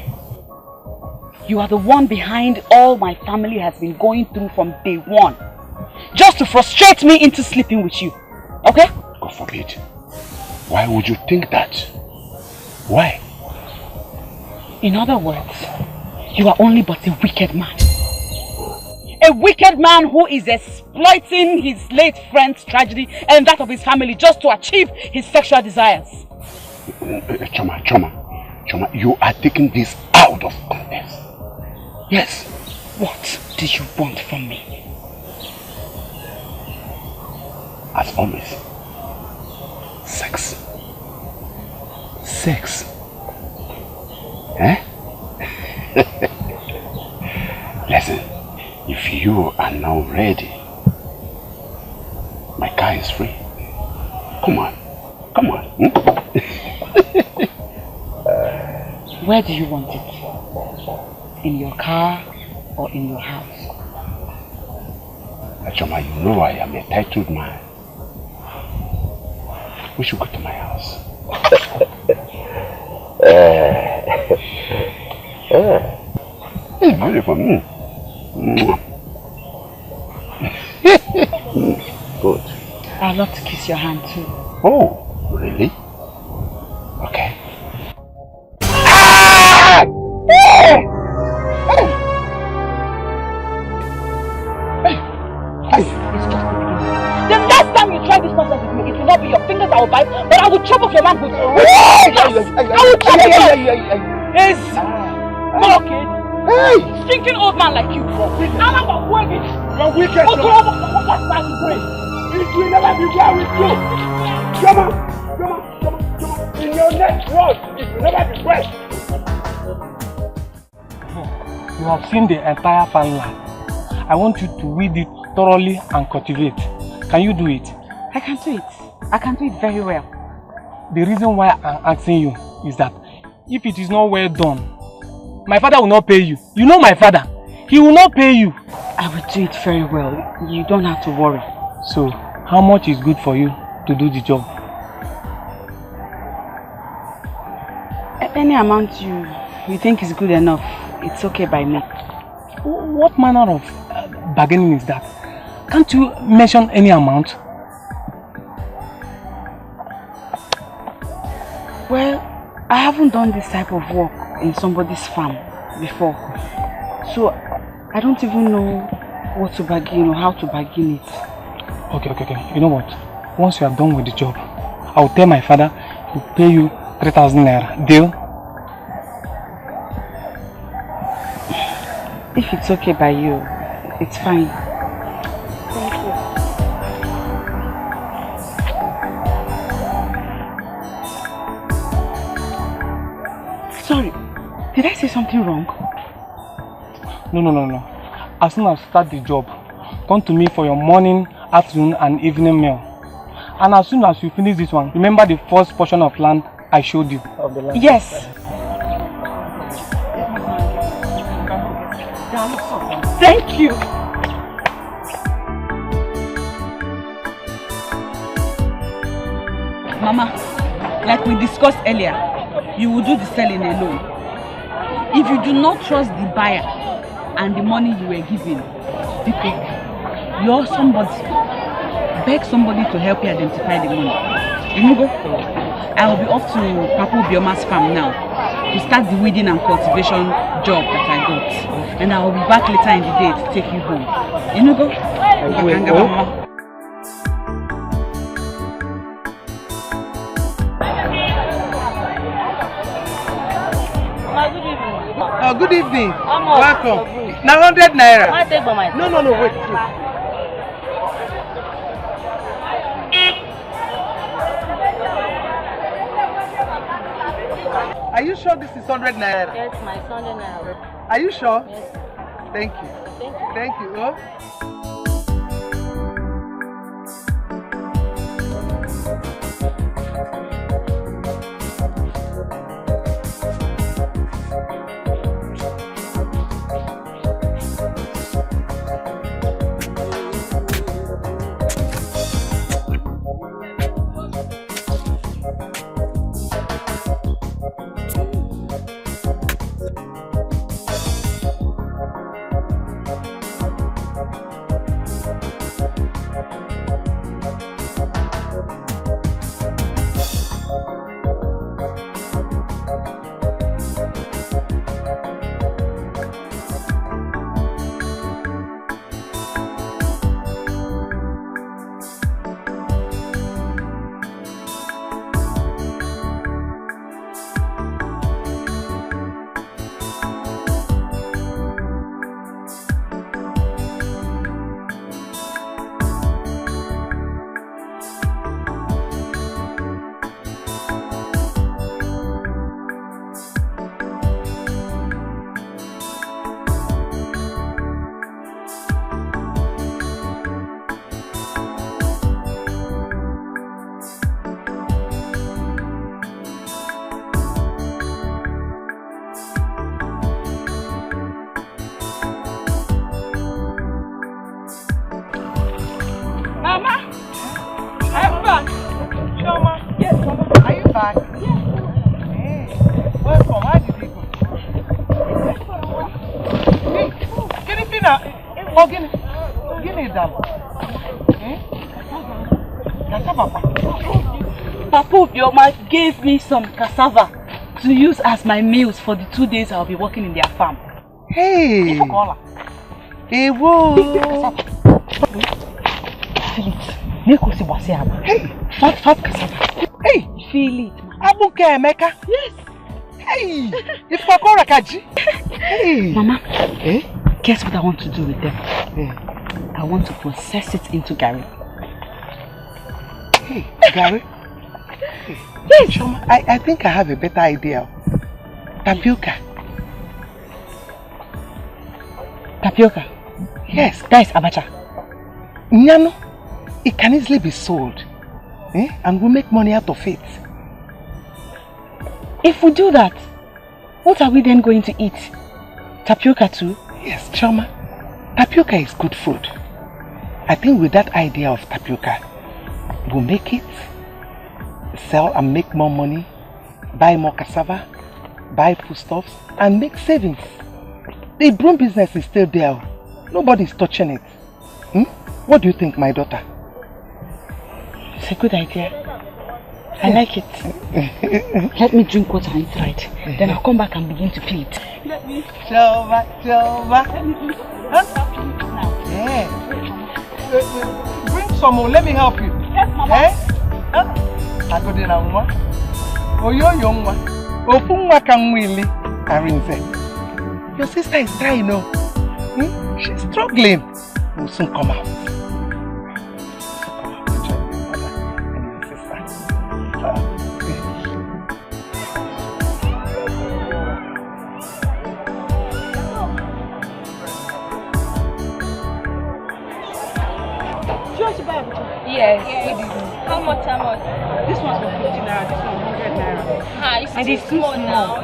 You are the one behind all my family has been going through from day one. Just to frustrate me into sleeping with you. Okay? God forbid. Why would you think that? Why? In other words, you are only but a wicked man. A wicked man who is exploiting his late friend's tragedy and that of his family just to achieve his sexual desires. Choma, you are taking this out of context. Yes. What do you want from me? As always, sex. Sex. Eh? Listen, if you are now ready, my car is free. Come on. Come on. Where do you want it? In your car or in your house? Choma, you know I am a titled man. We should go to my house. It's beautiful. Good. I'd love to kiss your hand too. Oh, really? Okay. The next time you try this nonsense with me, it will not be your fingers I will bite, but I will chop off your manhood. I will chop it off. Yes. Okay. Hey! Stinking old man like you. I'm about working. You're wicked. It will never be well with you. Come on. In your next word, it will never be well. You have seen the entire farmland. I want you to weed it thoroughly and cultivate. Can you do it? I can do it. I can do it very well. The reason why I'm asking you is that if it is not well done, my father will not pay you. You know my father. He will not pay you. I will do it very well. You don't have to worry. So, how much is good for you to do the job? Any amount you think is good enough, it's okay by me. What manner of bargaining is that? Can't you mention any amount? Well, I haven't done this type of work in somebody's farm before. So, I don't even know what to bargain or how to bargain it. Okay. You know what? Once you are done with the job, I'll tell my father to pay you 3,000 naira. Deal? If it's okay by you, it's fine. Thank you. Sorry, did I say something wrong? No. As soon as you start the job, come to me for your morning, afternoon and evening meal. And as soon as you finish this one, remember the first portion of land I showed you. Of the land. Yes. Thank you. Mama, like we discussed earlier, you will do the selling alone. If you do not trust the buyer and the money you were given, you're somebody. Beg somebody to help you identify the money. You go. I will be off to Papu Bioma's farm now to start the weeding and cultivation job that I got. And I will be back later in the day to take you home. You go. Good evening. Welcome. Now 100 naira. I take by myself. No, wait. Are you sure this is 100 naira? Yes, my son and I. Are you sure? Yes. Thank you. Thank you. Thank you. Oh. Papa gave me some cassava to use as my meals for the 2 days I'll be working in their farm. Hey! Hey, whoa! Feel it. Hey! Fat cassava. Hey! Feel it. Abuke Emeka? Yes! Hey! It's Fakora Kaji! Hey! Mama, guess what I want to do with them? I want to process it into Gary. Hey, Gary? Yes. I think I have a better idea. Tapioca. Tapioca? Yes. That is abacha. Nyano, it can easily be sold. And we'll make money out of it. If we do that, what are we then going to eat? Tapioca too? Yes, Choma. Tapioca is good food. I think with that idea of tapioca, we'll make it, sell and make more money, buy more cassava, buy foodstuffs, and make savings. The broom business is still there. Nobody's touching it. What do you think, my daughter? It's a good idea. I like it. Let me drink water and eat right. Then I'll come back and begin to peel it. Let me Choma. Let me eat. Huh? Yeah. Bring some more. Let me help you. Yes, Mama. I go there now. Oyoyo. Ofunwa kanwili. Arinze. Your sister is trying now. She's struggling. We'll soon come out. Yes. How much? This one's for 50 naira, this one's 100 naira. It's and it's too small.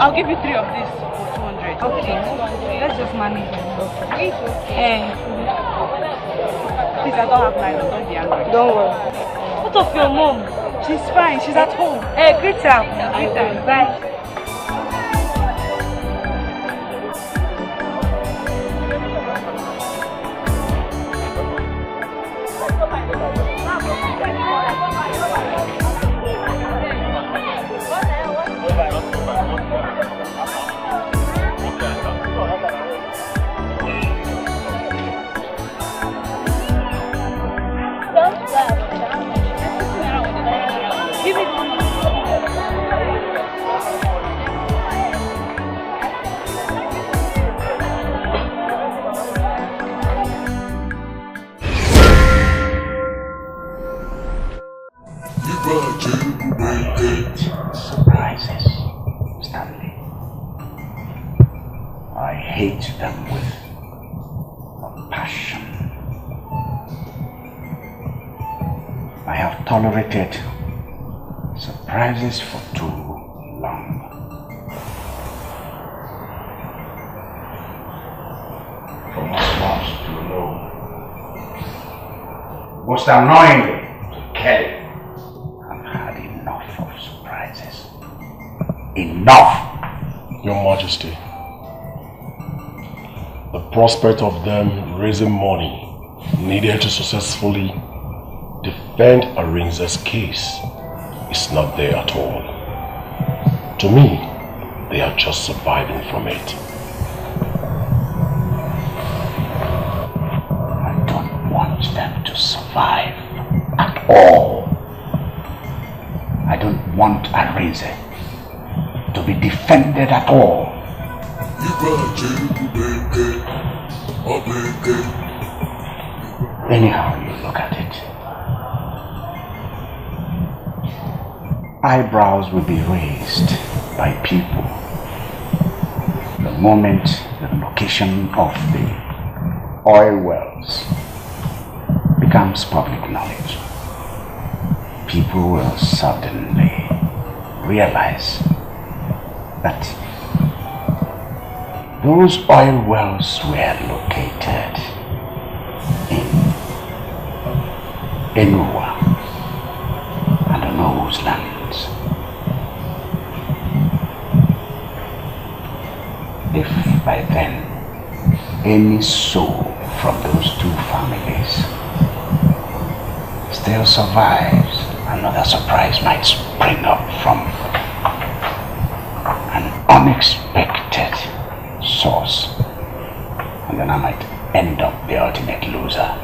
I'll give you 3 of this for 200. Okay. Let's just manage it. Please, I don't have nylon, don't be angry. Don't worry. What of your mom? She's fine, she's at home. Hey, greet her. Bye. I hate surprises, Stanley. I hate them with a passion. I have tolerated surprises for too long. From us to alone. Most annoyingly to Kelly. I've had enough of surprises. Enough! Your Majesty, the prospect of them raising money needed to successfully defend Arinze's case is not there at all. To me, they are just surviving from it. I don't want them to survive at all. I don't want Arinze to be defended at all. Anyhow you look at it, eyebrows will be raised by people the moment the location of the oil wells becomes public knowledge. People will suddenly realize that those oil wells were located in Enuwa and Ono's lands. If by then any soul from those two families still survives, another surprise might spring up from an unexpected source, and then I might end up the ultimate loser.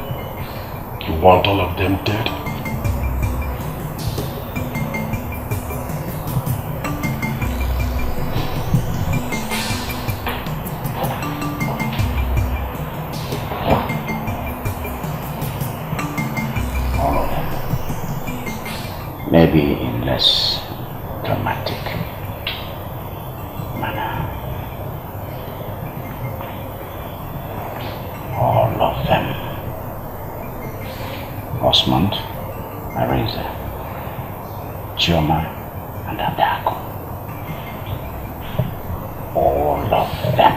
You want all of them dead? Maybe in less dramatic manner. All of them. Osmond, Arinze, Chioma, and Adako. All of them.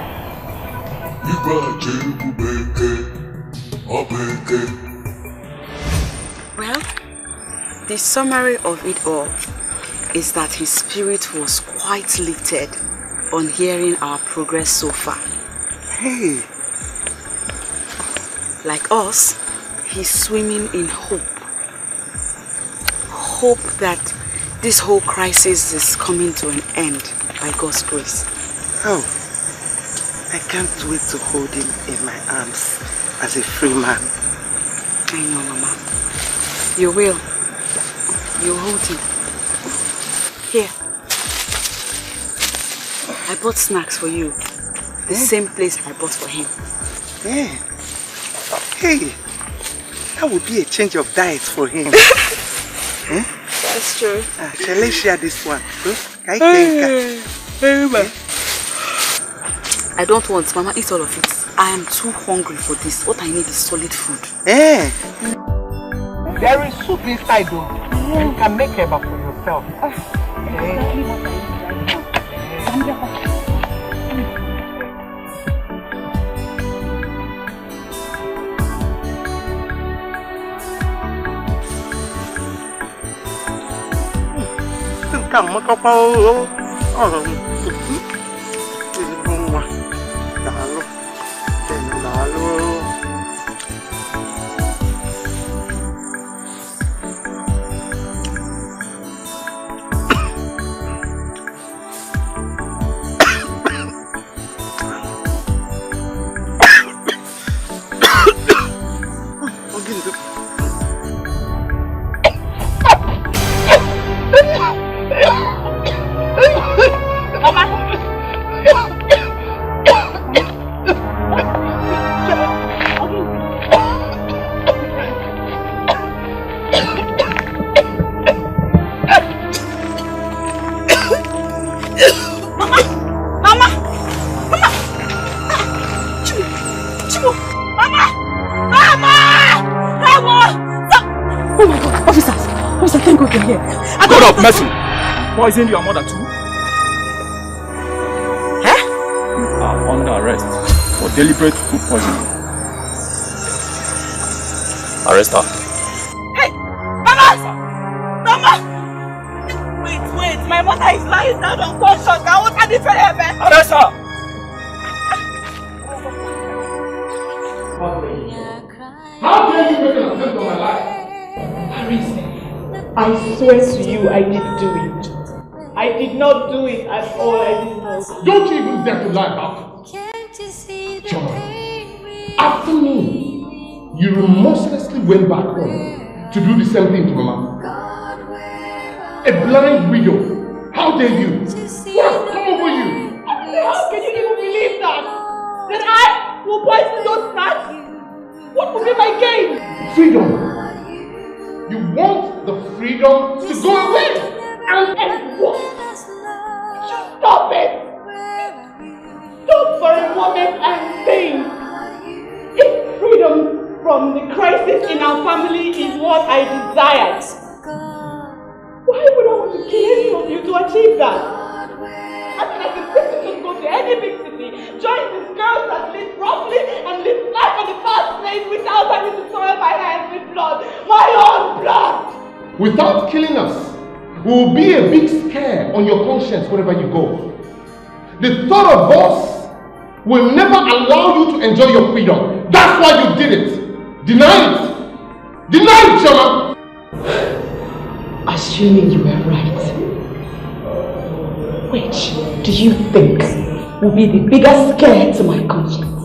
Well, the summary of it all is that his spirit was quite lifted on hearing our progress so far. Hey! Like us, he's swimming in hope. Hope that this whole crisis is coming to an end by God's grace. Oh, I can't wait to hold him in my arms as a free man. I know, Mama. You will. You hold him. Here. I bought snacks for you. The same place I bought for him. Yeah. Hey, that would be a change of diet for him. That's true. Shall I share this one? I don't want, Mama, eat all of it. I am too hungry for this. What I need is solid food. There is soup inside though. You can make eba for yourself. God of mercy! Poisoned your mother too? Huh? You are under arrest for deliberate food poisoning. Arrest her. Hey! Mama! Mama! Wait, my mother is lying down unconscious. I want to defend her, man. Arrest her! How dare you make an attempt on my life? Paris, I swear to you, I didn't do it. I did not do it at all. I did not. Don't you even dare to lie about it. John, after me, you remorselessly went back home to do the same thing to Mama. A blind widow. How dare you? What has come over you? How can you even believe that? That I will poison those snacks? What will be my gain? Freedom. You want the freedom to go away. And what? Stop it! Stop for a moment and think. If freedom from the crisis in our family is what I desired, why would I want to kill any of you to achieve that? I mean, I can simply just go to any big city, join these girls that live roughly and live life on the fast lane without having to soil my hands with blood. My own blood! Without killing us, we will be a big scare on your conscience wherever you go. The thought of us will never allow you to enjoy your freedom. That's why you did it. Deny it. Deny it, Choma. Assuming you were right, which do you think will be the biggest scare to my conscience?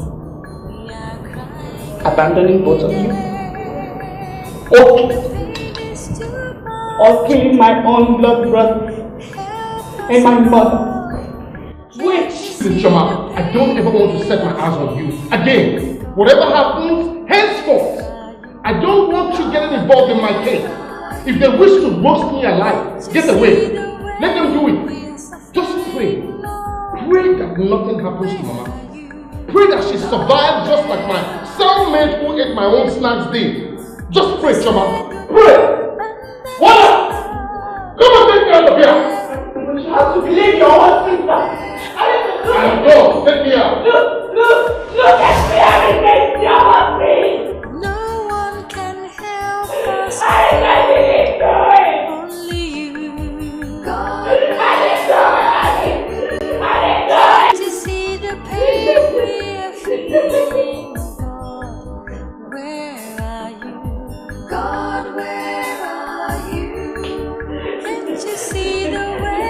Abandoning both of you? Or killing my own blood brothers and my mother? Which? Listen, Choma, I don't ever want to set my eyes on you again. Whatever happens, henceforth, I don't want you getting involved in my case. If they wish to roast me alive, get away. Let them do it. Just pray. Pray that nothing happens to Mama. Pray that she survives just like my cellmate who ate my own snacks did. Just pray, Choma. Pray! What? Come and take me out of here! You have to believe your own sister. I'll go. Take me out. Look at me, everything you want me. No one can help us. I didn't do it. Only you. I didn't do it. To see the pain we're feeling. Where are you? God, where are you? Can't you see the way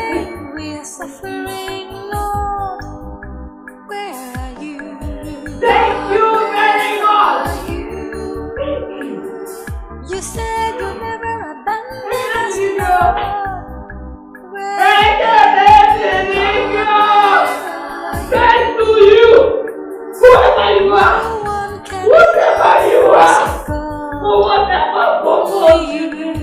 we're suffering, Lord? Where are you? Thank you very much. You said you'll never abandon us, Lord. Thanks to you, whoever you are, whatever you are, for whatever purpose you did,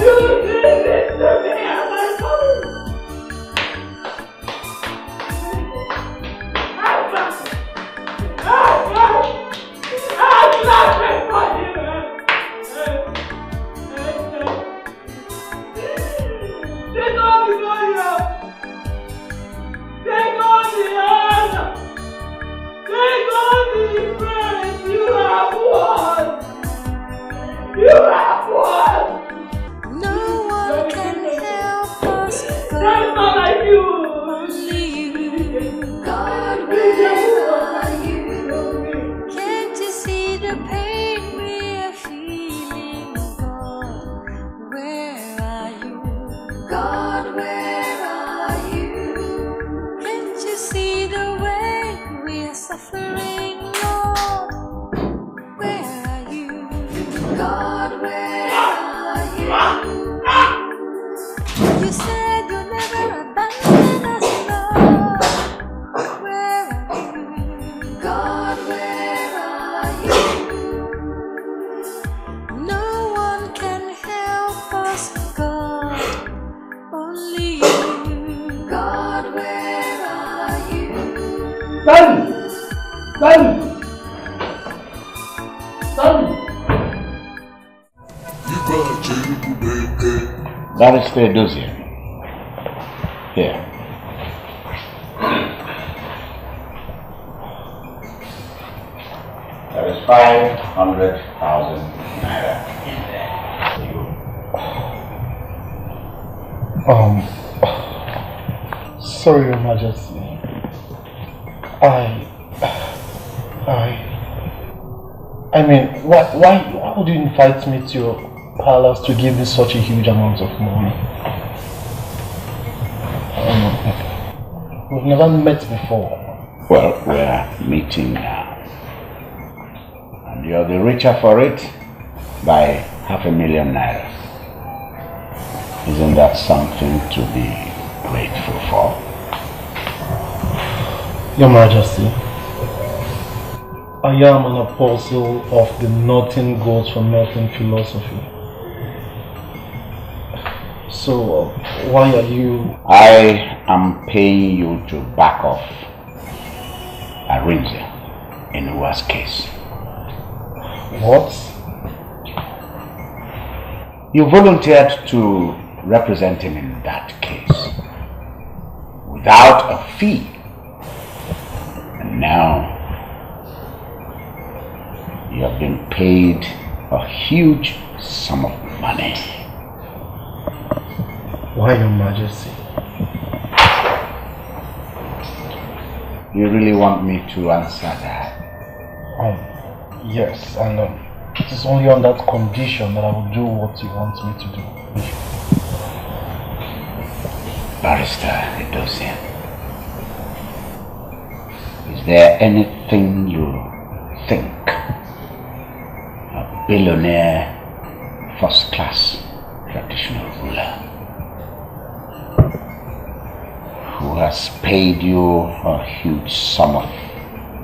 you did this to me and my family. I'm laughing for you. Take all the glory up. Take all the honor. Take all the praise. You have won. You have won. No one can help us. That's not like you. Only you. God, where are you? Can't you see the pain we're feeling, God? Where are you? God, where are you? Can't you see the way we're suffering, Lord? Where are you? God, where are you? You said you'll never abandon us, Lord. Where are you? God, where are you? No one can help us, God. Only you. God, where are you? Stand! Stand! Stand! Iba Cherubube, That is the dossier. Here. There is 500,000 naira in there. Sorry, Your Majesty. I mean, why would you invite me to your palace to give me such a huge amount of money? We've never met before. Well, we're meeting now. And you're the richer for it by 500,000 naira. Isn't that something to be grateful for? Your Majesty, I am an apostle of the nothing goes for nothing philosophy. So, why are you... I am paying you to back off Arinze in Uwa's case. What? You volunteered to represent him in that case without a fee. And now you have been paid a huge sum of money. Why, Your Majesty? You really want me to answer that? Yes, and it is only on that condition that I will do what you want me to do. Barrister Edosian, is there anything you think a billionaire, first-class traditional ruler who has paid you a huge sum of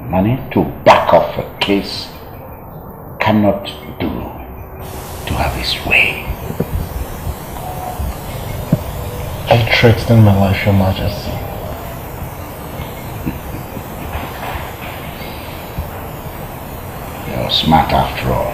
money to back off a case cannot do to have his way? I threatened my life, Your Majesty. You're smart after all.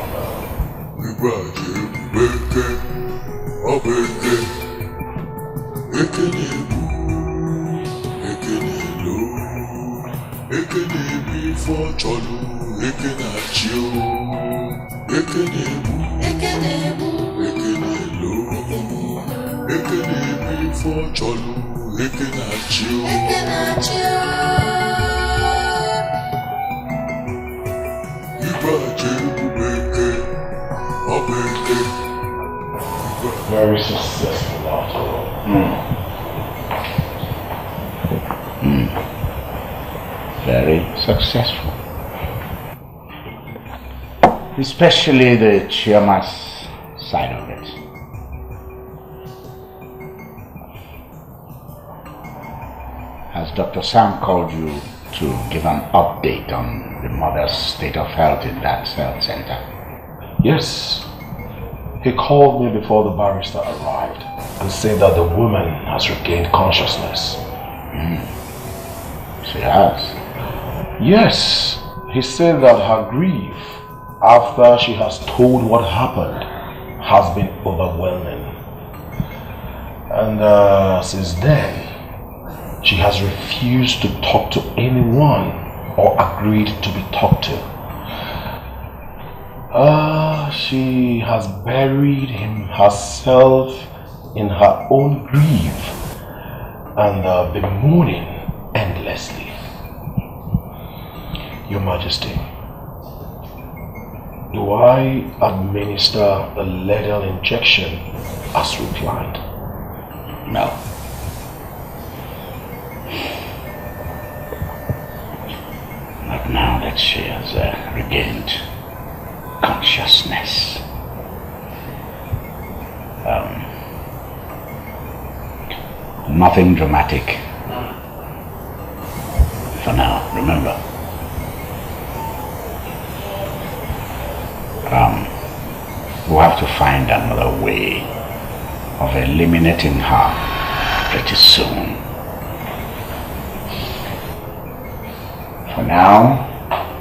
Very successful after all. Very successful. Especially the chairman's side of it. Has Dr. Sam called you to give an update on the mother's state of health in that health center? Yes. He called me before the barrister arrived and said that the woman has regained consciousness. She has? Yes. He said that her grief after she has told what happened has been overwhelming. And since then, she has refused to talk to anyone or agreed to be talked to. She has buried herself in her own grief and been mourning endlessly. Your Majesty, do I administer the lethal injection as we planned? No. Not now that she has regained consciousness. Nothing dramatic for now, remember. We'll have to find another way of eliminating her pretty soon. For now,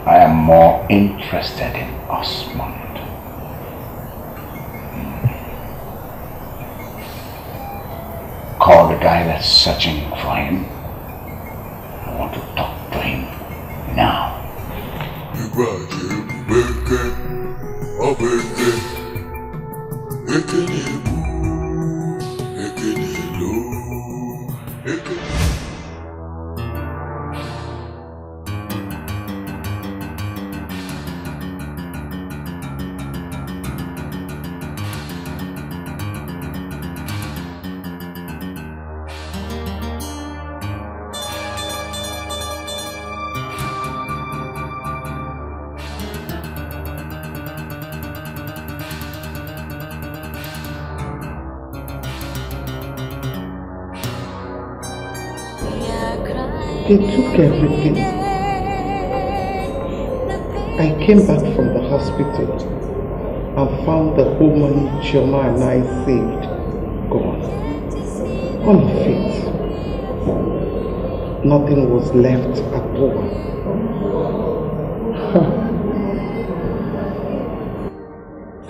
I am more interested in Osmond. call the guy that's searching for him. I want to talk to him now. They took everything. I came back from the hospital and found the whole money Chioma and I saved gone. All of it. Nothing was left at all.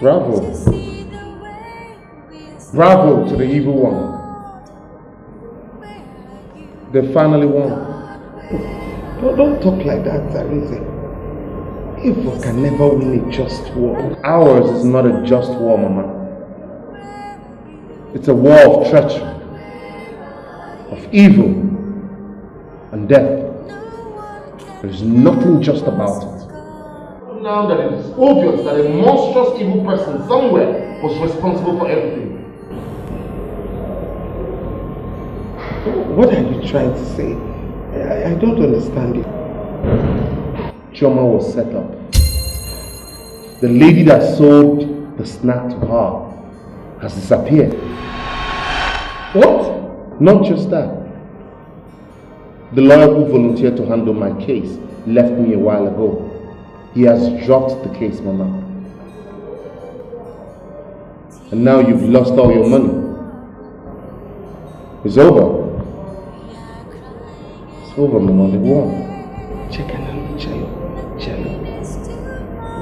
Bravo. Bravo to the evil one. They finally won. Don't talk like that, Zarize. Evil can never win a just war. Ours is not a just war, Mama. It's a war of treachery, of evil and death. There's nothing just about it. Now that it is obvious that a monstrous evil person somewhere was responsible for everything. What are you trying to say? I don't understand it. Chioma was set up. The lady that sold the snack to her has disappeared. What? Not just that. The lawyer who volunteered to handle my case left me a while ago. He has dropped the case, Mama. And now you've lost all your money. It's over. Over, Mama, they won.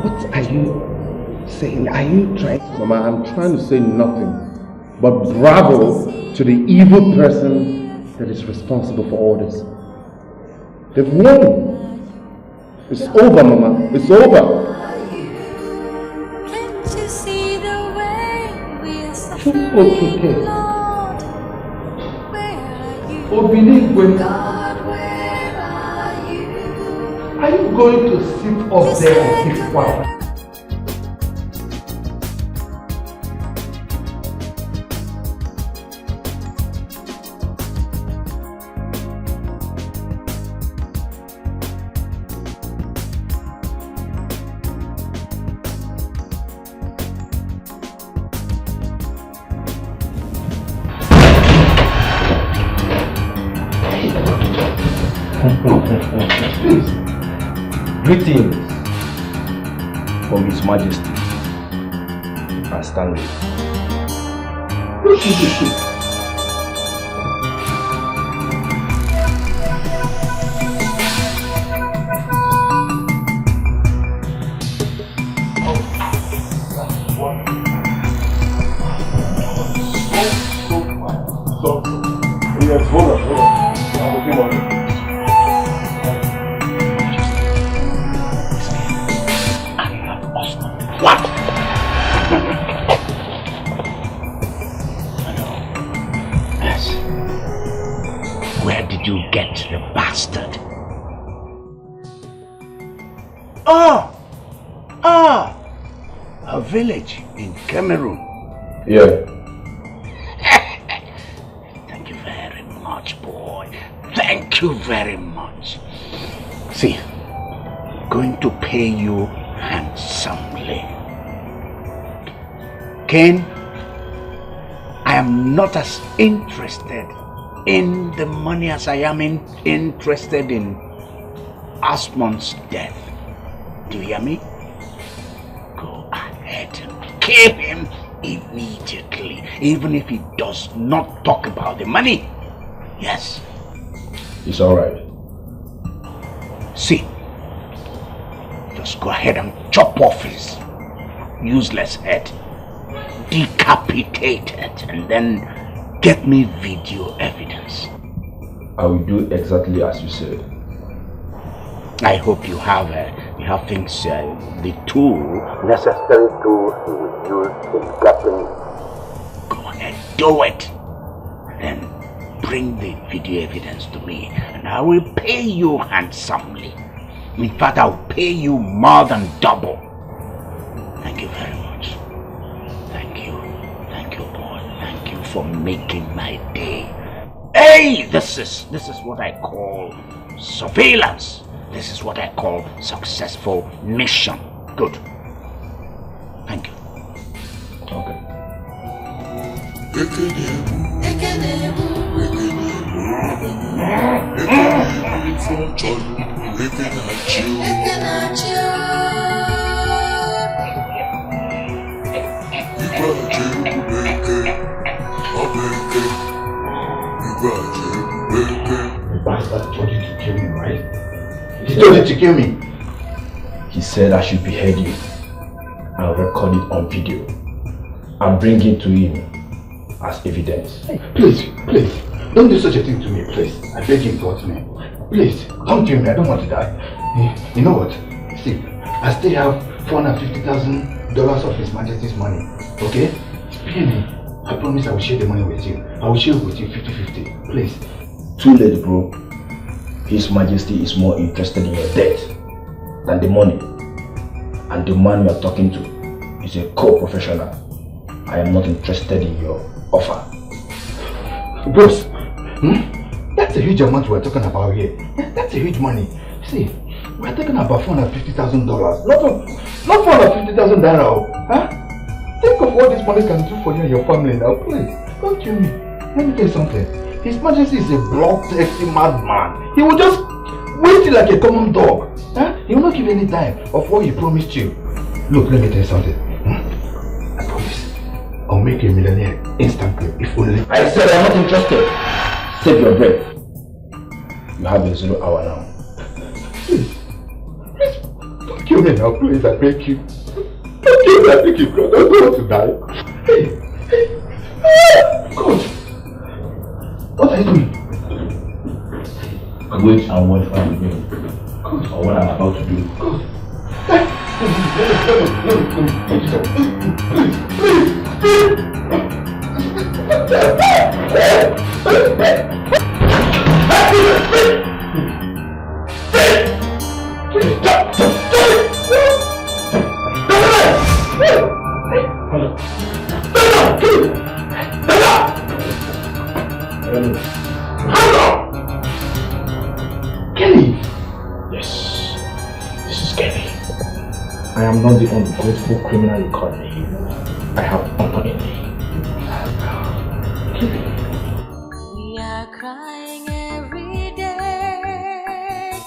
What are you saying? Are you trying to... Mama, I'm trying to say nothing. But bravo to the evil person that is responsible for all this. They've won. It's over, Mama. It's over. Okay. Oh, believe when... Are you going to sit up there and keep quiet? Greetings from His Majesty and Stanley. What is this? Yes, hold on. I'm looking on it. What? Yes. Where did you get the bastard? A village in Cameroon. Yeah. Thank you very much, boy. Thank you very much. See, I'm going to pay you handsomely. Cain, I am not as interested in the money as I am interested in Asmon's death. Do you hear me? Go ahead and kill him immediately, even if he does not talk about the money. Yes. It's alright. See, just go ahead and chop off his useless head, decapitate it, and then Get me video evidence. I will do exactly as you said. I hope you have things, the tool necessary to use in getting. Go ahead, do it. Then bring the video evidence to me, and I will pay you handsomely. In fact, I will pay you more than double. Thank you very much. Thank you, boy. Thank you for making my day. Hey, this is what I call surveillance. This is what I call successful mission. Good. Thank you. Okay. The bastard told you to kill me, right? He told you to kill me. He said I should behead you and record it on video and bring it to him as evidence. Hey, please, don't do such a thing to me, please. I beg you in God's name. Please, don't kill me. I don't want to die. You know what? See, I still have $450,000 of His Majesty's money. Okay? Pay me. I promise I will share the money with you. I will share it with you 50-50. Please. Too late, bro. His Majesty is more interested in your death than the money. And the man you are talking to is a co-professional. I am not interested in your offer. Boss, that's a huge amount we're talking about here. That's a huge money. See, we're talking about $450,000. Not $450,000. Huh? Think of what this money can do for you and your family now. Please, don't kill me. Let me tell you something. His Majesty is a bloodthirsty madman. He will just wait you like a common dog. Huh? He will not give any time of what he promised you. Look, let me tell you something. I promise. I'll make you a millionaire instantly, if only. I said I'm not interested. Save your breath. You have a 0 hour now. Please, don't kill me now, please, I beg you. Don't kill me, I beg you, God. I don't want to die. Hey, God. What are you doing? Wait and watch what I'm doing. Or what I'm about to do. God. Kenny! Yes, this is Kenny. I am not the ungrateful criminal you call me. I have honor in me. We are crying every day.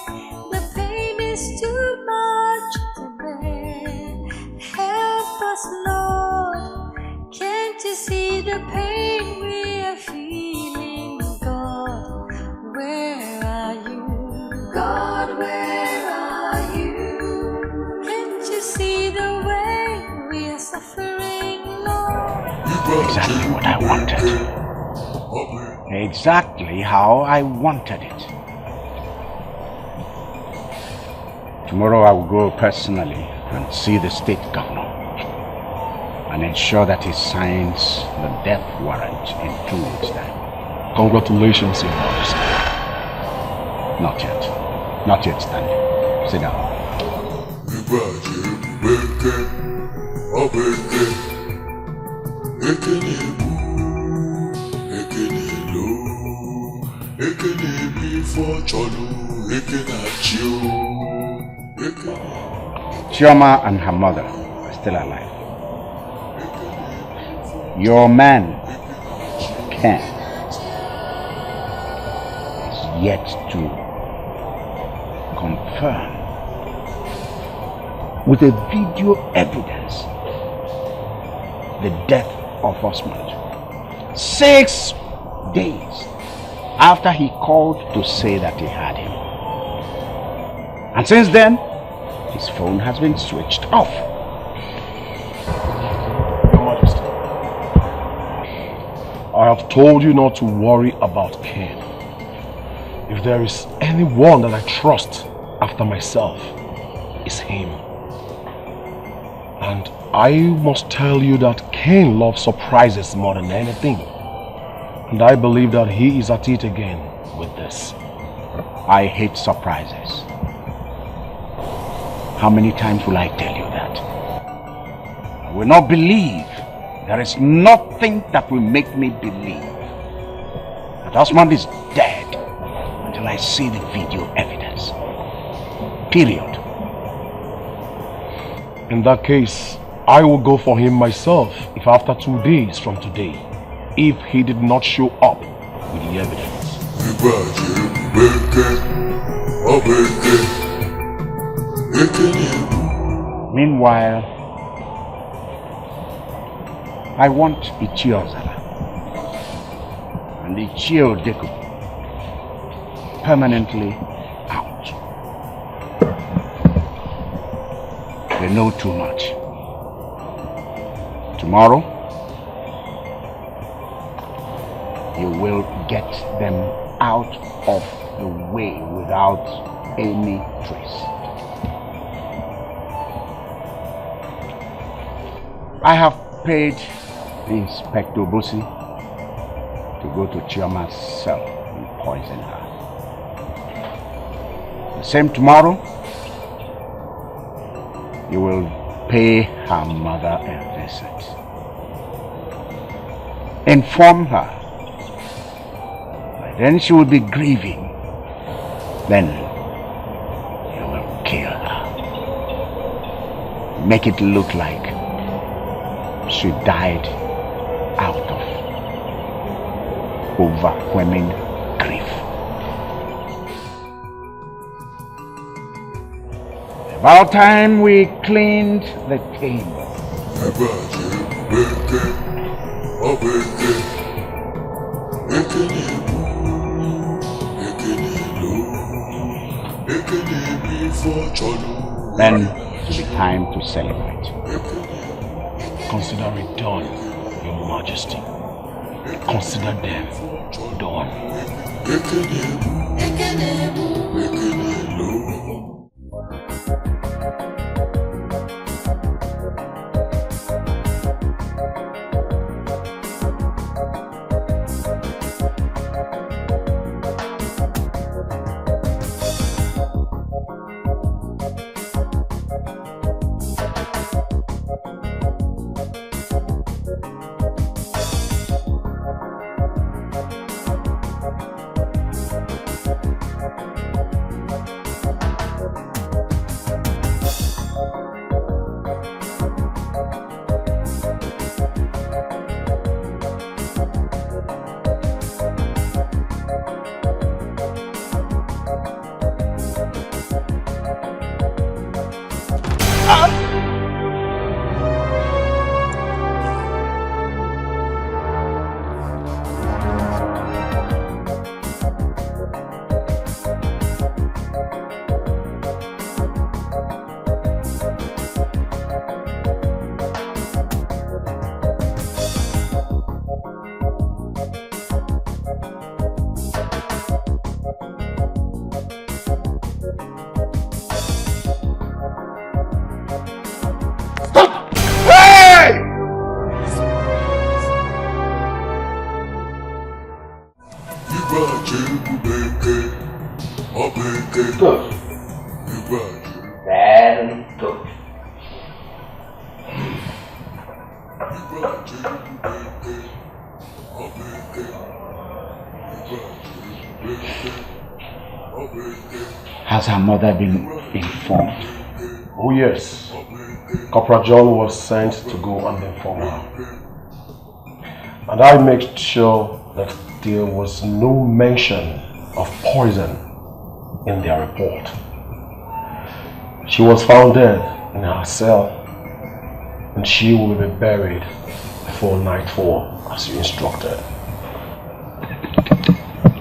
The pain is too much to bear. Help us, Lord. Can't you see the pain we are feeling? God, where are you? God, where are you? Can't you see the way we are suffering, Lord? Exactly what I wanted. Exactly how I wanted it. Tomorrow I will go personally and see the state governor and ensure that he signs the death warrant in 2 weeks' time. Congratulations, Your Majesty. Not yet. Not yet, Stanley. Sit down. Chioma and her mother are still alive. Your man, Ken, is yet to confirm with a video evidence the death of Osmond 6 days after he called to say that he had him. And since then, his phone has been switched off. Your Majesty, I have told you not to worry about Cain. If there is anyone that I trust after myself, it's him. And I must tell you that Cain loves surprises more than anything. And I believe that he is at it again with this. I hate surprises. How many times will I tell you that? I will not believe. There is nothing that will make me believe that Osman is dead until I see the video evidence. Period. In that case, I will go for him myself if after 2 days from today, if he did not show up with the evidence. Meanwhile, I want Ichiozara and Ichio Deku permanently out. They know too much. Tomorrow, you will get them out of the way without any trace. I have paid Inspector Busi to go to Chioma's cell and poison her. The same tomorrow, you will pay her mother a visit. Inform her. By then she will be grieving. Then you will kill her. Make it look like she died out of overwhelming grief. About time we cleaned the table. Then it will be time to celebrate. Consider it done, Your Majesty. Consider them done. Has her mother been informed? Oh yes. Corporal John was sent to go and inform her. And I made sure that there was no mention of poison in their report. She was found dead in her cell, and she will be buried before nightfall as you instructed.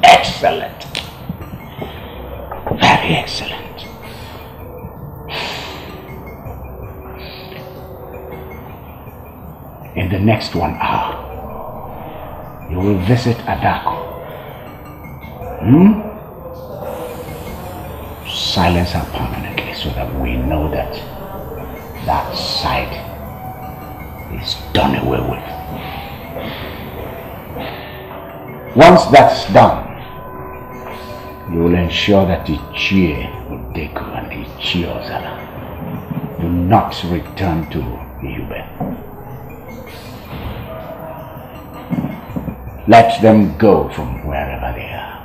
Excellent. Very excellent. In the next 1 hour, you You will visit Adako. Silence her permanently so that we know that that side is done away with. Once that's done, you will ensure that Ichie Udeku and Ichie Ozala do not return to Yube. Let them go from wherever they are.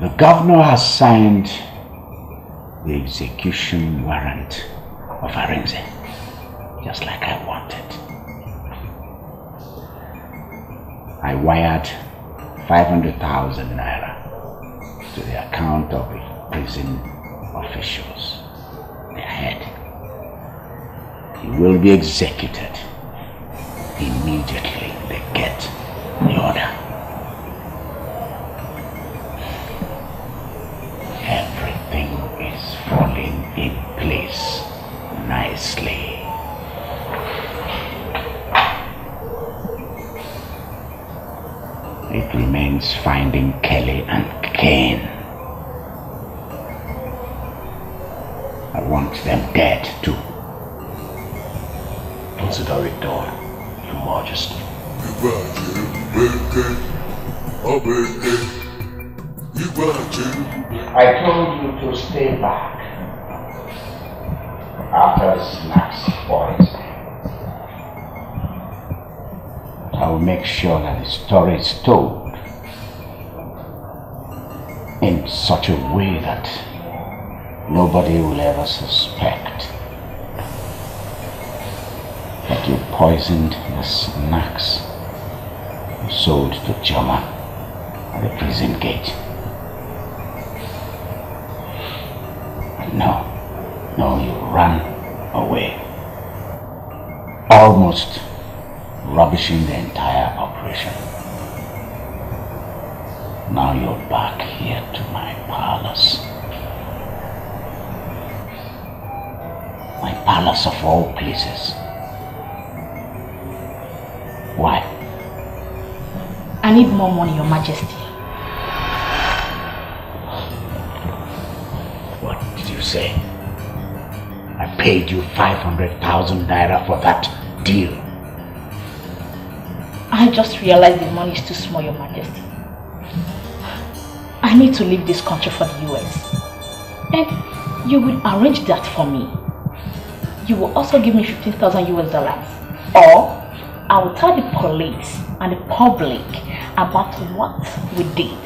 The governor has signed the execution warrant of Arinze, just like I wanted. I wired 500,000 naira to the account of the prison officials. Their head. He will be executed immediately they get the order. Everything is falling in place nicely. It remains finding Kelly and Kane. I want them dead too. Consider it done, Your Majesty. I told you to stay back after the snacks boys. I will make sure that the story is told in such a way that nobody will ever suspect that you poisoned the snacks you sold to Joma at the prison gate. No, you ran away, almost rubbishing the entire operation. Now you're back here to my palace. My palace of all places. Why? I need more money, Your Majesty. What did you say? I paid you 500,000 naira for that deal. I just realized the money is too small, Your Majesty. I need to leave this country for the US. And you will arrange that for me. You will also give me 15,000 US dollars. Or I will tell the police and the public about what we did.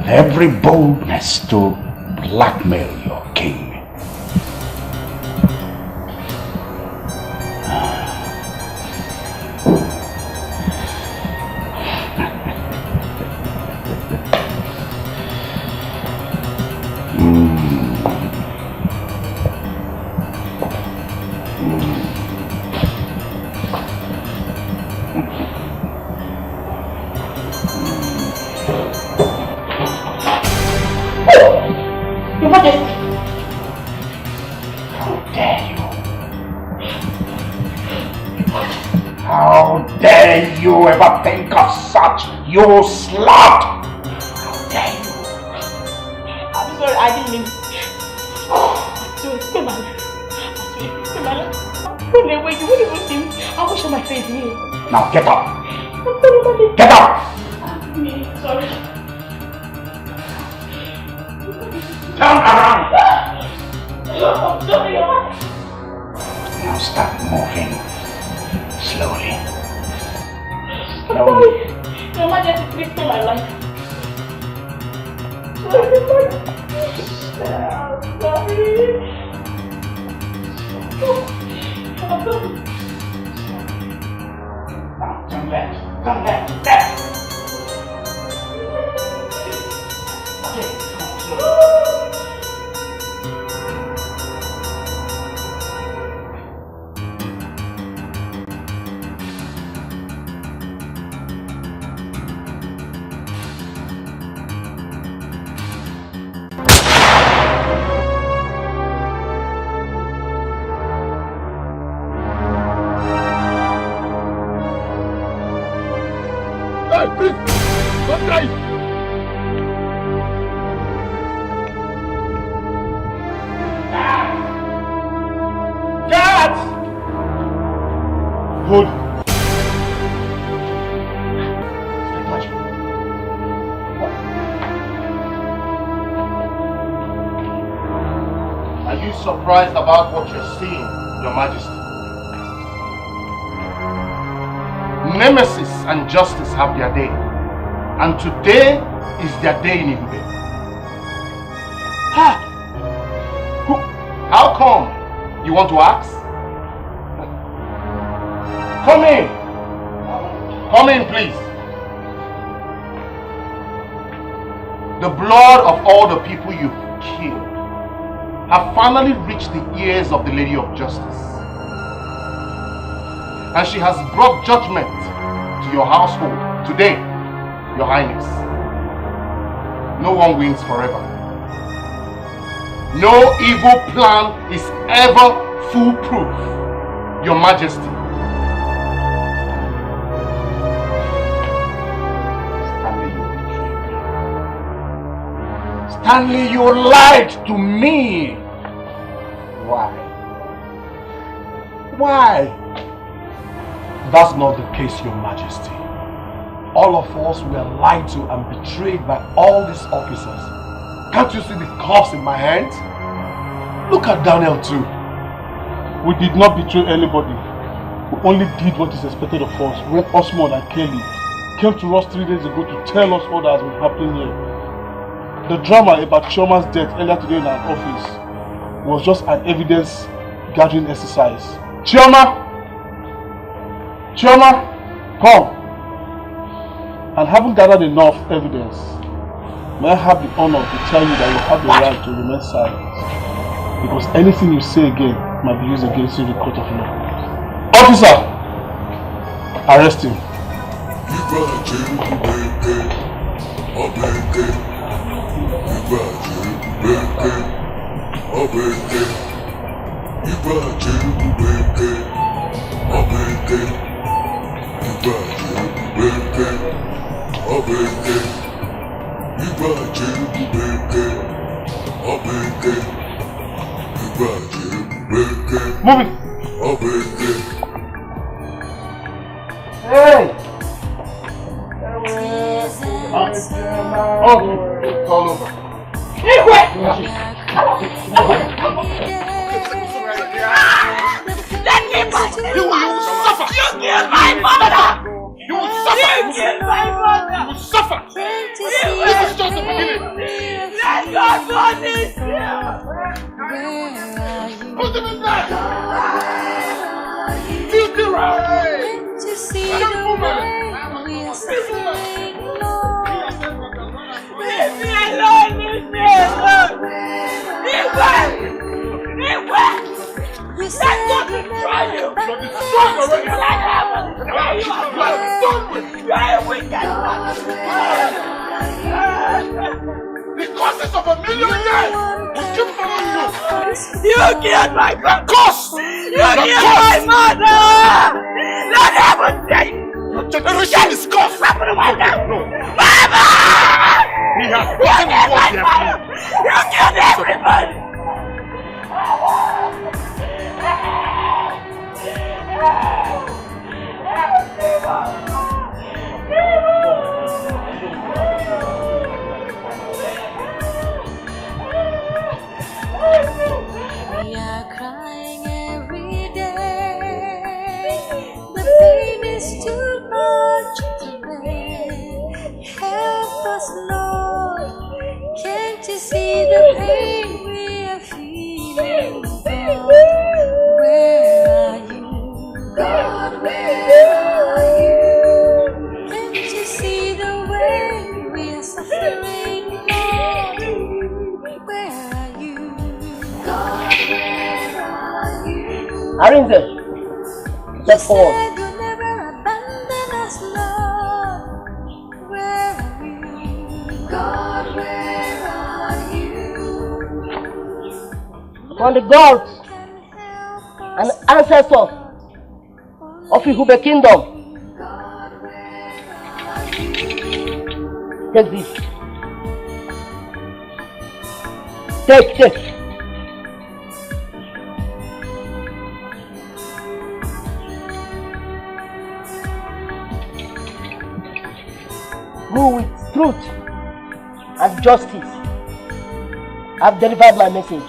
Every boldness to blackmail your king. You ever think of such, you slut? How dare you? I'm sorry, I didn't mean. Come on. Run away, you wouldn't even think. I wash my face here. Now get up. I'm sorry, Daddy. Get up! I'm sorry. Turn around! I'm sorry, Now start moving slowly. Slowly. Your Majesty, please stay my life. Now, turn left. Turn left. Left. Okay, come on, slowly. Hold. Are you surprised about what you're seeing, Your Majesty? Nemesis and justice have their day, and today is their day in Ibube. How come? You want to ask? Come in. Come in, please. The blood of all the people you've killed have finally reached the ears of the Lady of Justice. And she has brought judgment to your household today, Your Highness. No one wins forever. No evil plan is ever foolproof, Your Majesty. Stanley, you lied to me. Why? Why? That's not the case, Your Majesty. All of us were lied to and betrayed by all these officers. Can't you see the cuffs in my hands? Look at Daniel too. We did not betray anybody. We only did what is expected of us when Osmond and Kelly came to us 3 days ago to tell us what has been happening here. The drama about Chioma's death earlier today in our office was just an evidence gathering exercise. Chioma! Chioma! Come! And having gathered enough evidence, may I have the honor to tell you that you have the right to remain silent. Because anything you say again might be used against you in the court of law. Officer! Arrest him. Move it! Hey! Okay, it's all over. Let me go! You will suffer! You killed my mother! You will suffer! You killed my mother! You will suffer! This is just the beginning! Let God punish you! Put them in there! Filthy rat! Young woman! Leave me alone! Leave me alone! Leave me! Leave me! Let God destroy you! You're destroyed already! Let God destroy you! You are a wicked man! The causes of 1,000,000 years will keep following you! You killed my mother! Curse! You killed my mother! Let heaven take! Your generation is cursed! No! Mama! He has broken his word here! You killed everybody! We are crying every day. Can't you see the way we're suffering, Lord? Where are you? God, where are you? Arrange it. Step forward. Said you'll never abandon us, Lord. Where are you? God, where are you? From the gods and ancestors of Ihube Kingdom. Take this. Take. Who with truth and justice have delivered my message.